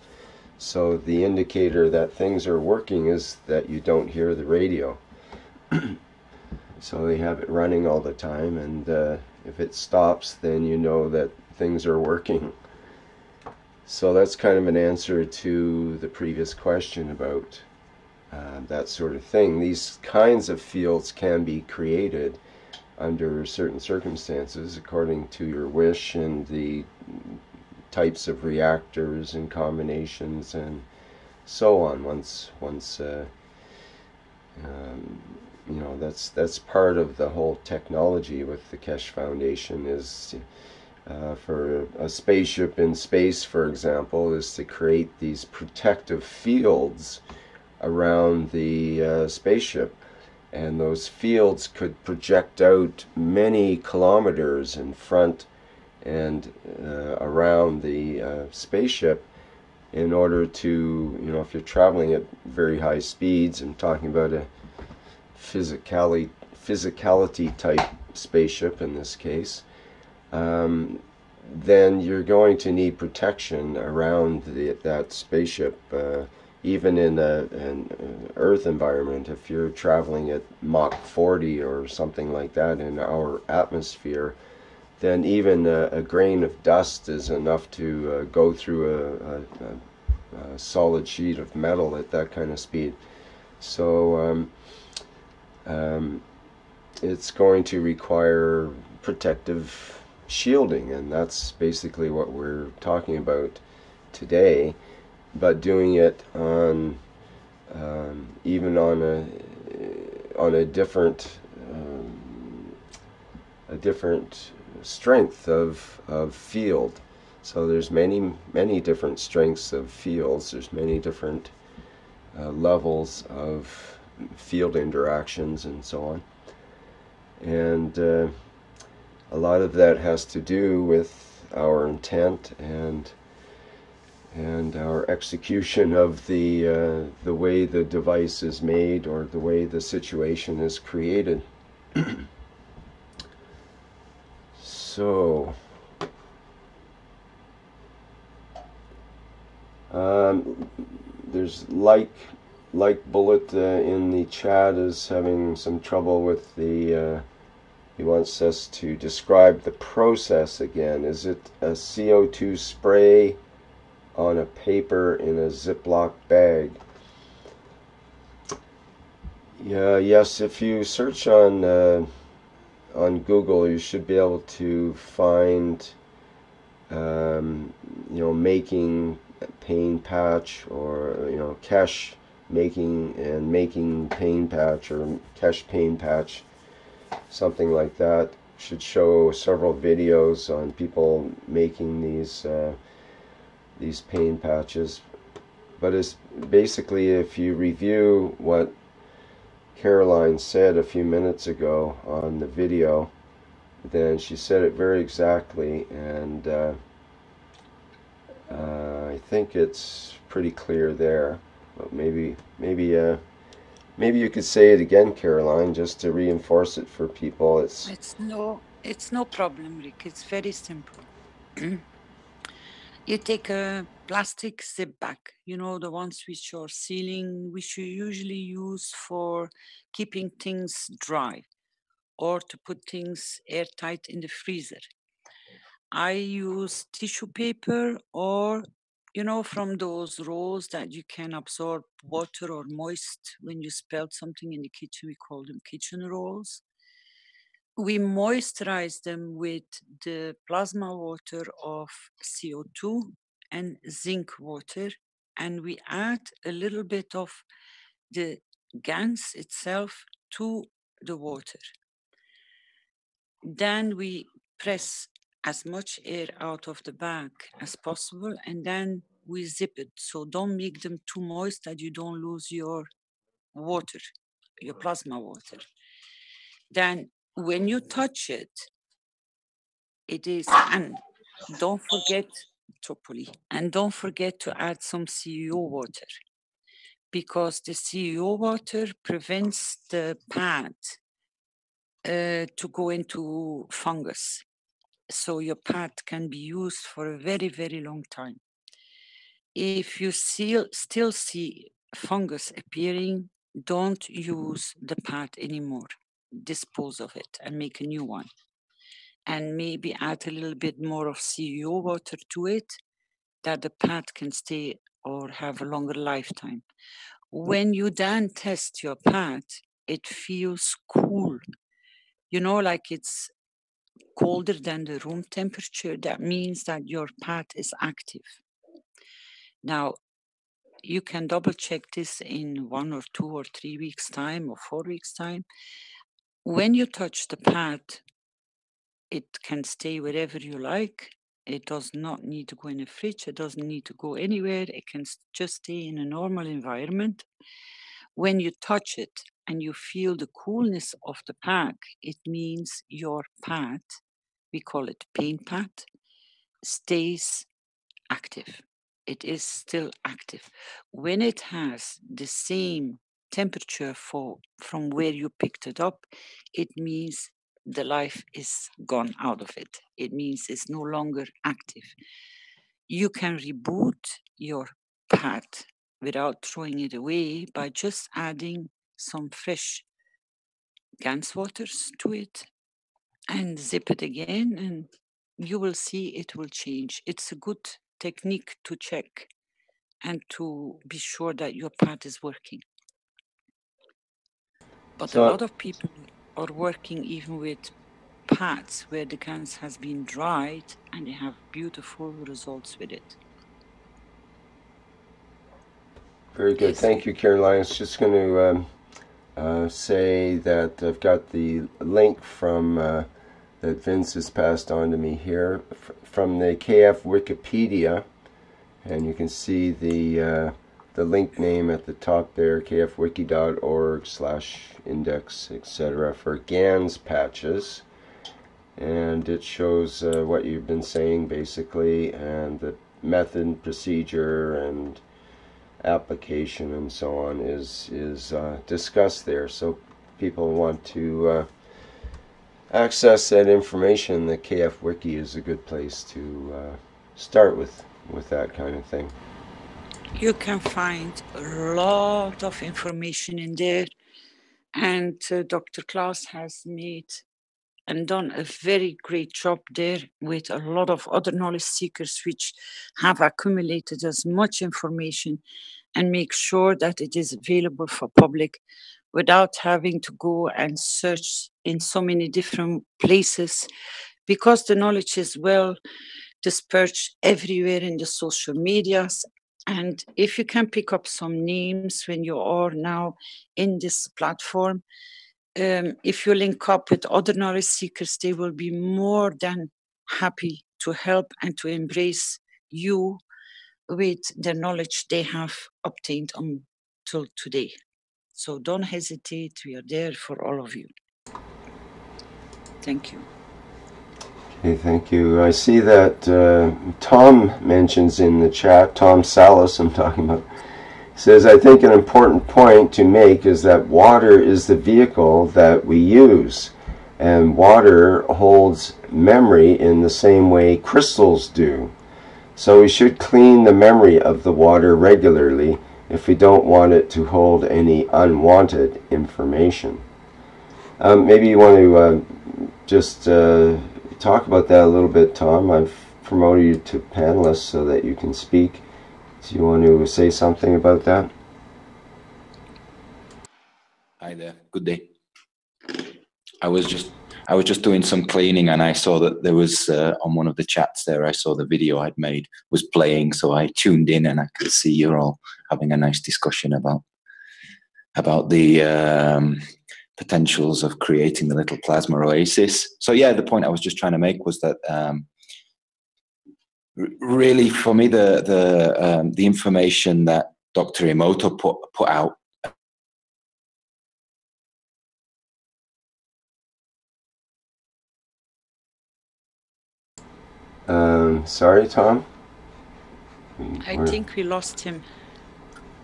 Speaker 1: So the indicator that things are working is that you don't hear the radio. So they have it running all the time, and if it stops, then you know that things are working. So that's kind of an answer to the previous question about that sort of thing. These kinds of fields can be created under certain circumstances according to your wish and the types of reactors and combinations and so on. Once you know, that's part of the whole technology with the Keshe Foundation, is for a spaceship in space, for example, is to create these protective fields around the spaceship, and those fields could project out many kilometers in front and around the spaceship, in order to, you know, if you're traveling at very high speeds, I'm talking about a physicality type spaceship in this case, then you're going to need protection around that spaceship, even in an Earth environment. If you're traveling at Mach 40 or something like that in our atmosphere, then even a grain of dust is enough to go through a solid sheet of metal at that kind of speed. So it's going to require protective shielding, and that's basically what we're talking about today, but doing it on even on a different strength of field. So there's many different strengths of fields. There's many different levels of field interactions and so on, and a lot of that has to do with our intent and our execution of the way the device is made, or the way the situation is created. So there's like Bullet in the chat is having some trouble with the he wants us to describe the process again. Is it a CO2 spray on a paper in a Ziploc bag? Yeah, yes, if you search on Google, you should be able to find you know, making pain patch, or you know, Keshe making pain patch, or Keshe pain patch, something like that. Should show several videos on people making these pain patches. But it's basically, if you review what Caroline said a few minutes ago on the video, then she said it very exactly, and I think it's pretty clear there. But maybe you could say it again, Caroline, just to reinforce it for people.
Speaker 2: It's no problem, Rick. It's very simple. You take a plastic zip bag, you know, the ones which are sealing, which you usually use for keeping things dry or to put things airtight in the freezer. I use tissue paper, or, you know, from those rolls that you can absorb water or moist when you spilled something in the kitchen. We call them kitchen rolls. We moisturize them with the plasma water of CO2 and zinc water, and we add a little bit of the Gans itself to the water. Then we press as much air out of the bag as possible, and then we zip it. So don't make them too moist that you don't lose your water, your plasma water. Then when you touch it, it is, and don't forget to add some CEO water, because the CEO water prevents the pad to go into fungus. So your pad can be used for a very, very long time. If you still see fungus appearing, don't use the pad anymore. Dispose of it and make a new one. And maybe add a little bit more of CEO water to it, that the pad can stay or have a longer lifetime. When you then test your pad, it feels cool. You know, like it's colder than the room temperature. That means that your pad is active. Now, you can double check this in 1 or 2 or 3 weeks' time or 4 weeks' time. When you touch the pad, it can stay wherever you like. It does not need to go in a fridge. It doesn't need to go anywhere. It can just stay in a normal environment. When you touch it and you feel the coolness of the pad, it means your pad, we call it paint pad, stays active. It is still active. When it has the same temperature from where you picked it up, it means the life is gone out of it. It means it's no longer active. You can reboot your pad without throwing it away by just adding some fresh Gans waters to it and zip it again, and you will see it will change. It's a good technique to check and to be sure that your pad is working. But a lot of people are working even with pads where the Gans has been dried, and they have beautiful results with it.
Speaker 1: Very good. Yes. Thank you, Caroline. I was just going to say that I've got the link from that Vince has passed on to me here from the KF Wikipedia, and you can see the link name at the top there, kfwiki.org/index, etc., for Gans patches, and it shows what you've been saying basically, and the method, procedure, and application and so on is discussed there. So people want to access that information. The KF Wiki is a good place to start with that kind of thing.
Speaker 2: You can find a lot of information in there, and Dr. Klaus has made and done a very great job there with a lot of other knowledge seekers which have accumulated as much information and make sure that it is available for public without having to go and search in so many different places, because the knowledge is well dispersed everywhere in the social medias. And if you can pick up some names when you are now in this platform, if you link up with other knowledge seekers, they will be more than happy to help and to embrace you with the knowledge they have obtained until today. So don't hesitate. We are there for all of you. Thank you.
Speaker 1: Okay, thank you. I see that Tom mentions in the chat, Tom Salas I'm talking about, says, I think an important point to make is that water is the vehicle that we use, and water holds memory in the same way crystals do. So we should clean the memory of the water regularly if we don't want it to hold any unwanted information. Maybe you want to just talk about that a little bit, Tom. I've promoted you to panelist so that you can speak. Do you want to say something about that?
Speaker 8: Hi there. Good day. I was I was just doing some cleaning and I saw that there was on one of the chats there, I saw the video I'd made was playing. So I tuned in and I could see you're all having a nice discussion about the potentials of creating the little plasma oasis. So yeah, the point I was just trying to make was that really for me, the information that Dr. Emoto put out
Speaker 1: sorry, Tom?
Speaker 2: I think we lost him.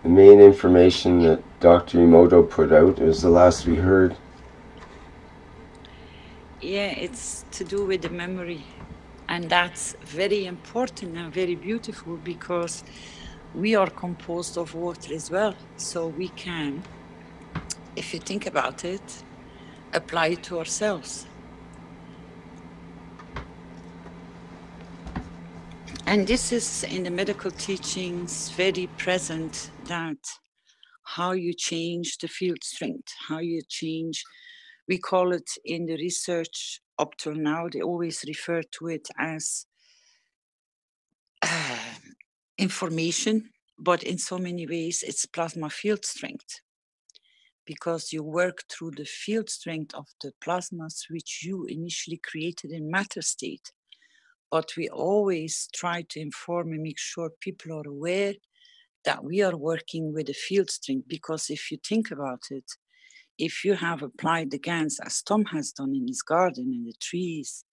Speaker 1: The main information that Dr. Emoto put out was the last we heard.
Speaker 2: Yeah, it's to do with the memory. And that's very important and very beautiful because we are composed of water as well. So we can, if you think about it, apply it to ourselves. And this is in the medical teachings very present, that how you change the field strength, how you change, we call it in the research up till now, they always refer to it as information, but in so many ways it's plasma field strength, because you work through the field strength of the plasmas which you initially created in matter state. But we always try to inform and make sure people are aware that we are working with the field strength, because if you think about it, if you have applied the Gans as Tom has done in his garden and the trees,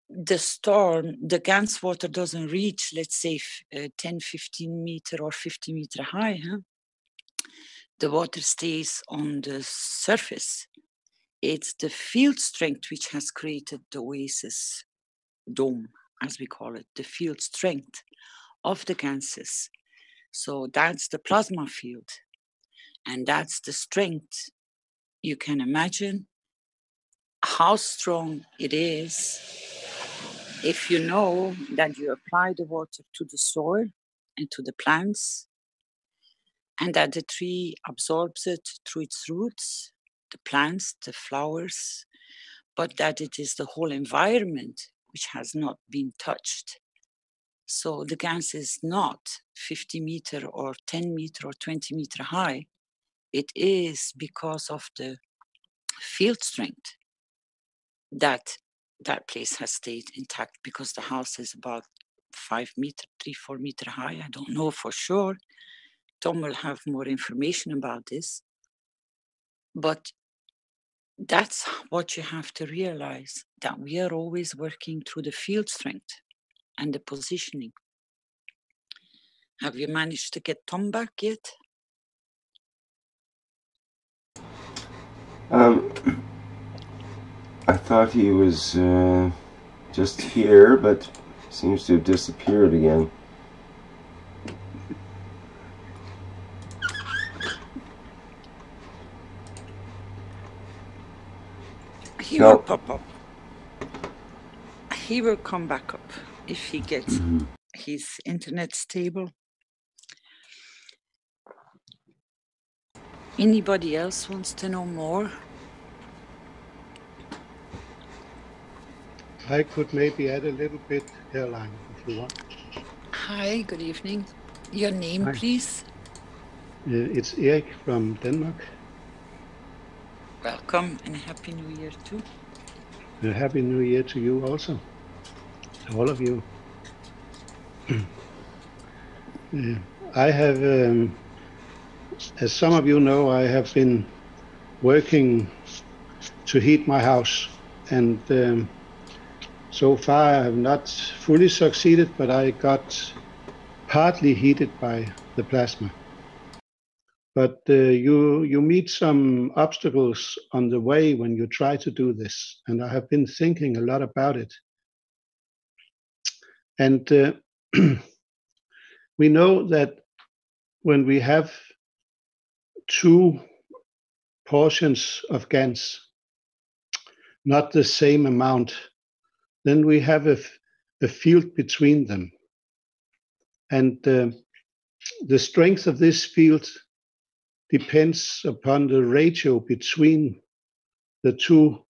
Speaker 2: the storm, the Gans water doesn't reach, let's say, 10, 15 meter or 50 meter high. Huh? The water stays on the surface. It's the field strength which has created the oasis dome, as we call it, the field strength of the Ganses. So that's the plasma field. And that's the strength. You can imagine how strong it is if you know that you apply the water to the soil and to the plants, and that the tree absorbs it through its roots, the plants, the flowers, but that it is the whole environment which has not been touched. So the Gans is not 50 meter or 10 meter or 20 meter high. It is because of the field strength that that place has stayed intact, because the house is about 5 meter, 3-4 meter high. I don't know for sure. Tom will have more information about this. But that's what you have to realize, that we are always working through the field strength and the positioning. Have you managed to get Tom back yet?
Speaker 1: I thought he was just here, but seems to have disappeared again.
Speaker 2: He will pop up. He will come back up if he gets his internet stable. Anybody else wants to know more?
Speaker 9: I could maybe add a little bit, Caroline, if you want.
Speaker 2: Hi, good evening. Your name, please?
Speaker 9: It's Erik from Denmark.
Speaker 2: Welcome and Happy New Year too.
Speaker 9: Happy New Year to you also, to all of you. I have, as some of you know, I have been working to heat my house, and so far I have not fully succeeded, but I got partly heated by the plasma. But you meet some obstacles on the way when you try to do this, and I have been thinking a lot about it. And we know that when we have two portions of Gans, not the same amount, then we have a field between them. And the strength of this field depends upon the ratio between the two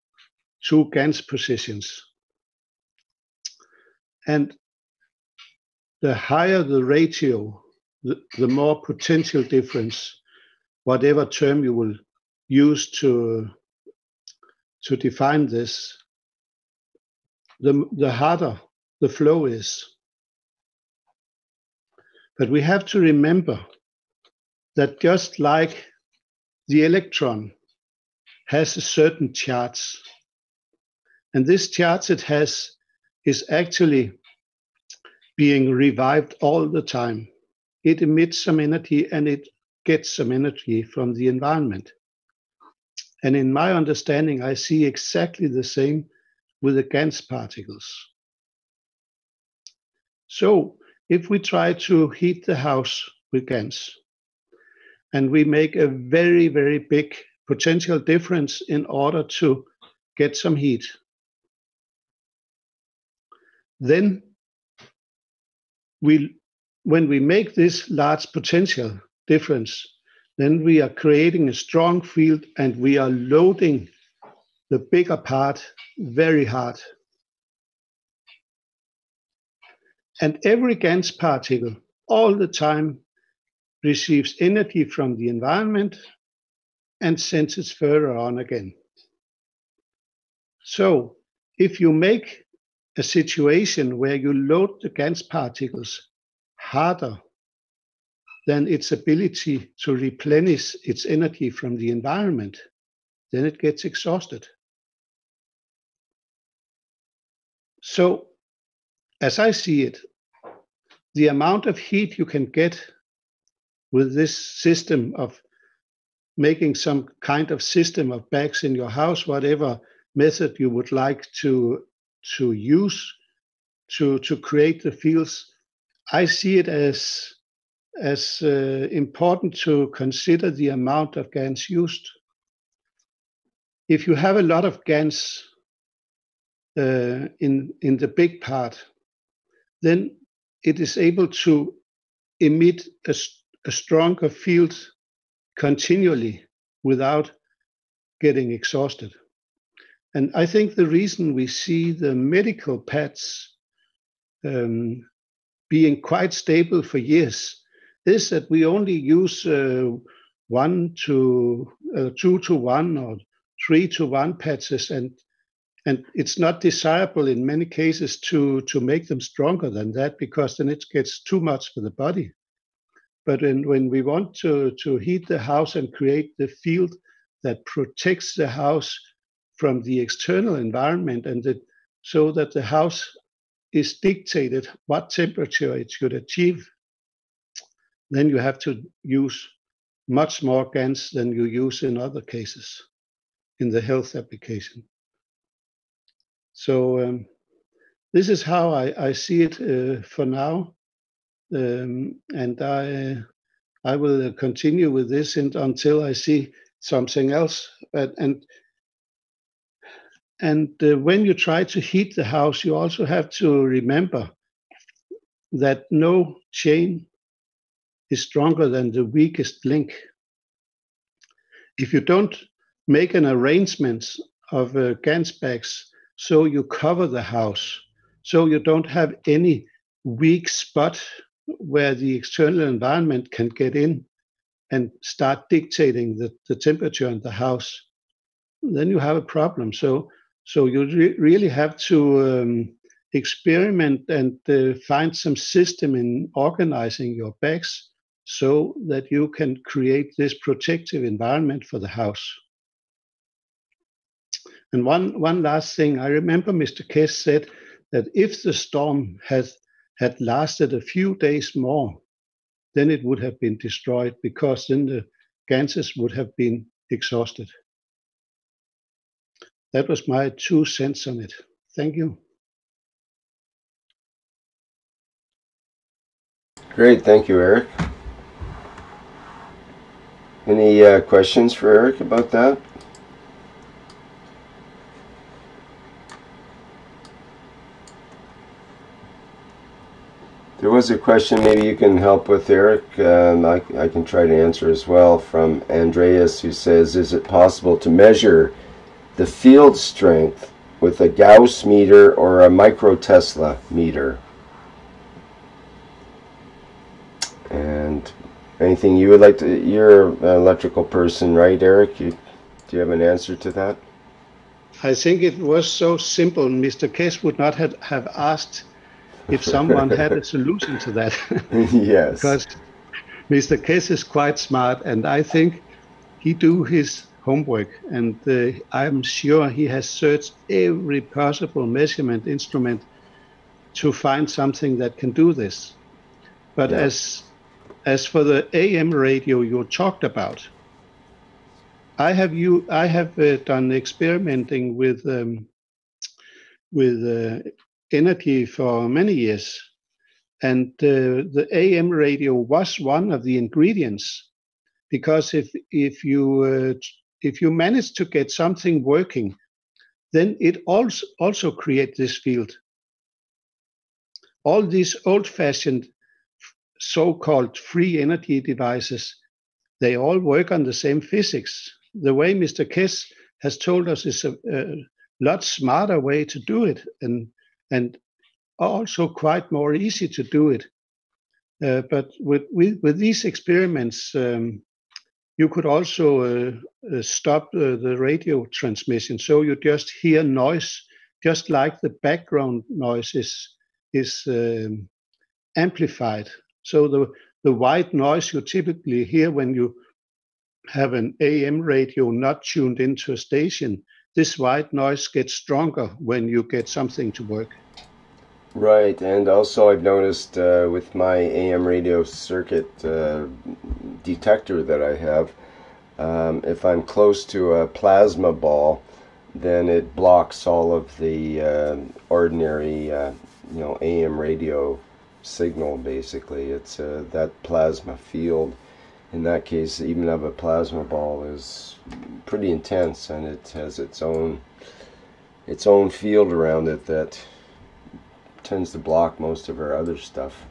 Speaker 9: 2 Gans positions. And the higher the ratio, the more potential difference, whatever term you will use to define this, the harder the flow is. But we have to remember that just like the electron has a certain charge, and this charge it has is actually being revived all the time. It emits some energy and it gets some energy from the environment. And in my understanding, I see exactly the same with the Gans particles. So if we try to heat the house with Gans, and we make a very, very big potential difference in order to get some heat, then when we make this large potential difference, then we are creating a strong field and we are loading the bigger part very hard. And every Gans particle all the time receives energy from the environment and sends it further on again. So if you make a situation where you load the Gans particles harder than its ability to replenish its energy from the environment, then it gets exhausted. So, as I see it, the amount of heat you can get with this system of making some kind of system of bags in your house, whatever method you would like to use to create the fields, I see it as important to consider the amount of Gans used. If you have a lot of Gans in the big part, then it is able to emit a stronger field continually without getting exhausted. And I think the reason we see the medical pads being quite stable for years is that we only use 1 to 2 to 1 or 3 to 1 patches, and it's not desirable in many cases to make them stronger than that, because then it gets too much for the body. But when we want to heat the house and create the field that protects the house from the external environment, and so that the house is dictated what temperature it should achieve, then you have to use much more Gans than you use in other cases in the health application. So this is how I see it for now, and I will continue with this until I see something else. And when you try to heat the house, you also have to remember that no chain is stronger than the weakest link. If you don't make an arrangement of Gans bags so you cover the house, so you don't have any weak spot where the external environment can get in and start dictating the temperature in the house, then you have a problem. So you really have to experiment and find some system in organizing your bags so that you can create this protective environment for the house. And one last thing, I remember Mr. Keshe said that if the storm had lasted a few days more, then it would have been destroyed, because then the Ganses would have been exhausted. That was my 2 cents on it. Thank you.
Speaker 1: Great, thank you, Eric. Any questions for Eric about that? There was a question maybe you can help with, Eric. I can try to answer as well, from Andreas, who says, is it possible to measure the field strength with a Gauss meter or a microtesla meter. And anything you would like to, you're an electrical person, right, Eric? Do you have an answer to that?
Speaker 9: I think it was so simple. Mr. Keshe would not have asked if someone had a solution to that.
Speaker 1: Yes.
Speaker 9: Because Mr. Keshe is quite smart, and I think he do his homework, and I'm sure he has searched every possible measurement instrument to find something that can do this. But
Speaker 1: Yeah.
Speaker 9: as for the AM radio you talked about, I have done experimenting with energy for many years, and the AM radio was one of the ingredients, because if you manage to get something working, then it also creates this field. All these old-fashioned so-called free energy devices, they all work on the same physics. The way Mr. Keshe has told us is a lot smarter way to do it, and also quite more easy to do it. But with these experiments, you could also stop the radio transmission, so you just hear noise, just like the background noise is amplified. So the white noise you typically hear when you have an AM radio not tuned into a station, this white noise gets stronger when you get something to work.
Speaker 1: Right, and also I've noticed with my AM radio circuit detector that I have, if I'm close to a plasma ball, then it blocks all of the ordinary, AM radio signal. Basically, it's that plasma field. In that case, even of a plasma ball is pretty intense, and it has its own field around it that tends to block most of our other stuff.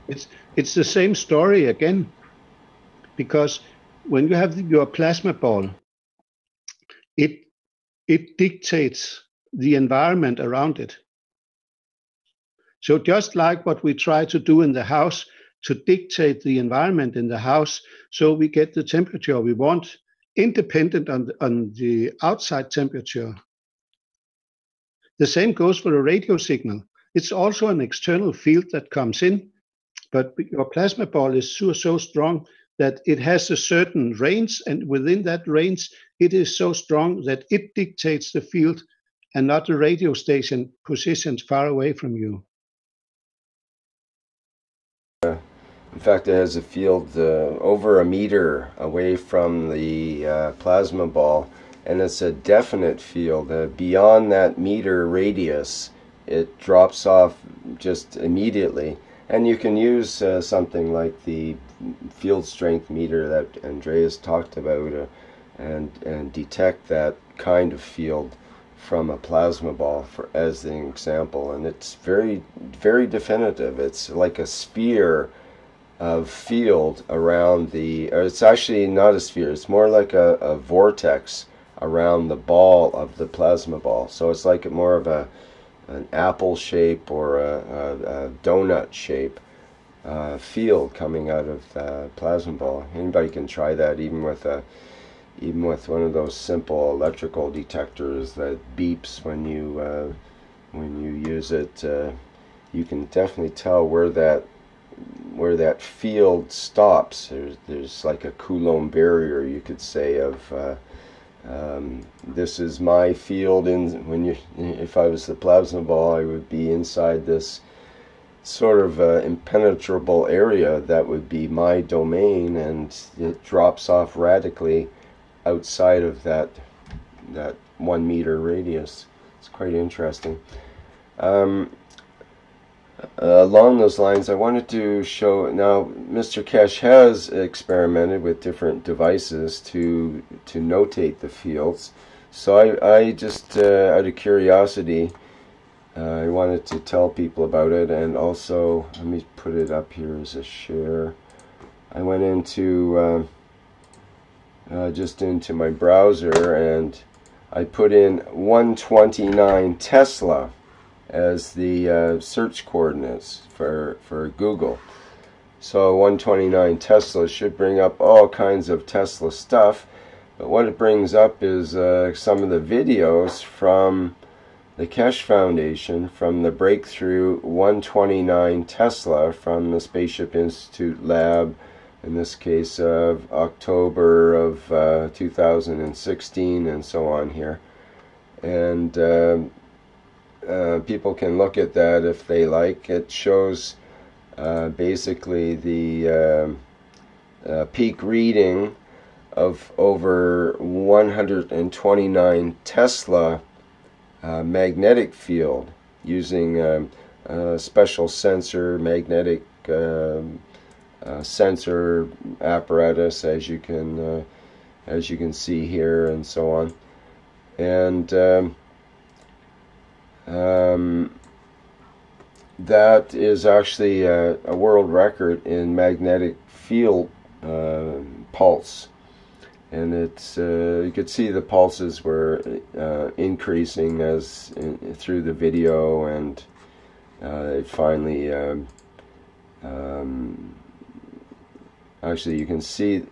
Speaker 9: It's the same story again, because when you have your plasma ball, it dictates the environment around it. So just like what we try to do in the house to dictate the environment in the house, so we get the temperature we want, independent on the outside temperature. The same goes for a radio signal. It's also an external field that comes in, but your plasma ball is so strong that it has a certain range, and within that range, it is so strong that it dictates the field and not the radio station positioned far away from you.
Speaker 1: In fact, it has a field over a meter away from the plasma ball, and it's a definite field. Beyond that meter radius, it drops off just immediately. And you can use something like the field strength meter that Andreas talked about and detect that kind of field from a plasma ball as an example. And it's very, very definitive. It's like a sphere of field around it's actually not a sphere, it's more like a vortex around the ball of the plasma ball. So it's like more of an apple shape or a donut shape field coming out of the plasma ball. Anybody can try that, even with one of those simple electrical detectors that beeps when you use it. You can definitely tell where that field stops. There's like a Coulomb barrier, you could say, of this is my field, and if I was the plasma ball, I would be inside this sort of impenetrable area that would be my domain, and it drops off radically outside of that 1 meter radius. It's quite interesting. Along those lines, I wanted to show, now Mr. Keshe has experimented with different devices to notate the fields. So I just, out of curiosity, I wanted to tell people about it, and also, let me put it up here as a share. I went into, just into my browser, and I put in 129 Tesla as the search coordinates for Google. So 129 Tesla should bring up all kinds of Tesla stuff, but what it brings up is some of the videos from the Keshe Foundation, from the breakthrough 129 Tesla from the Spaceship Institute lab, in this case of October of 2016 and so on here. And people can look at that if they like. It shows basically the peak reading of over 129 Tesla magnetic field using a special sensor, magnetic sensor apparatus, as you can see here, and so on. And that is actually a world record in magnetic field pulse. And it's you could see the pulses were increasing as through the video, and it finally actually you can see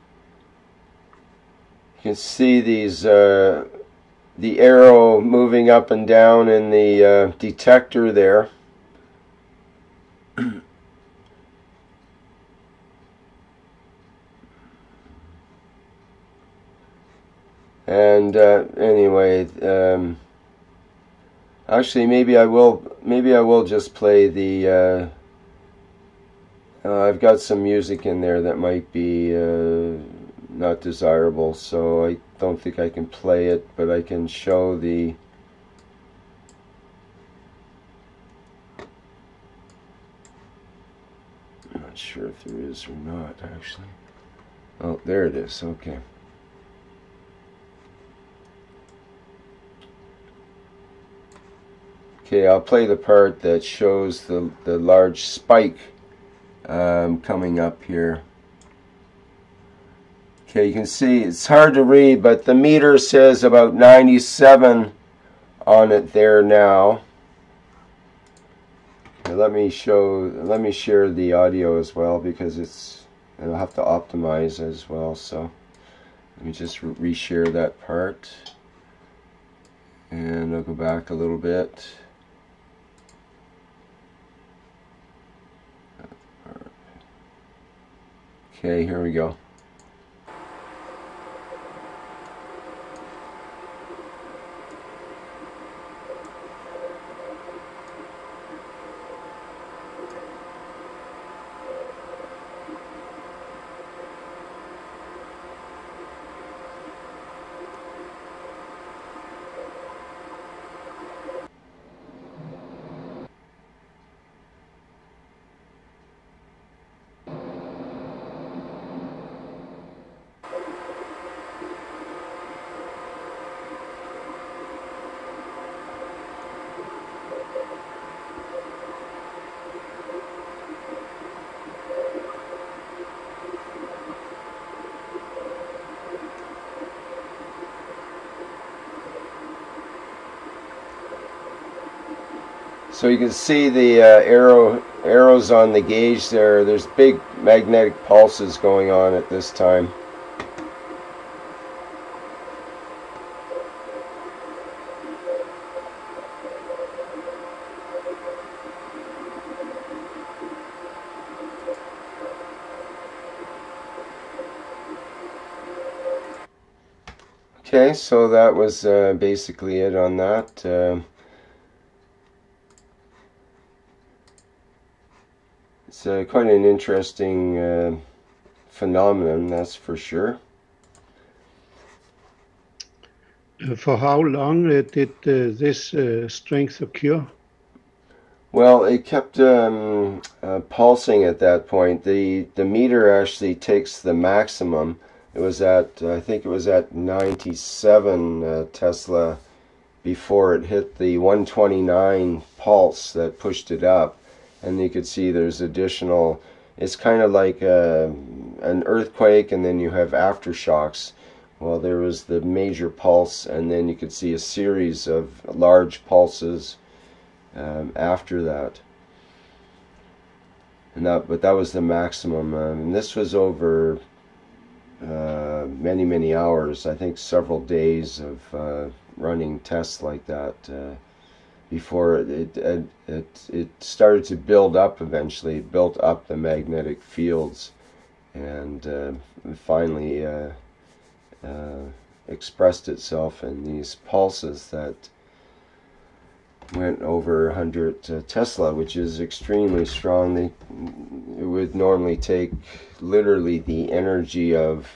Speaker 1: these the arrow moving up and down in the detector there. And anyway, actually, maybe I will just play the. I've got some music in there that might be not desirable, so I don't think I can play it, but I can show the. I'm not sure if there is or not, actually. Oh, there it is. Okay. Okay, I'll play the part that shows the large spike coming up here. Okay, you can see it's hard to read, but the meter says about 97 on it there now. Okay, let me share the audio as well, because I'll have to optimize as well. So let me just reshare that part, and I'll go back a little bit. Okay, here we go. So you can see the arrows on the gauge there. There's big magnetic pulses going on at this time. Okay, so that was basically it on that. It's quite an interesting phenomenon, that's for sure.
Speaker 9: For how long did this strength occur?
Speaker 1: Well, it kept pulsing at that point. The meter actually takes the maximum. It was at, I think it was at 97 Tesla before it hit the 129 pulse that pushed it up. And you could see there's additional, it's kind of like an earthquake, and then you have aftershocks well, there was the major pulse, and then you could see a series of large pulses after that. And but that was the maximum. And this was over many, many hours. I think several days of running tests like that before it started to build up. Eventually, it built up the magnetic fields, and finally expressed itself in these pulses that went over 100 Tesla, which is extremely strong. It would normally take literally the energy of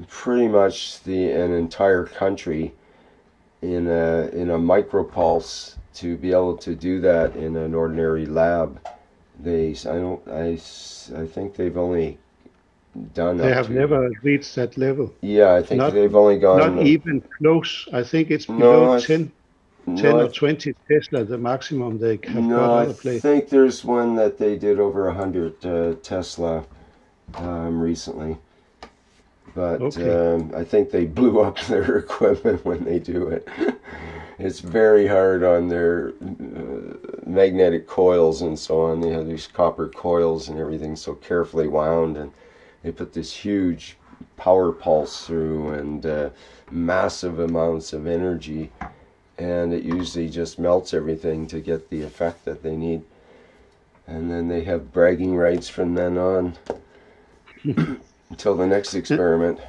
Speaker 1: pretty much an entire country in a micropulse to be able to do that in an ordinary lab. I think they've only done.
Speaker 9: They have never reached that level.
Speaker 1: Yeah, I think they've only gone.
Speaker 9: Not even close. I think it's below 10 or 20 Tesla, the maximum they have got other places.
Speaker 1: I think there's one that they did over 100 Tesla recently. But I think they blew up their equipment when they do it. It's very hard on their magnetic coils and so on. They have these copper coils and everything so carefully wound, and they put this huge power pulse through and massive amounts of energy, and it usually just melts everything to get the effect that they need. And then they have bragging rights from then on until the next experiment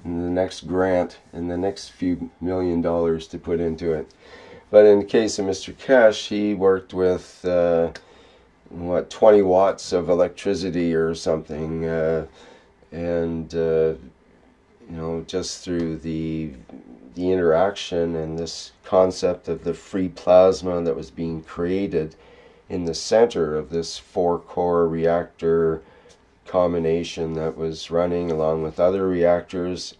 Speaker 1: and the next grant and the next few $1 million to put into it. But in the case of Mr. Keshe, he worked with 20 watts of electricity or something, and just through the interaction and this concept of the free plasma that was being created in the center of this 4-core reactor combination that was running along with other reactors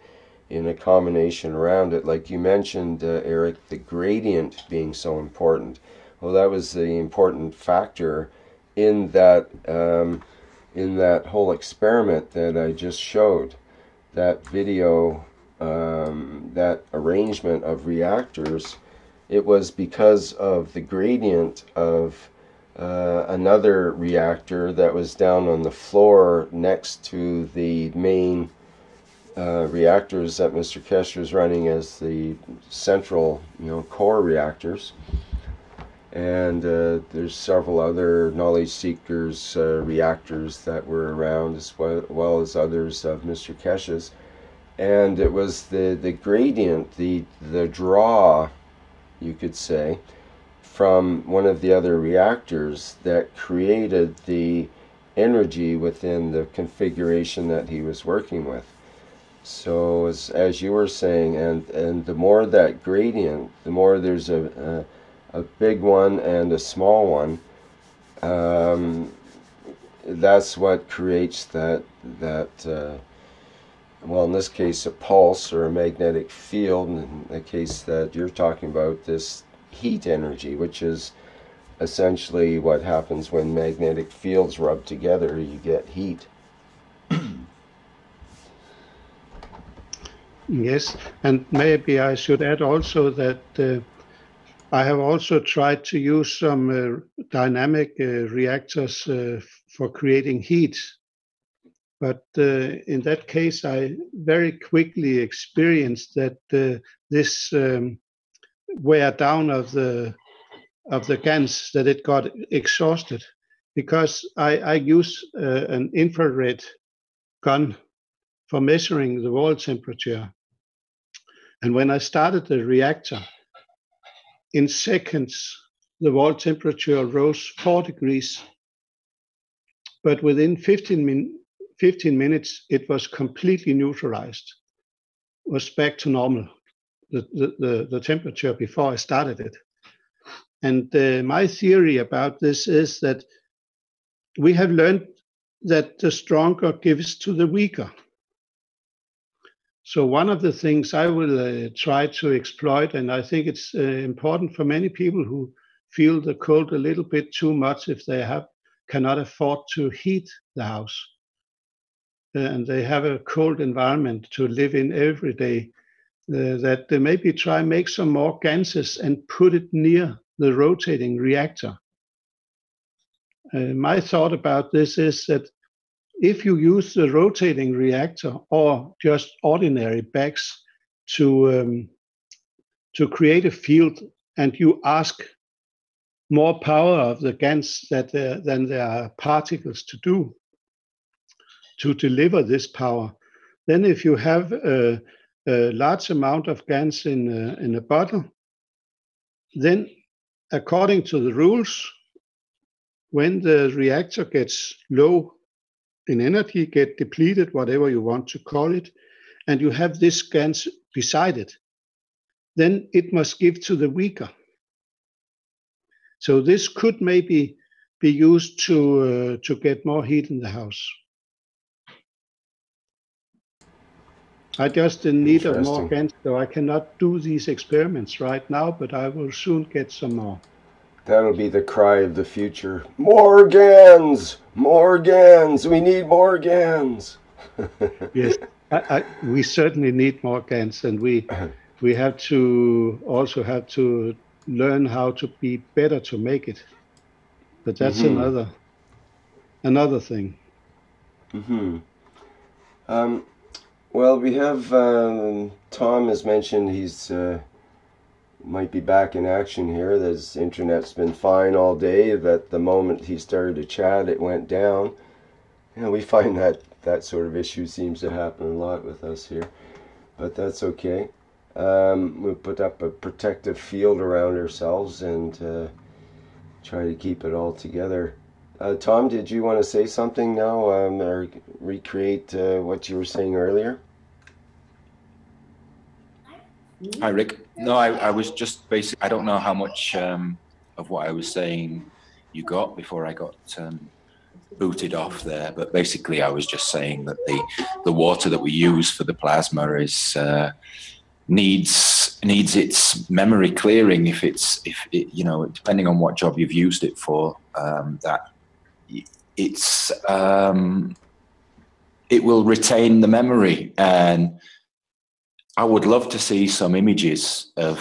Speaker 1: in a combination around it. Like you mentioned, Eric, the gradient being so important. Well, that was the important factor in that whole experiment that I just showed. That video, that arrangement of reactors, it was because of the gradient of another reactor that was down on the floor next to the main reactors that Mr. Keshe was running as the central, core reactors. And there's several other knowledge seekers reactors that were around, as well as others of Mr. Keshe's. And it was the gradient, the draw, you could say, from one of the other reactors that created the energy within the configuration that he was working with. So as you were saying, and the more that gradient, the more there's a big one and a small one, that's what creates that well, in this case a pulse or a magnetic field, in the case that you're talking about, this heat energy, which is essentially what happens when magnetic fields rub together. You get heat.
Speaker 9: Yes, and maybe I should add also that I have also tried to use some dynamic reactors for creating heat. But in that case, I very quickly experienced that this wear down of the Gans, that it got exhausted, because I use an infrared gun for measuring the wall temperature. And when I started the reactor, in seconds, the wall temperature rose 4 degrees. But within 15 minutes, it was completely neutralized, was back to normal, the temperature before I started it. And my theory about this is that we have learned that the stronger gives to the weaker. So one of the things I will try to exploit, and I think it's important for many people who feel the cold a little bit too much if they cannot afford to heat the house, and they have a cold environment to live in every day, that they maybe try make some more ganses and put it near the rotating reactor. My thought about this is that if you use the rotating reactor or just ordinary bags to create a field, and you ask more power of the Gans than there are particles to do to deliver this power, then if you have a large amount of Gans in a bottle, then according to the rules, when the reactor gets low in energy, get depleted, whatever you want to call it, and you have this Gans beside it, then it must give to the weaker. So this could maybe be used to get more heat in the house. I just in need of more Gans, so I cannot do these experiments right now, but I will soon get some more.
Speaker 1: That'll be the cry of the future. More Gans! More Gans! We need more Gans!
Speaker 9: Yes, we certainly need more Gans, and we have to also have to learn how to be better to make it. But that's another thing.
Speaker 1: Well, we have Tom has mentioned he's might be back in action here. His internet's been fine all day. That the moment he started to chat, it went down. And we find that sort of issue seems to happen a lot with us here, but that's okay. We'll put up a protective field around ourselves and try to keep it all together. Tom, did you want to say something now, or recreate what you were saying earlier?
Speaker 8: Hi, Rick. No, I was just basically, I don't know how much of what I was saying you got before I got booted off there, but basically I was just saying that the water that we use for the plasma is needs its memory clearing if it, you know, depending on what job you've used it for, it will retain the memory. And I would love to see some images of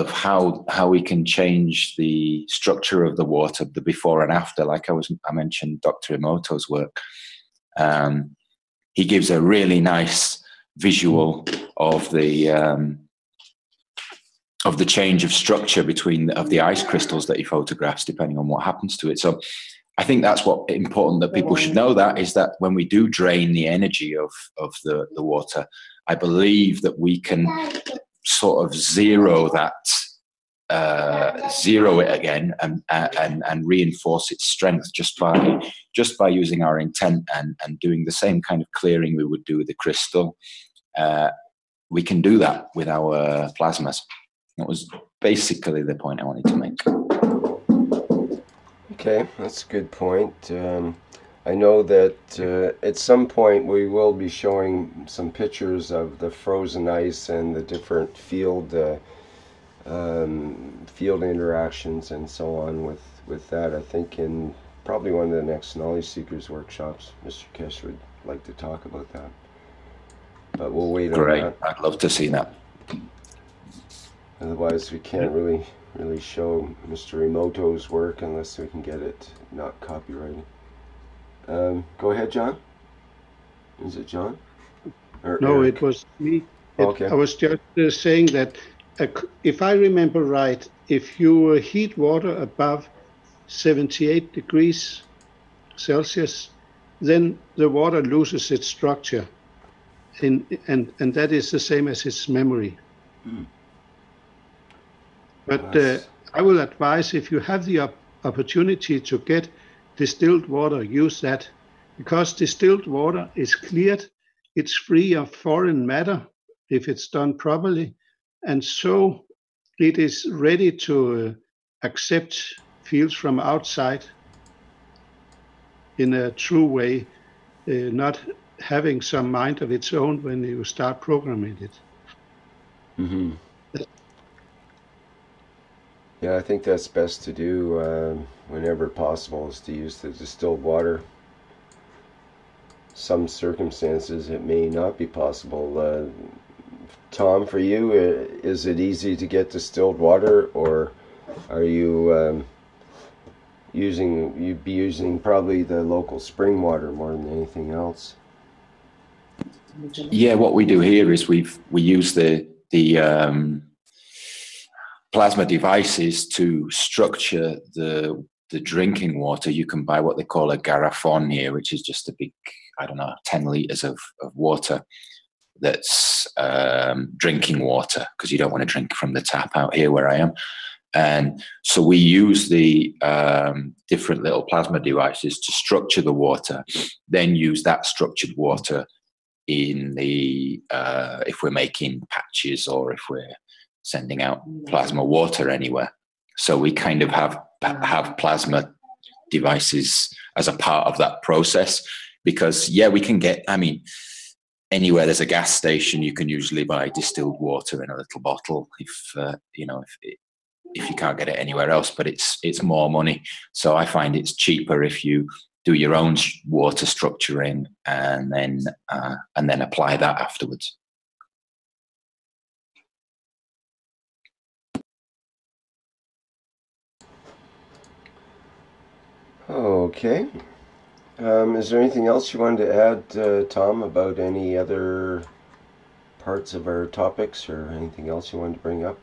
Speaker 8: how we can change the structure of the water, the before and after. Like I mentioned Dr. Emoto's work. He gives a really nice visual of the change of structure of the ice crystals that he photographs, depending on what happens to it. So I think that's what important that people should know, that is that when we do drain the energy of the water, I believe that we can sort of zero it again and reinforce its strength just by using our intent and doing the same kind of clearing we would do with the crystal. We can do that with our plasmas. That was basically the point I wanted to make.
Speaker 1: Okay, that's a good point. I know that at some point we will be showing some pictures of the frozen ice and the different field interactions and so on with that. I think in probably one of the next Knowledge Seekers workshops, Mr. Keshe would like to talk about that. But we'll wait on that.
Speaker 8: I'd love to see that.
Speaker 1: Otherwise, we can't really show Mr. Emoto's work unless we can get it not copyrighted. Go ahead, John. Is it John? Or
Speaker 9: no,
Speaker 1: Eric?
Speaker 9: It was me.
Speaker 1: Okay.
Speaker 9: I was just saying that if I remember right, if you heat water above 78 degrees Celsius, then the water loses its structure, and that is the same as its memory. But I will advise, if you have the opportunity to get distilled water, use that, because distilled water is cleared, it's free of foreign matter if it's done properly, and so it is ready to accept fields from outside in a true way, not having some mind of its own when you start programming it.
Speaker 1: Mm-hmm. Yeah, I think that's best to do whenever possible, is to use the distilled water. some circumstances it may not be possible. Tom, for you, is it easy to get distilled water, or are you you'd be using probably the local spring water more than anything else?
Speaker 8: Yeah, what we do here is we use the plasma devices to structure the drinking water. You can buy what they call a garrafon here, which is just a big, I don't know, 10 liters of water that's drinking water, because you don't want to drink from the tap out here where I am. And so we use the different little plasma devices to structure the water, then use that structured water in the if we're making patches or if we're sending out plasma water anywhere. So we kind of have plasma devices as a part of that process, because yeah, we can get, I mean, anywhere there's a gas station, you can usually buy distilled water in a little bottle if you know, if you can't get it anywhere else, but it's more money. So I find it's cheaper if you do your own water structuring and then apply that afterwards.
Speaker 1: Okay. Is there anything else you wanted to add, Tom, about any other parts of our topics, or anything else you wanted to bring up?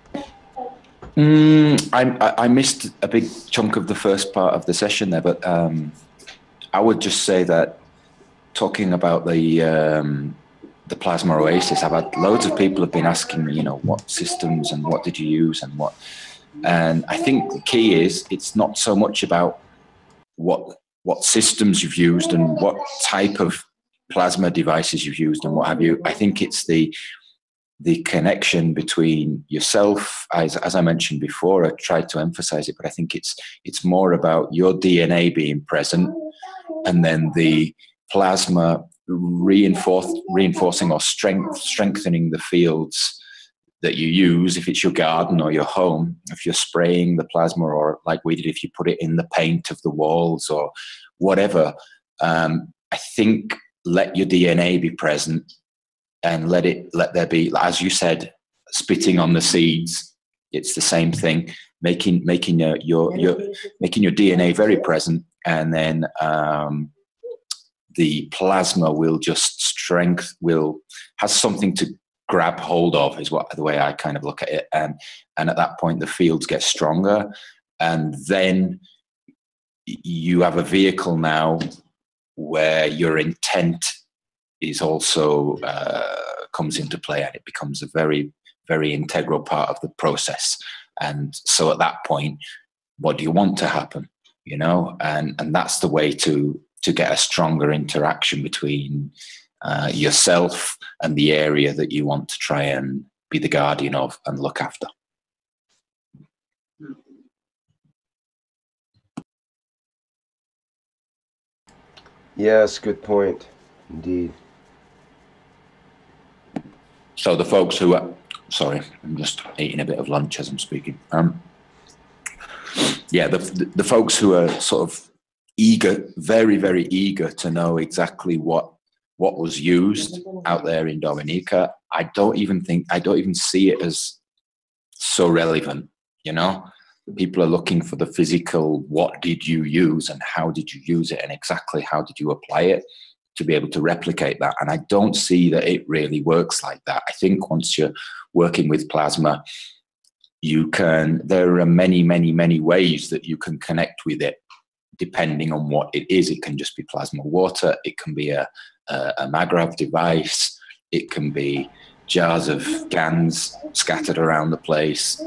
Speaker 8: I missed a big chunk of the first part of the session there, but I would just say that talking about the Plasma Oasis, I've had loads of people have been asking me, you know, what systems and what did you use and what, and I think the key is it's not so much about what systems you've used and what type of plasma devices you've used and what have you. I think it's the connection between yourself, as I mentioned before. I tried to emphasize it, but I think it's more about your DNA being present, and then the plasma reinforcing or strengthening the fields that you use. If it's your garden or your home, if you're spraying the plasma, or like we did, if you put it in the paint of the walls or whatever, I think let your DNA be present, and let there be, as you said, spitting on the seeds. It's the same thing, making your DNA very present, and then the plasma will just has something to grab hold of, is the way I kind of look at it. And at that point, the fields get stronger, and then you have a vehicle now where your intent is also comes into play, and it becomes a very, very integral part of the process. And so at that point, what do you want to happen? You know, and that's the way to get a stronger interaction between yourself and the area that you want to try and be the guardian of and look after.
Speaker 1: Yes, good point, indeed.
Speaker 8: So the folks who are, sorry, I'm just eating a bit of lunch as I'm speaking. Yeah, the folks who are sort of eager, very, very eager to know exactly what was used out there in Dominica, I don't even see it as so relevant, you know? People are looking for the physical, what did you use and how did you use it and exactly how did you apply it to be able to replicate that. And I don't see that it really works like that. I think once you're working with plasma, there are many, many, many ways that you can connect with it depending on what it is. It can just be plasma water. It can be a Magrav device. It can be jars of Gans scattered around the place.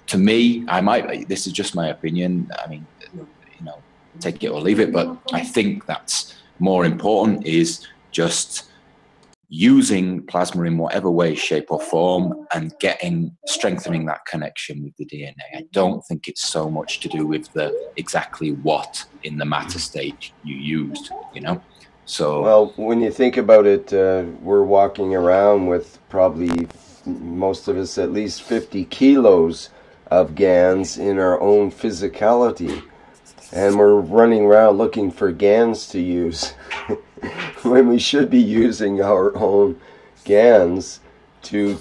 Speaker 8: To me, this is just my opinion. I mean, you know, take it or leave it, but I think that's more important, is just using plasma in whatever way, shape or form, and strengthening that connection with the DNA. I don't think it's so much to do with exactly what in the matter state you used, you know? So,
Speaker 1: well, when you think about it, we're walking around with probably, most of us, at least 50 kilos of Gans in our own physicality, and we're running around looking for Gans to use. when we should be using our own Gans to,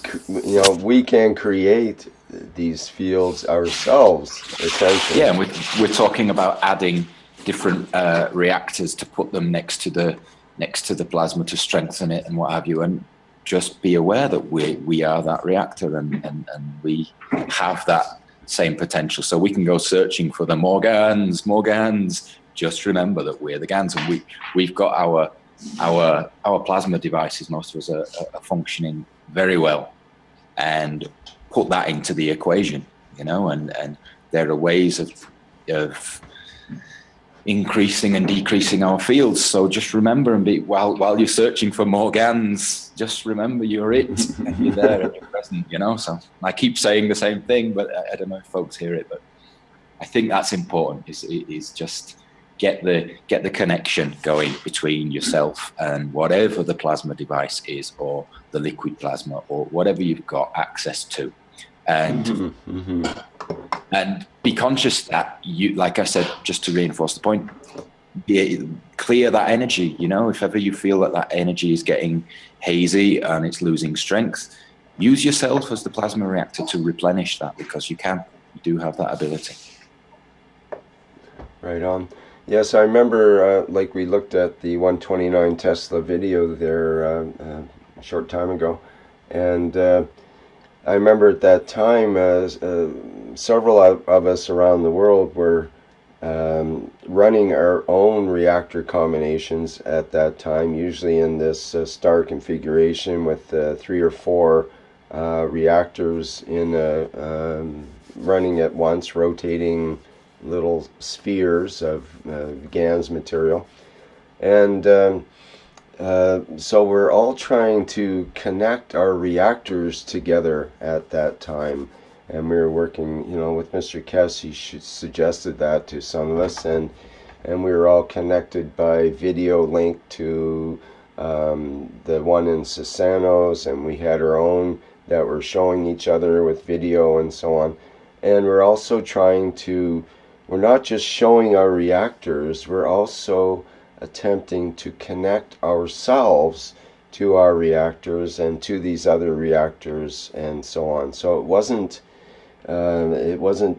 Speaker 1: we can create these fields ourselves, essentially.
Speaker 8: Yeah, and we're talking about adding different reactors to put them next to the plasma to strengthen it and what have you, and just be aware that we are that reactor and we have that same potential. So we can go searching for the more Gans. Just remember that we're the Gans, and we've got our plasma devices. Most of us are functioning very well, and put that into the equation, and there are ways of increasing and decreasing our fields. So just remember, and while you're searching for more Gans, just remember you're it, and you're there and you're present, So I keep saying the same thing, but I don't know if folks hear it, but I think that's important, is just get the connection going between yourself and whatever the plasma device is, or the liquid plasma, or whatever you've got access to. And and be conscious that you, like I said, just to reinforce the point, clear that energy. If ever you feel that energy is getting hazy and it's losing strength, use yourself as the plasma reactor to replenish that, because you do have that ability.
Speaker 1: Right on. Yes, I remember, like we looked at the 129 Tesla video there a short time ago, and I remember at that time several of us around the world were running our own reactor combinations at that time, usually in this star configuration with 3 or 4 reactors in running at once, rotating little spheres of Gans material. And so we're all trying to connect our reactors together at that time, and we were working, with Mr. Keshe. He suggested that to some of us, and we were all connected by video link to the one in Sasanos, and we had our own that were showing each other with video and so on. And we're also we're not just showing our reactors, we're also attempting to connect ourselves to our reactors and to these other reactors and so on. So it wasn't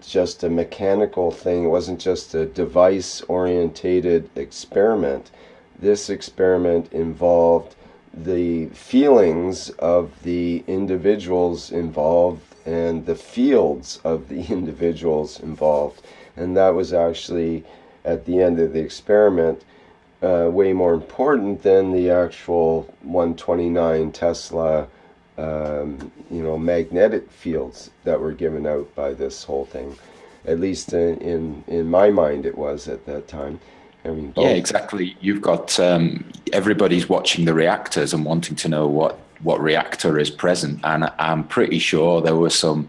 Speaker 1: just a mechanical thing. It wasn't just a device-orientated experiment. This experiment involved the feelings of the individuals involved and the fields of the individuals involved. And that was actually, at the end of the experiment, way more important than the actual 129 Tesla, magnetic fields that were given out by this whole thing. At least in my mind, it was at that time. I mean, both.
Speaker 8: Yeah, exactly. You've got everybody's watching the reactors and wanting to know what reactor is present, and I'm pretty sure there were some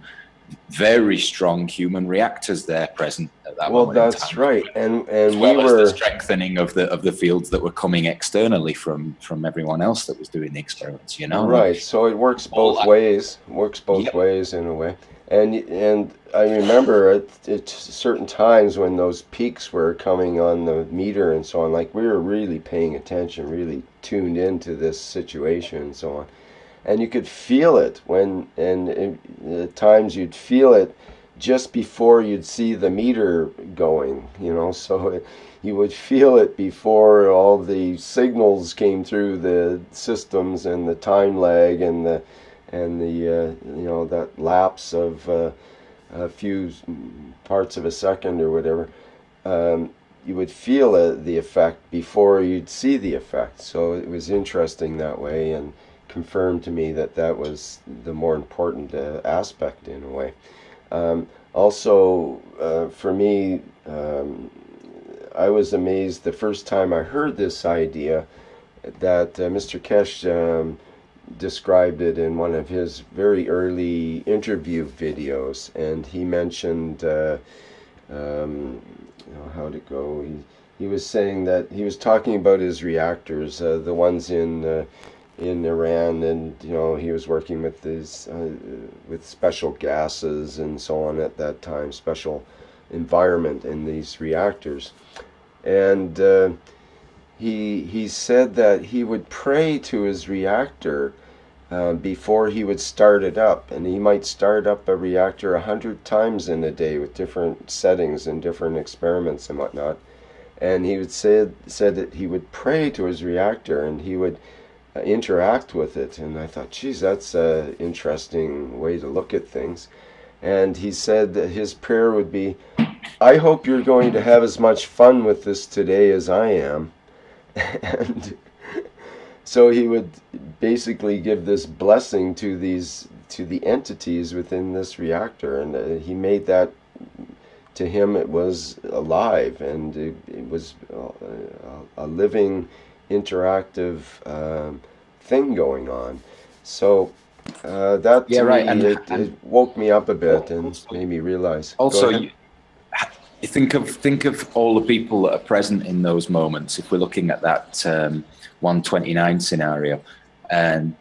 Speaker 8: very strong human reactors there present at that moment.
Speaker 1: Well, that's right, and
Speaker 8: as well as the strengthening of the fields that were coming externally from everyone else that was doing the experiments.
Speaker 1: Right. So it works both ways. Ways in a way. And I remember at certain times when those peaks were coming on the meter and so on, like we were really paying attention, really tuned into this situation and so on. And you could feel it at times you'd feel it just before you'd see the meter going, so you would feel it before all the signals came through the systems, and the time lag and the that lapse of a few parts of a second or whatever. You would feel the effect before you'd see the effect. So it was interesting that way, and confirmed to me that was the more important aspect in a way. Also, for me, I was amazed the first time I heard this idea that Mr. Keshe described it in one of his very early interview videos, and he mentioned how'd it go? He was saying that he was talking about his reactors, the ones in Iran, and he was working with these with special gases and so on at that time, special environment in these reactors, and he said that he would pray to his reactor before he would start it up, and he might start up a reactor 100 times in a day with different settings and different experiments and whatnot. And he would said that he would pray to his reactor and he would interact with it. And I thought, geez, that's an interesting way to look at things. And he said that his prayer would be, I hope you're going to have as much fun with this today as I am. And so he would basically give this blessing to the entities within this reactor, and he made that, to him it was alive, and it was a living, interactive thing going on. So that to
Speaker 8: right,
Speaker 1: me, it woke me up a bit and made me realize.
Speaker 8: Also, you think of all the people that are present in those moments. If we're looking at that 129 scenario, and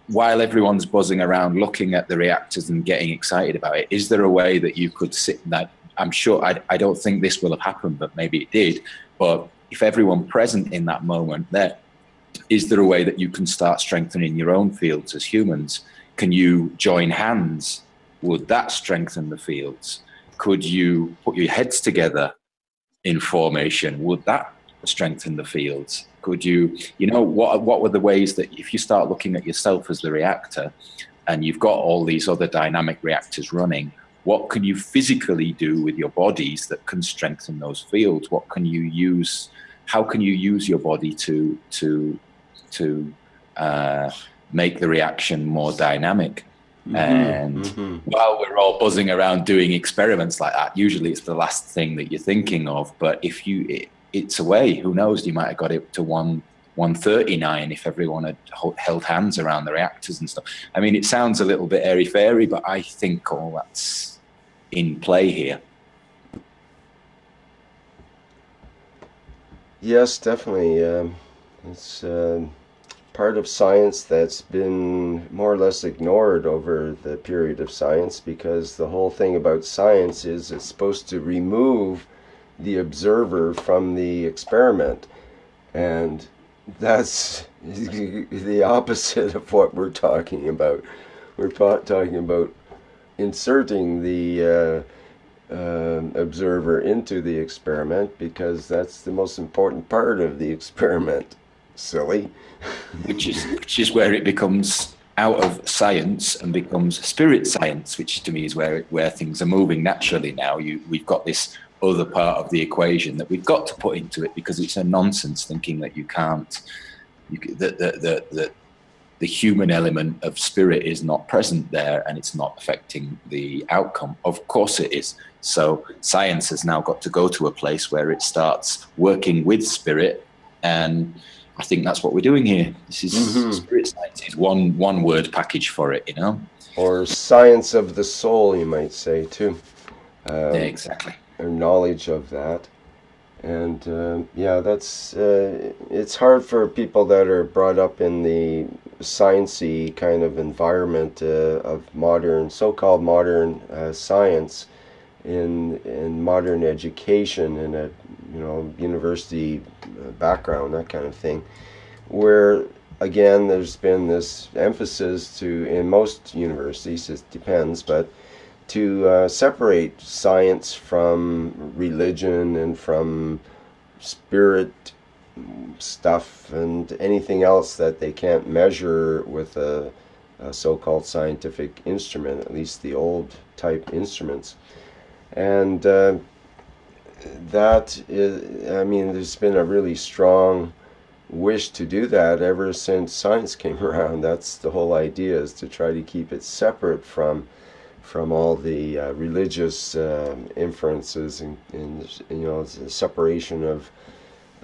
Speaker 8: while everyone's buzzing around looking at the reactors and getting excited about it, is there a way that you could sit that? I'm sure, I don't think this will have happened, but maybe it did. But if everyone present in that moment there, is there a way that you can start strengthening your own fields as humans? Can you join hands? Would that strengthen the fields? Could you put your heads together in formation? Would that strengthen the fields? Could you, what were the ways that if you start looking at yourself as the reactor and you've got all these other dynamic reactors running, what can you physically do with your bodies that can strengthen those fields? What can you use? How can you use your body to make the reaction more dynamic? And while we're all buzzing around doing experiments like that, usually it's the last thing that you're thinking of. But if it's a way, who knows, you might have got it to 139 if everyone had held hands around the reactors and stuff. I mean, it sounds a little bit airy-fairy, but I think all that's in play here.
Speaker 1: Yes, definitely. It's part of science that's been more or less ignored over the period of science, because the whole thing about science is it's supposed to remove the observer from the experiment, and that's the opposite of what we're talking about. We're talking about inserting the observer into the experiment, because that's the most important part of the experiment. Silly.
Speaker 8: which is where it becomes out of science and becomes spirit science, which to me is where things are moving naturally now. We've got this other part of the equation that we've got to put into it, because it's a nonsense thinking that you can't, that the human element of spirit is not present there and it's not affecting the outcome. Of course it is. So science has now got to go to a place where it starts working with spirit, and I think that's what we're doing here. This is spirit science is one word package for it,
Speaker 1: or science of the soul, you might say too.
Speaker 8: Yeah, exactly.
Speaker 1: Or knowledge of that. And yeah, that's it's hard for people that are brought up in the sciencey kind of environment of modern, so-called modern science, in modern education, in a university background, that kind of thing, where again there's been this emphasis to, in most universities, it depends, but to separate science from religion and from spirit stuff and anything else that they can't measure with a so-called scientific instrument, at least the old type instruments. And that is, I mean, there's been a really strong wish to do that ever since science came around. That's the whole idea, is to try to keep it separate from all the religious inferences, and the separation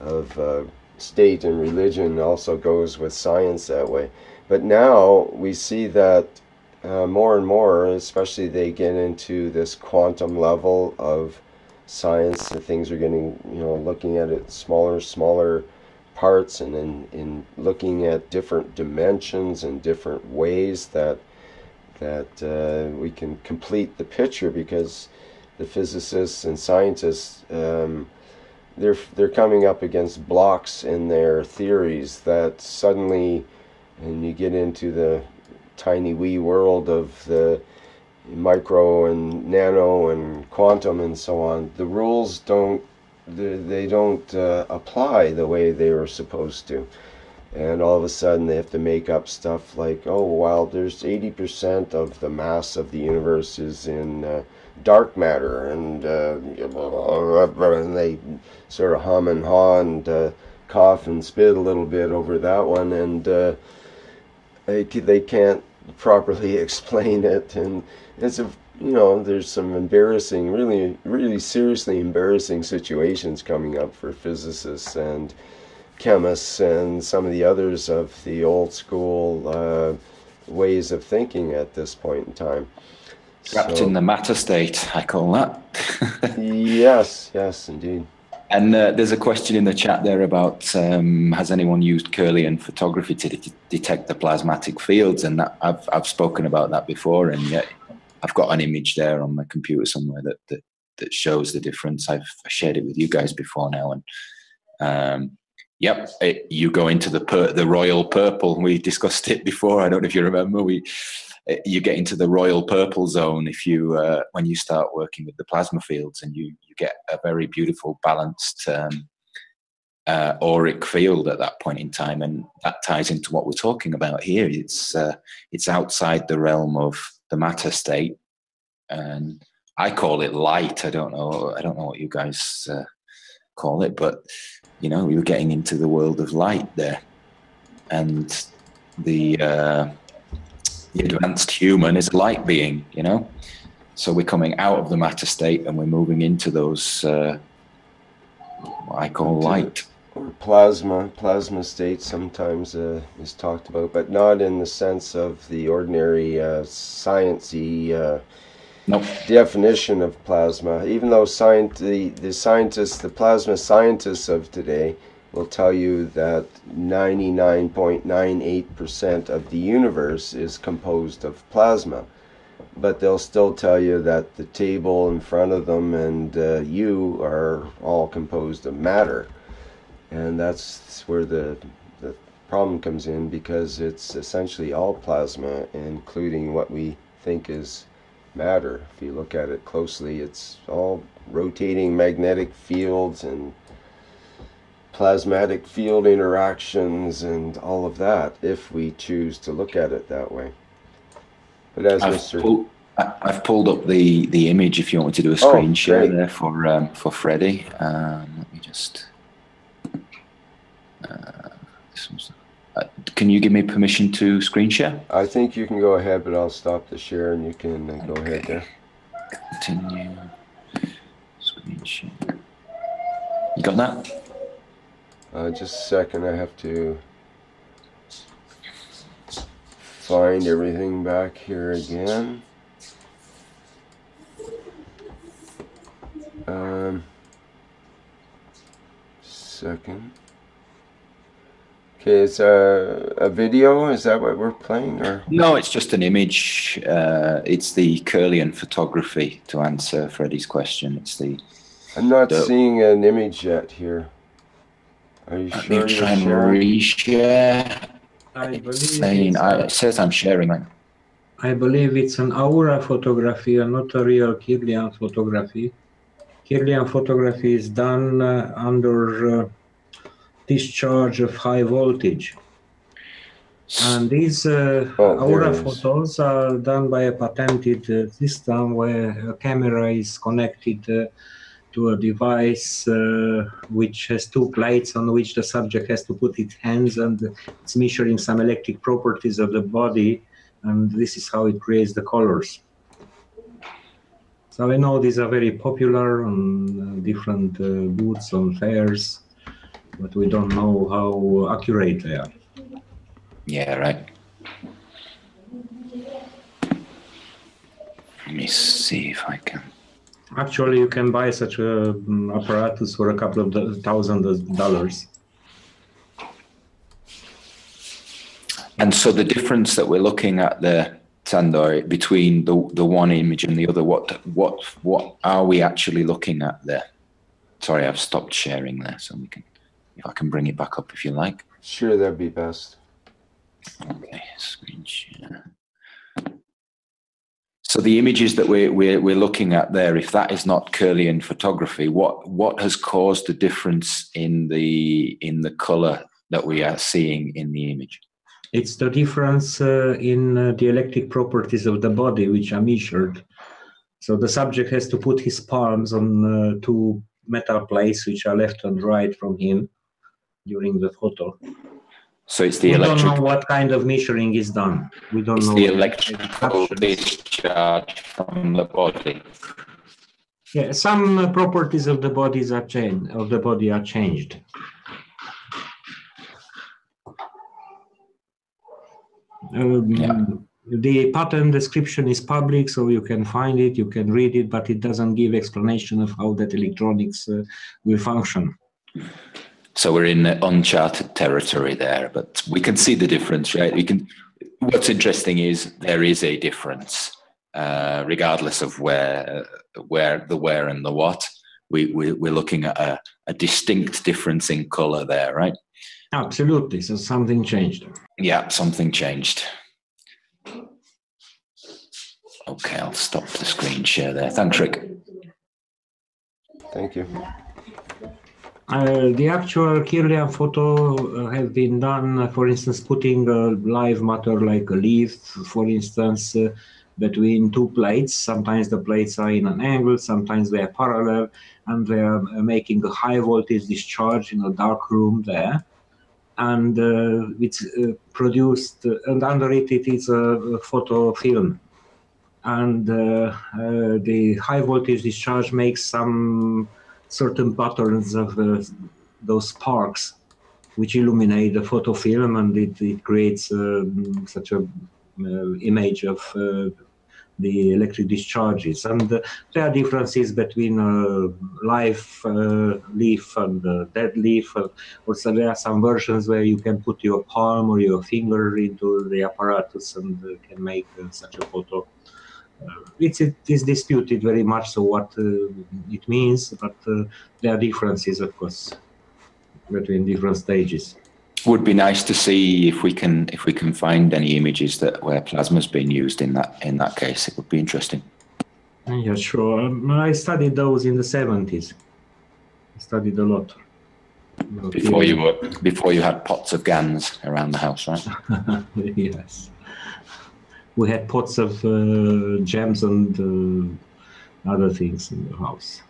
Speaker 1: of state and religion also goes with science that way. But now we see that more and more, especially they get into this quantum level of science, and things are getting, looking at it smaller parts, and in looking at different dimensions and different ways that we can complete the picture, because the physicists and scientists they're coming up against blocks in their theories that suddenly, and you get into the tiny wee world of the micro and nano and quantum and so on, the rules don't apply the way they were supposed to. And all of a sudden they have to make up stuff like, oh, well, there's 80% of the mass of the universe is in dark matter, and they sort of hum and haw and cough and spit a little bit over that one, and they can't properly explain it. And it's there's some embarrassing, really seriously embarrassing situations coming up for physicists and chemists and some of the others of the old school ways of thinking at this point in time.
Speaker 8: Trapped in the matter state, I call that.
Speaker 1: Yes, indeed.
Speaker 8: And there's a question in the chat there about has anyone used Kirlian photography to detect the plasmatic fields? And that, I've spoken about that before, and yet I've got an image there on my computer somewhere that shows the difference. I've shared it with you guys before now, and yep, you go into the royal purple. We discussed it before. I don't know if you remember. You get into the royal purple zone if you when you start working with the plasma fields, and you get a very beautiful balanced auric field at that point in time, and that ties into what we're talking about here. It's outside the realm of the matter state, and I call it light. I don't know what you guys call it, but you're getting into the world of light there, and the advanced human is a light being, so we're coming out of the matter state and we're moving into those what I call light.
Speaker 1: Or plasma state sometimes is talked about, but not in the sense of the ordinary sciencey definition of plasma. Even though the plasma scientists of today will tell you that 99.98% of the universe is composed of plasma, but they'll still tell you that the table in front of them and you are all composed of matter. And that's where the problem comes in, because it's essentially all plasma, including what we think is matter. If you look at it closely, it's all rotating magnetic fields and plasmatic field interactions and all of that, if we choose to look at it that way. But as
Speaker 8: I've pulled up the image if you want me to do a screen share there for Freddie. Let me just can you give me permission to screen share?
Speaker 1: I think you can go ahead, but I'll stop the share and you can go ahead there.
Speaker 8: Continue screen share. You got that?
Speaker 1: Just a second, I have to find everything back here again. Second. Okay, it's a video. Is that what we're playing, or?
Speaker 8: No, it's just an image. It's the Kirlian photography, to answer Freddie's question.
Speaker 1: I'm not seeing an image yet here. Are you sure you're sharing?
Speaker 8: Reshare.
Speaker 10: I believe
Speaker 8: it says I'm sharing.
Speaker 10: I believe it's an aura photography and not a real Kirlian photography. Kirlian photography is done under discharge of high voltage. And these aura photos are done by a patented system where a camera is connected to a device which has two plates on which the subject has to put its hands, and it's measuring some electric properties of the body, and this is how it creates the colors. So I know these are very popular on different booths on fairs, but we don't know how accurate they are.
Speaker 8: Yeah, right. Let me see if I can.
Speaker 10: Actually, you can buy such an apparatus for a couple of $1,000.
Speaker 8: And so the difference that we're looking at there, Sandor, between the one image and the other, what are we actually looking at there? Sorry, I've stopped sharing there, so we can, if I can bring it back up if you like.
Speaker 1: Sure, that'd be best.
Speaker 8: Okay, screen share. So the images that we're looking at there, if that is not Kirlian photography, what has caused the difference in the color that we are seeing in the image?
Speaker 10: It's the difference in the electric properties of the body, which are measured. So the subject has to put his palms on two metal plates, which are left and right from him during the photo.
Speaker 8: So it's the
Speaker 10: we
Speaker 8: electric.
Speaker 10: don't know what kind of measuring is done. We don't know.
Speaker 8: The electrical discharge from the body.
Speaker 10: Yeah, some properties of the bodies are changed. The pattern description is public, so you can find it, you can read it, but it doesn't give explanation of how that electronics will function.
Speaker 8: So we're in uncharted territory there, but we can see the difference, right? What's interesting is there is a difference, regardless of where and the what. We're looking at a distinct difference in color there, right?
Speaker 10: Absolutely. So something changed.
Speaker 8: Yeah, something changed. Okay, I'll stop the screen share there. Thanks, Rick.
Speaker 1: Thank you.
Speaker 10: The actual Kirlian photo has been done, for instance, putting a live matter like a leaf, for instance, between two plates. Sometimes the plates are in an angle, sometimes they are parallel, and they are making a high voltage discharge in a dark room there. And it's produced, and under it, it is a photo film. And the high voltage discharge makes some certain patterns of those sparks which illuminate the photo film, and it creates such a image of the electric discharges. And there are differences between live leaf and dead leaf. Also, there are some versions where you can put your palm or your finger into the apparatus and can make such a photo. It is disputed very much so what it means, but there are differences, of course, between different stages.
Speaker 8: Would be nice to see if we can find any images where plasma's been used in that case. It would be interesting.
Speaker 10: Yeah, sure. I studied those in the 70s. I studied a lot.
Speaker 8: Before you had pots of Gans around the house, right?
Speaker 10: Yes. We had pots of gems and other things in the house.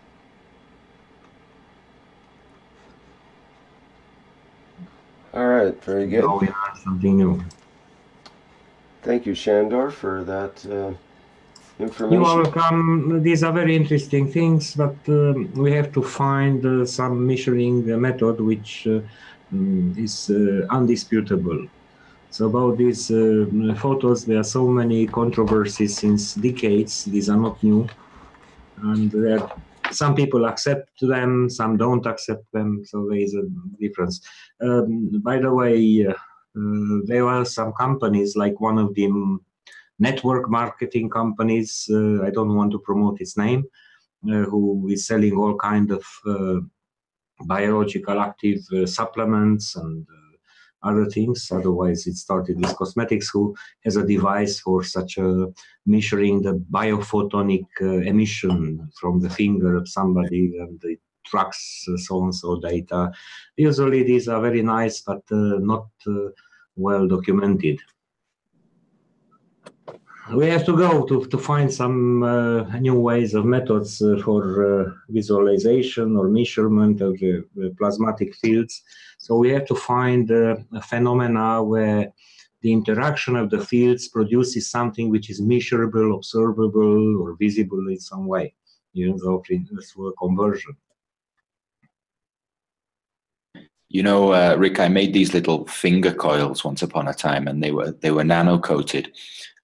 Speaker 1: All right, very good.
Speaker 10: Now we learned something new.
Speaker 1: Thank you, Shandor, for that information.
Speaker 10: You're welcome. These are very interesting things, but we have to find some measuring method which is undisputable. So about these photos, there are so many controversies since decades. These are not new. And some people accept them, some don't accept them, so there is a difference. By the way, there are some companies, like one of the network marketing companies, I don't want to promote its name, who is selling all kind of biological active supplements and other things. Otherwise, it started with cosmetics, who has a device for such a measuring the biophotonic emission from the finger of somebody, and it tracks so-and-so data. Usually these are very nice, but not well documented. We have to go to find some new ways of methods for visualization or measurement of the plasmatic fields. So we have to find a phenomena where the interaction of the fields produces something which is measurable, observable, or visible in some way, through a conversion.
Speaker 8: You know, Rick, I made these little finger coils once upon a time, and they were nano-coated.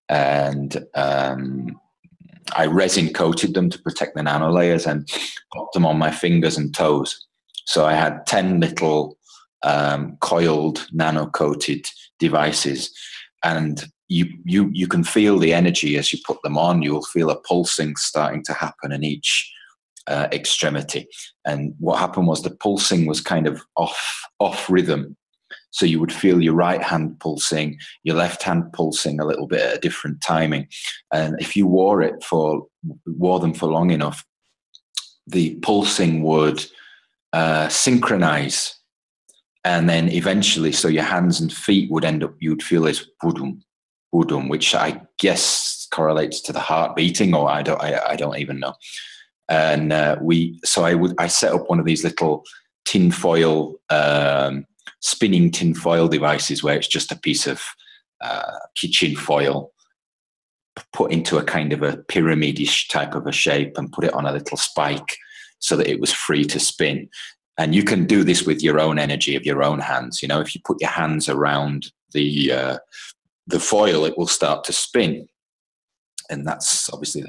Speaker 8: And I resin coated them to protect the nano layers and popped them on my fingers and toes. So I had 10 little coiled nano coated devices, and you can feel the energy as you put them on. You'll feel a pulsing starting to happen in each extremity. And what happened was the pulsing was kind of off rhythm. So you would feel your right hand pulsing, your left hand pulsing a little bit at a different timing. And if you wore them for long enough, the pulsing would synchronize. And then eventually, so your hands and feet would end up, you'd feel this budum, budum, which I guess correlates to the heart beating, or I don't even know. And I set up one of these little tinfoil, spinning tinfoil devices where it's just a piece of kitchen foil put into a kind of a pyramidish type of a shape and put it on a little spike so that it was free to spin. And you can do this with your own energy of your own hands. You know, if you put your hands around the foil, it will start to spin. And that's obviously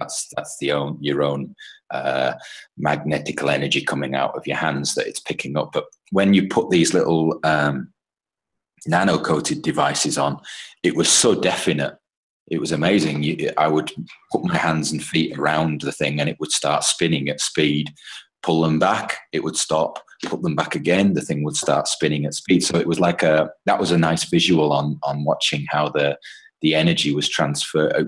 Speaker 8: your own magnetical energy coming out of your hands that it's picking up. But when you put these little nano-coated devices on, it was so definite. It was amazing. I would put my hands and feet around the thing and it would start spinning at speed. Pull them back, it would stop. Put them back again, the thing would start spinning at speed. So it was like that was a nice visual on watching how the energy was transferred. It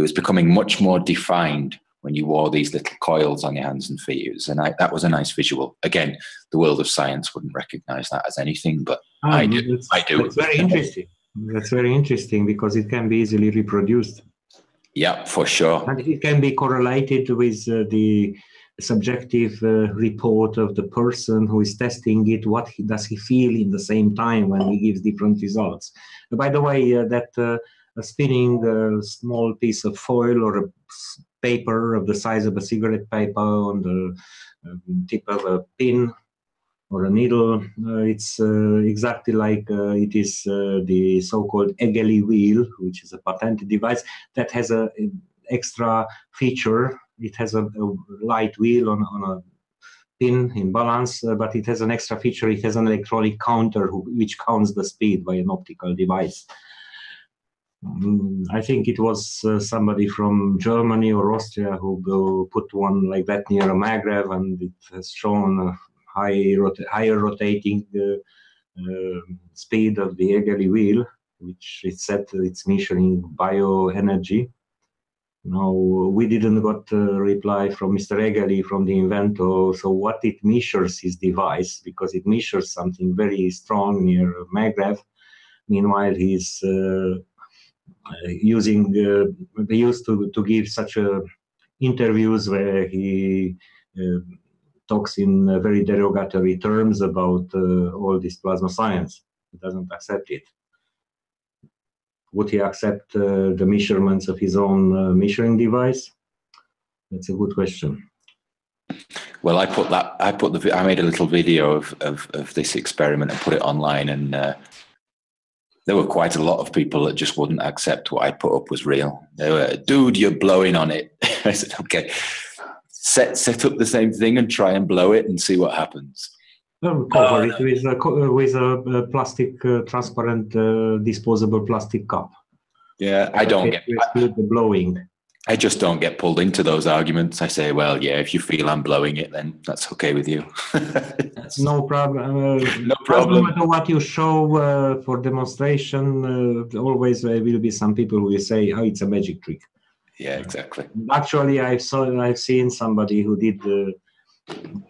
Speaker 8: was becoming much more defined when you wore these little coils on your hands and feet. That was a nice visual. Again, the world of science wouldn't recognize that as anything, but I do.
Speaker 10: That's very interesting. That's very interesting because it can be easily reproduced.
Speaker 8: Yeah, for sure.
Speaker 10: And it can be correlated with the subjective report of the person who is testing it. What does he feel in the same time when he gives different results? By the way, spinning a small piece of foil or a paper of the size of a cigarette paper on the tip of a pin or a needle, it's exactly like it is the so-called Egeli wheel, which is a patented device that has an extra feature. It has a light wheel on a pin in balance, but it has an extra feature. It has an electronic counter which counts the speed by an optical device. I think it was somebody from Germany or Austria who put one like that near a maglev, and it has shown a higher rotating speed of the Egeli wheel, which it said it's measuring bioenergy. No, we didn't got a reply from Mr. Egeli, from the inventor. So what it measures his device, because it measures something very strong near maglev. Meanwhile, he's using, they used to give such interviews where he talks in very derogatory terms about all this plasma science. He doesn't accept it. Would he accept the measurements of his own measuring device? That's a good question.
Speaker 8: Well, I made a little video of this experiment and put it online, and there were quite a lot of people that just wouldn't accept what I put up was real. They were, dude, you're blowing on it. I said, okay, set up the same thing and try and blow it and see what happens.
Speaker 10: Cover it with a plastic, transparent, disposable plastic cup.
Speaker 8: Yeah, I don't get
Speaker 10: the blowing.
Speaker 8: I just don't get pulled into those arguments. I say, well, yeah, if you feel I'm blowing it, then that's okay with you.
Speaker 10: No problem.
Speaker 8: No problem.
Speaker 10: No matter what you show for demonstration, always there will be some people who will say, "Oh, it's a magic trick."
Speaker 8: Yeah, exactly.
Speaker 10: Actually, I've seen somebody who did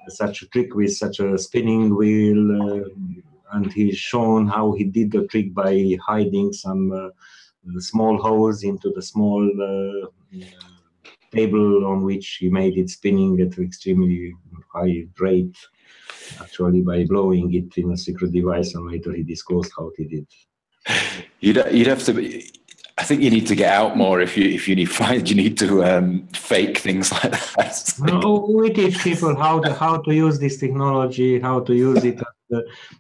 Speaker 10: such a trick with such a spinning wheel, and he's shown how he did the trick by hiding some small holes into the small table on which he made it spinning at extremely high rate, actually by blowing it in a secret device, and later he disclosed how he did.
Speaker 8: You'd have to be, I think you need to get out more if you need to fake things like that.
Speaker 10: No, we teach people how to use this technology, how to use it.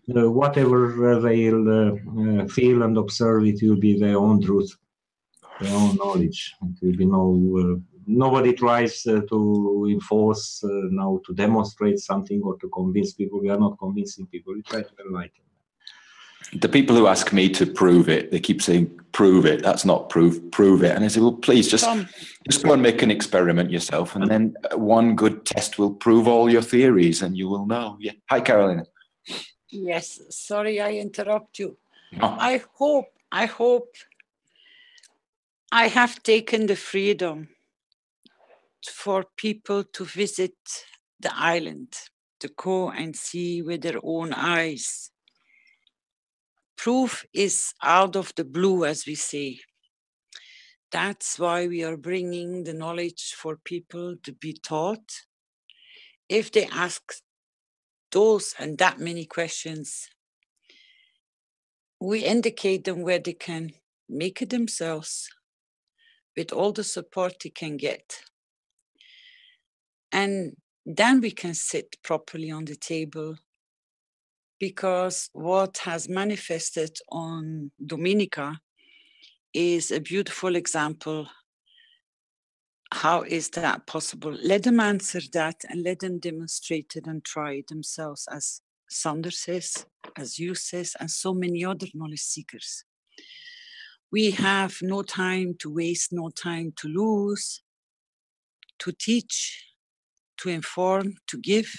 Speaker 10: Whatever they'll feel and observe, it will be their own truth, their own knowledge. It will be nobody tries to enforce now to demonstrate something or to convince people. We are not convincing people. We try to enlighten them.
Speaker 8: The people who ask me to prove it, they keep saying, prove it. That's not proof, prove it. And I say, well, please just go and make an experiment yourself. And then one good test will prove all your theories and you will know. Yeah. Hi, Caroline.
Speaker 2: Yes, sorry I interrupt you.
Speaker 8: No.
Speaker 2: I hope I have taken the freedom for people to visit the island, to go and see with their own eyes. Proof is out of the blue, as we say. That's why we are bringing the knowledge for people to be taught. If they ask those and that many questions, we indicate them where they can make it themselves with all the support they can get. And then we can sit properly on the table, because what has manifested on Dominica is a beautiful example. How is that possible? Let them answer that and let them demonstrate it and try it themselves, as Sander says, as you says, and so many other knowledge seekers. We have no time to waste, no time to lose, to teach, to inform, to give,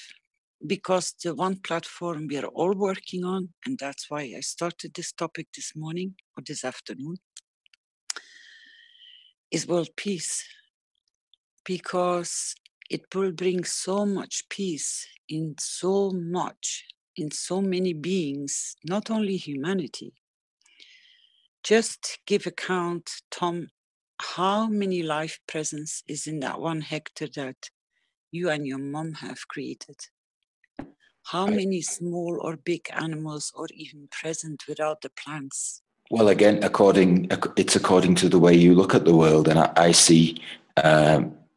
Speaker 2: because the one platform we are all working on, and that's why I started this topic this morning or this afternoon, is world peace. Because it will bring so much peace in so many beings, not only humanity. Just give account, Tom, how many life presence is in that 1 hectare that you and your mom have created? How many small or big animals are even present without the plants?
Speaker 8: Well, again, it's according to the way you look at the world, and I see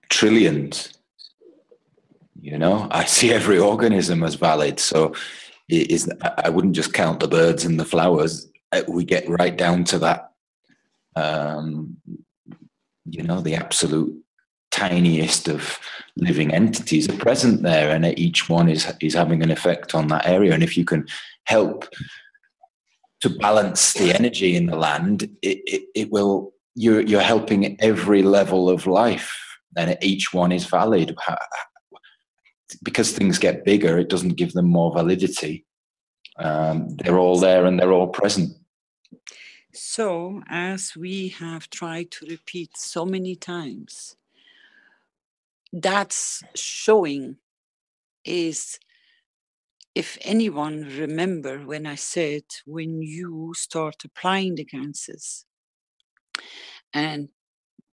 Speaker 8: trillions. You know, I see every organism as valid. So I wouldn't just count the birds and the flowers. We get right down to that. You know, the absolute tiniest of living entities are present there, and each one is having an effect on that area. And if you can help to balance the energy in the land, it will. You're helping every level of life, and each one is valid. Because things get bigger, it doesn't give them more validity. They're all there and they're all present.
Speaker 2: So, as we have tried to repeat so many times, that's showing is, if anyone remember when I said, when you start applying the Ganses, and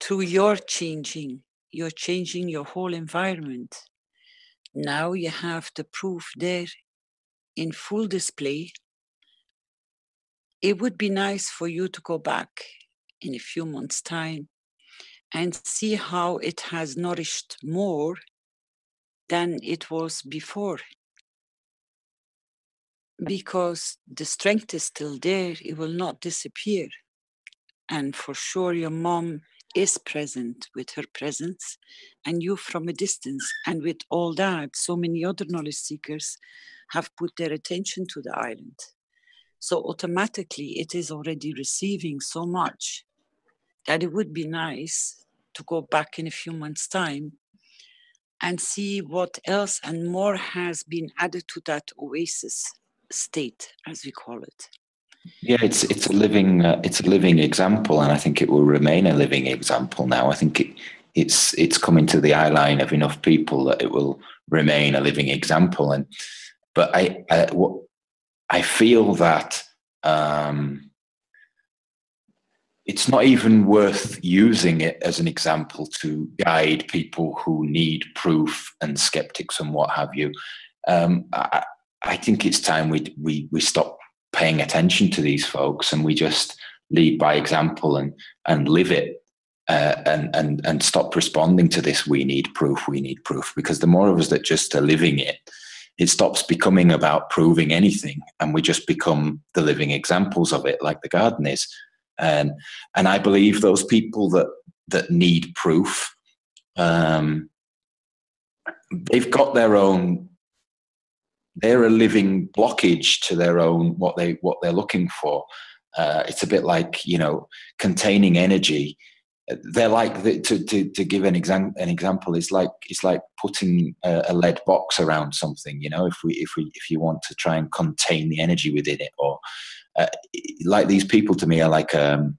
Speaker 2: through you're changing your whole environment. Now you have the proof there in full display. It would be nice for you to go back in a few months' time and see how it has nourished more than it was before. Because the strength is still there, it will not disappear. And for sure your mom is present with her presence, and you from a distance. And with all that, so many other knowledge seekers have put their attention to the island. So automatically it is already receiving so much that it would be nice to go back in a few months' time and see what else and more has been added to that oasis state, as we call it.
Speaker 8: Yeah, it's a living example, and I think it will remain a living example. Now, I think it's coming to the eye line of enough people that it will remain a living example. But I feel that it's not even worth using it as an example to guide people who need proof and skeptics and what have you. I think it's time we stop paying attention to these folks and we just lead by example and live it, and stop responding to this we need proof, because the more of us that just are living it, it stops becoming about proving anything, and we just become the living examples of it, like the garden is. And I believe those people that need proof, they've got their own they're a living blockage to their own, what they're looking for. It's a bit like, you know, containing energy. They're like to give an example. It's like putting a lead box around something. You know, if you want to try and contain the energy within it, or like these people to me are like a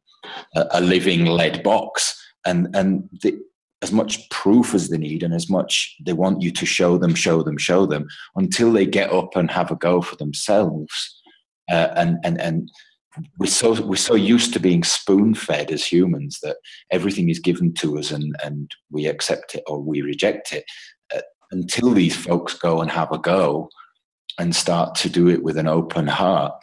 Speaker 8: living lead box, and as much proof as they need, and as much they want you to show them until they get up and have a go for themselves. And we're so used to being spoon-fed as humans that everything is given to us and we accept it or we reject it, until these folks go and have a go and start to do it with an open heart.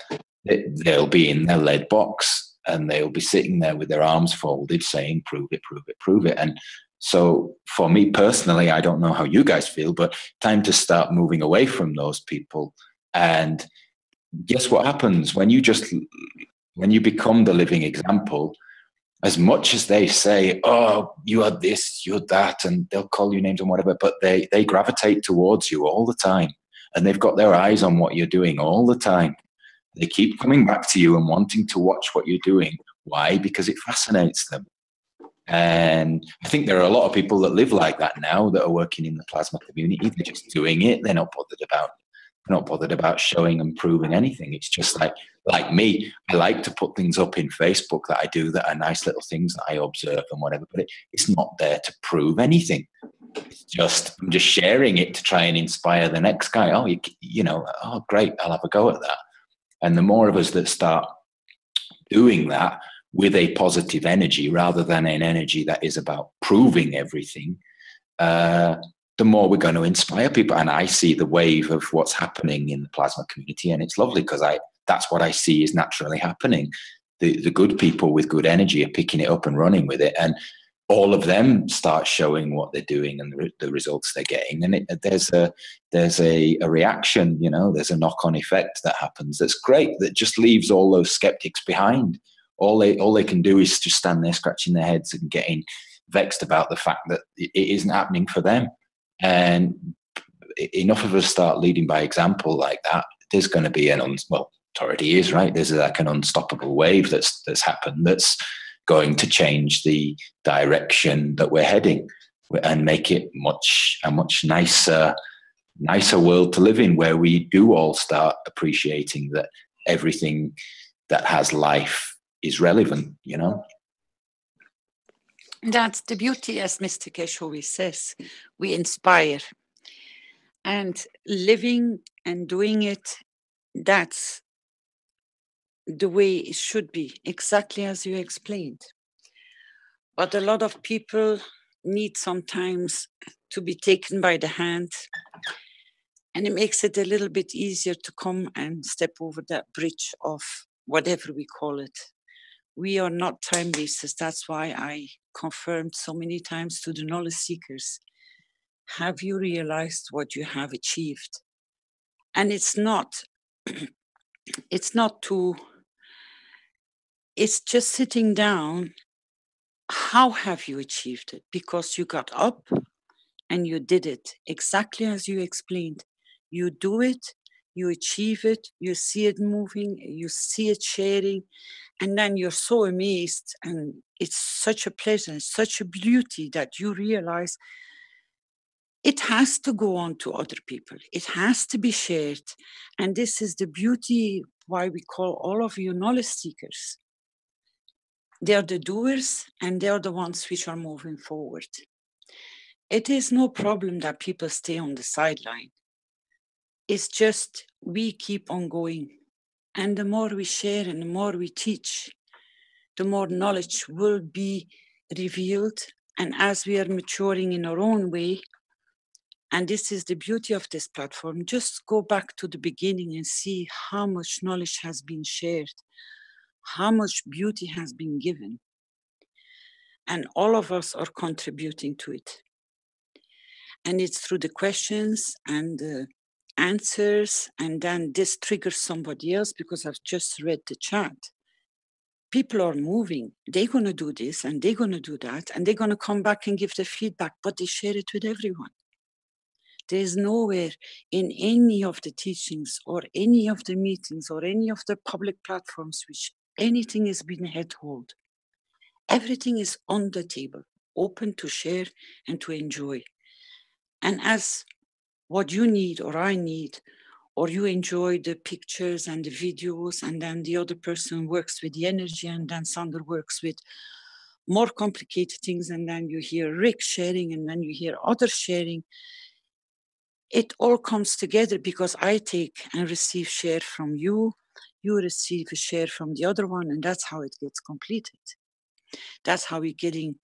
Speaker 8: They'll be in their lead box and they'll be sitting there with their arms folded saying, prove it, prove it, prove it. And so for me personally, I don't know how you guys feel, but time to start moving away from those people. And guess what happens when you become the living example? As much as they say, oh, you are this, you're that, and they'll call you names and whatever, but they gravitate towards you all the time. And they've got their eyes on what you're doing all the time. They keep coming back to you and wanting to watch what you're doing. Why? Because it fascinates them. And I think there are a lot of people that live like that now that are working in the plasma community. They're just doing it. They're not bothered about showing and proving anything. It's just like me. I like to put things up in Facebook that I do that are nice little things that I observe and whatever, but it's not there to prove anything. It's just, I'm just sharing it to try and inspire the next guy. Oh, you know, oh, great, I'll have a go at that. And the more of us that start doing that with a positive energy rather than an energy that is about proving everything, the more we're going to inspire people. And I see the wave of what's happening in the plasma community, and it's lovely because that's what I see is naturally happening. The good people with good energy are picking it up and running with it, and all of them start showing what they're doing and the results they're getting. And there's a reaction, you know, there's a knock-on effect that happens. That's great. That just leaves all those skeptics behind. All they can do is just stand there scratching their heads and getting vexed about the fact that it isn't happening for them. And enough of us start leading by example like that, there's going to be it already is, right? There's like an unstoppable wave that's happened that's going to change the direction that we're heading and make it a much nicer world to live in, where we do all start appreciating that everything that has life is relevant, you know?
Speaker 2: That's the beauty, as Mr. Keshe always says, we inspire. And living and doing it, that's the way it should be, exactly as you explained. But a lot of people need sometimes to be taken by the hand, and it makes it a little bit easier to come and step over that bridge of whatever we call it. We are not time wasters. That's why I confirmed so many times to the knowledge seekers, have you realized what you have achieved? And it's just sitting down. How have you achieved it? Because you got up and you did it exactly as you explained. You do it, you achieve it, you see it moving, you see it sharing, and then you're so amazed, and it's such a pleasure, it's such a beauty that you realize it has to go on to other people. It has to be shared. And this is the beauty why we call all of you knowledge seekers. They are the doers, and they are the ones which are moving forward. It is no problem that people stay on the sideline. It's just we keep on going. And the more we share and the more we teach, the more knowledge will be revealed. And as we are maturing in our own way, and this is the beauty of this platform, just go back to the beginning and see how much knowledge has been shared, how much beauty has been given. And all of us are contributing to it. And it's through the questions and the answers, and then this triggers somebody else, because I've just read the chat. People are moving. They're going to do this and they're going to do that, and they're going to come back and give the feedback, but they share it with everyone. There is nowhere in any of the teachings or any of the meetings or any of the public platforms which anything is being held. Everything is on the table, open to share and to enjoy. And as what you need or I need, or you enjoy the pictures and the videos, and then the other person works with the energy, and then Sander works with more complicated things, and then you hear Rick sharing, and then you hear others sharing. It all comes together because I take and receive share from you, you receive a share from the other one, and that's how it gets completed. That's how we're getting,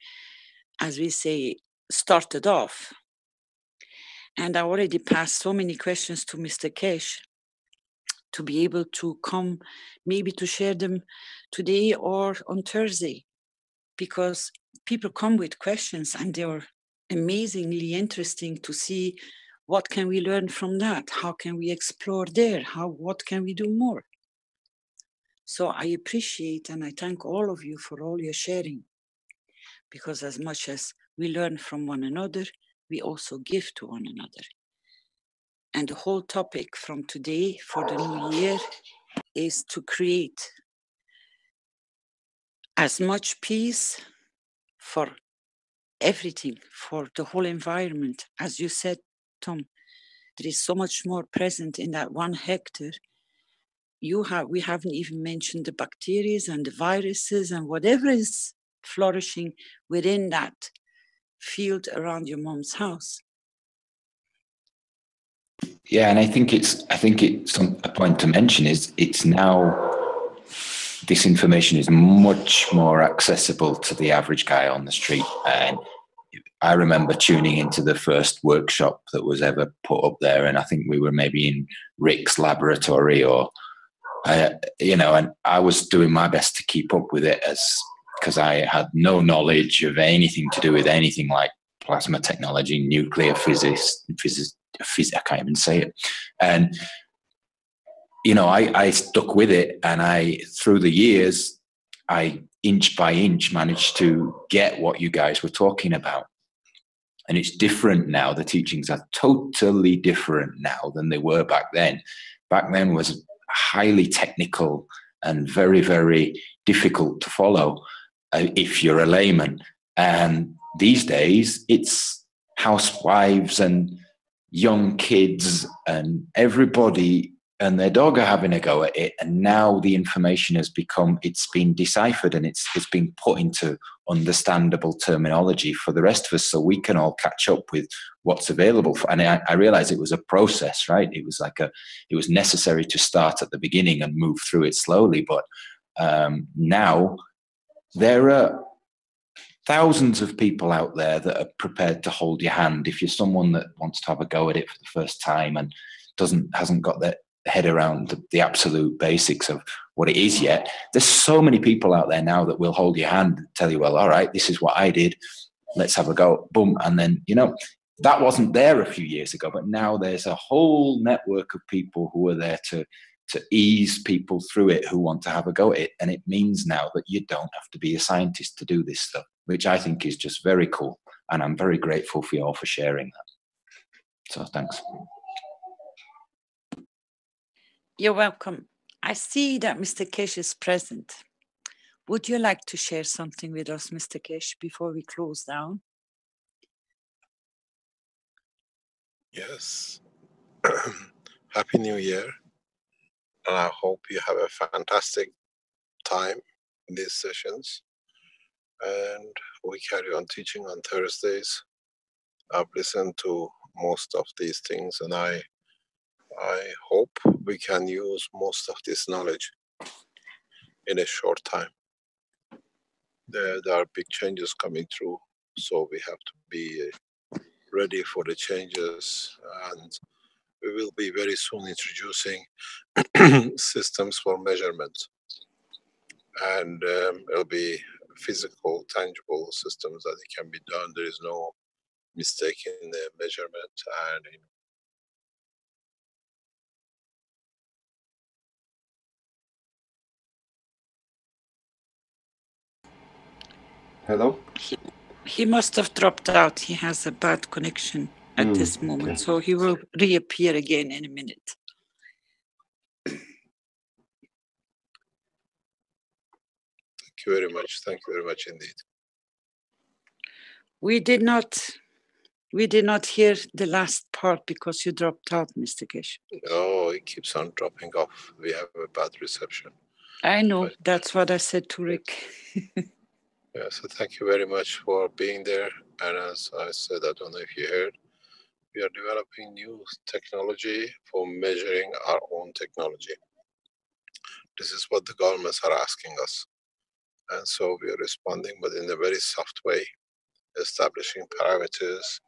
Speaker 2: as we say, started off. And I already passed so many questions to Mr. Keshe to be able to come, maybe to share them today or on Thursday, because people come with questions and they're amazingly interesting to see what can we learn from that? How can we explore there? What can we do more? So I appreciate and I thank all of you for all your sharing, because as much as we learn from one another, we also give to one another. And the whole topic from today for the new year is to create as much peace for everything, for the whole environment. As you said, Tom, there is so much more present in that 1 hectare. We haven't even mentioned the bacteria and the viruses and whatever is flourishing within that field around your mom's house.
Speaker 8: Yeah, and I think it's a point to mention is it's now, this information is much more accessible to the average guy on the street. And I remember tuning into the first workshop that was ever put up there, and I think we were maybe in Rick's laboratory, or and I was doing my best to keep up with it, because I had no knowledge of anything to do with anything like plasma technology, nuclear physics, I can't even say it. And I stuck with it, and through the years, I inch by inch managed to get what you guys were talking about. And it's different now. The teachings are totally different now than they were back then. Back then was highly technical and very, very difficult to follow if you're a layman. And these days, it's housewives and young kids and everybody and their dog are having a go at it. And now the information has it's been deciphered, and it's been put into understandable terminology for the rest of us, so we can all catch up with what's available. And I realized it was a process, right? It was it was necessary to start at the beginning and move through it slowly. But now there are thousands of people out there that are prepared to hold your hand. If you're someone that wants to have a go at it for the first time and hasn't got their head around the absolute basics of what it is yet, there's so many people out there now that will hold your hand and tell you, well, all right, this is what I did, let's have a go, boom. And then, that wasn't there a few years ago, but now there's a whole network of people who are there to ease people through it who want to have a go at it. And it means now that you don't have to be a scientist to do this stuff, which I think is just very cool. And I'm very grateful for you all for sharing that. So thanks.
Speaker 2: You're welcome. I see that Mr. Keshe is present. Would you like to share something with us, Mr. Keshe, before we close down?
Speaker 11: Yes. Happy New Year. And I hope you have a fantastic time in these sessions. And we carry on teaching on Thursdays. I've listened to most of these things, and I hope we can use most of this knowledge in a short time. There are big changes coming through, so we have to be ready for the changes, and we will be very soon introducing systems for measurement, and it'll be physical, tangible systems that it can be done. There is no mistake in the measurement, and
Speaker 1: Hello?
Speaker 2: He must have dropped out. He has a bad connection. at this moment, so he will reappear again in a minute.
Speaker 11: Thank you very much. Thank you very much indeed.
Speaker 2: We did not hear the last part because you dropped out, Mr. Keshe.
Speaker 11: Oh, it keeps on dropping off. We have a bad reception.
Speaker 2: I know, that's what I said to Rick.
Speaker 11: Yeah, so thank you very much for being there. And as I said, I don't know if you heard, we are developing new technology for measuring our own technology. This is what the governments are asking us. And so we are responding, but in a very soft way, establishing parameters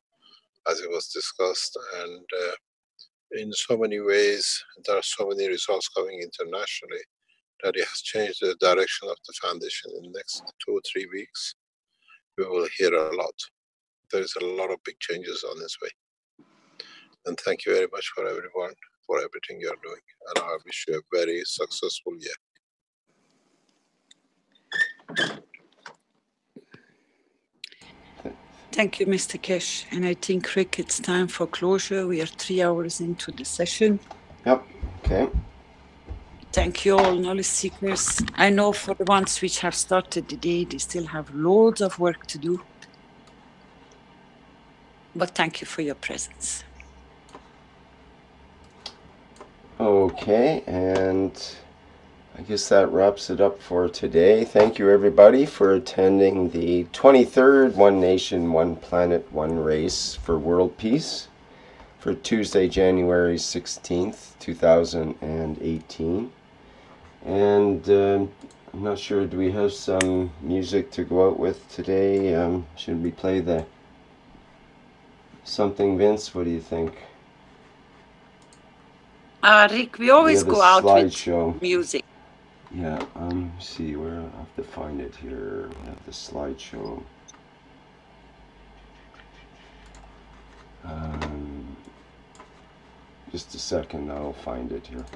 Speaker 11: as it was discussed. And in so many ways, there are so many results coming internationally that it has changed the direction of the foundation. In the next 2 or 3 weeks, we will hear a lot. There is a lot of big changes on its way. And thank you very much for everyone, for everything you're doing. And I wish you a very successful year.
Speaker 2: Thank you, Mr. Keshe. And I think, Rick, it's time for closure. We are 3 hours into the session.
Speaker 1: Yep, okay.
Speaker 2: Thank you all, knowledge seekers. I know for the ones which have started the day, they still have loads of work to do. But thank you for your presence.
Speaker 1: Okay, and I guess that wraps it up for today. Thank you everybody for attending the 23rd One Nation, One Planet, One Race for World Peace for Tuesday, January 16th, 2018. And I'm not sure, do we have some music to go out with today? Should we play the something, Vince? What do you think?
Speaker 2: Rick, we always go out with music.
Speaker 1: Yeah, see where I have to find it here. We have the slideshow. Just a second, I'll find it here.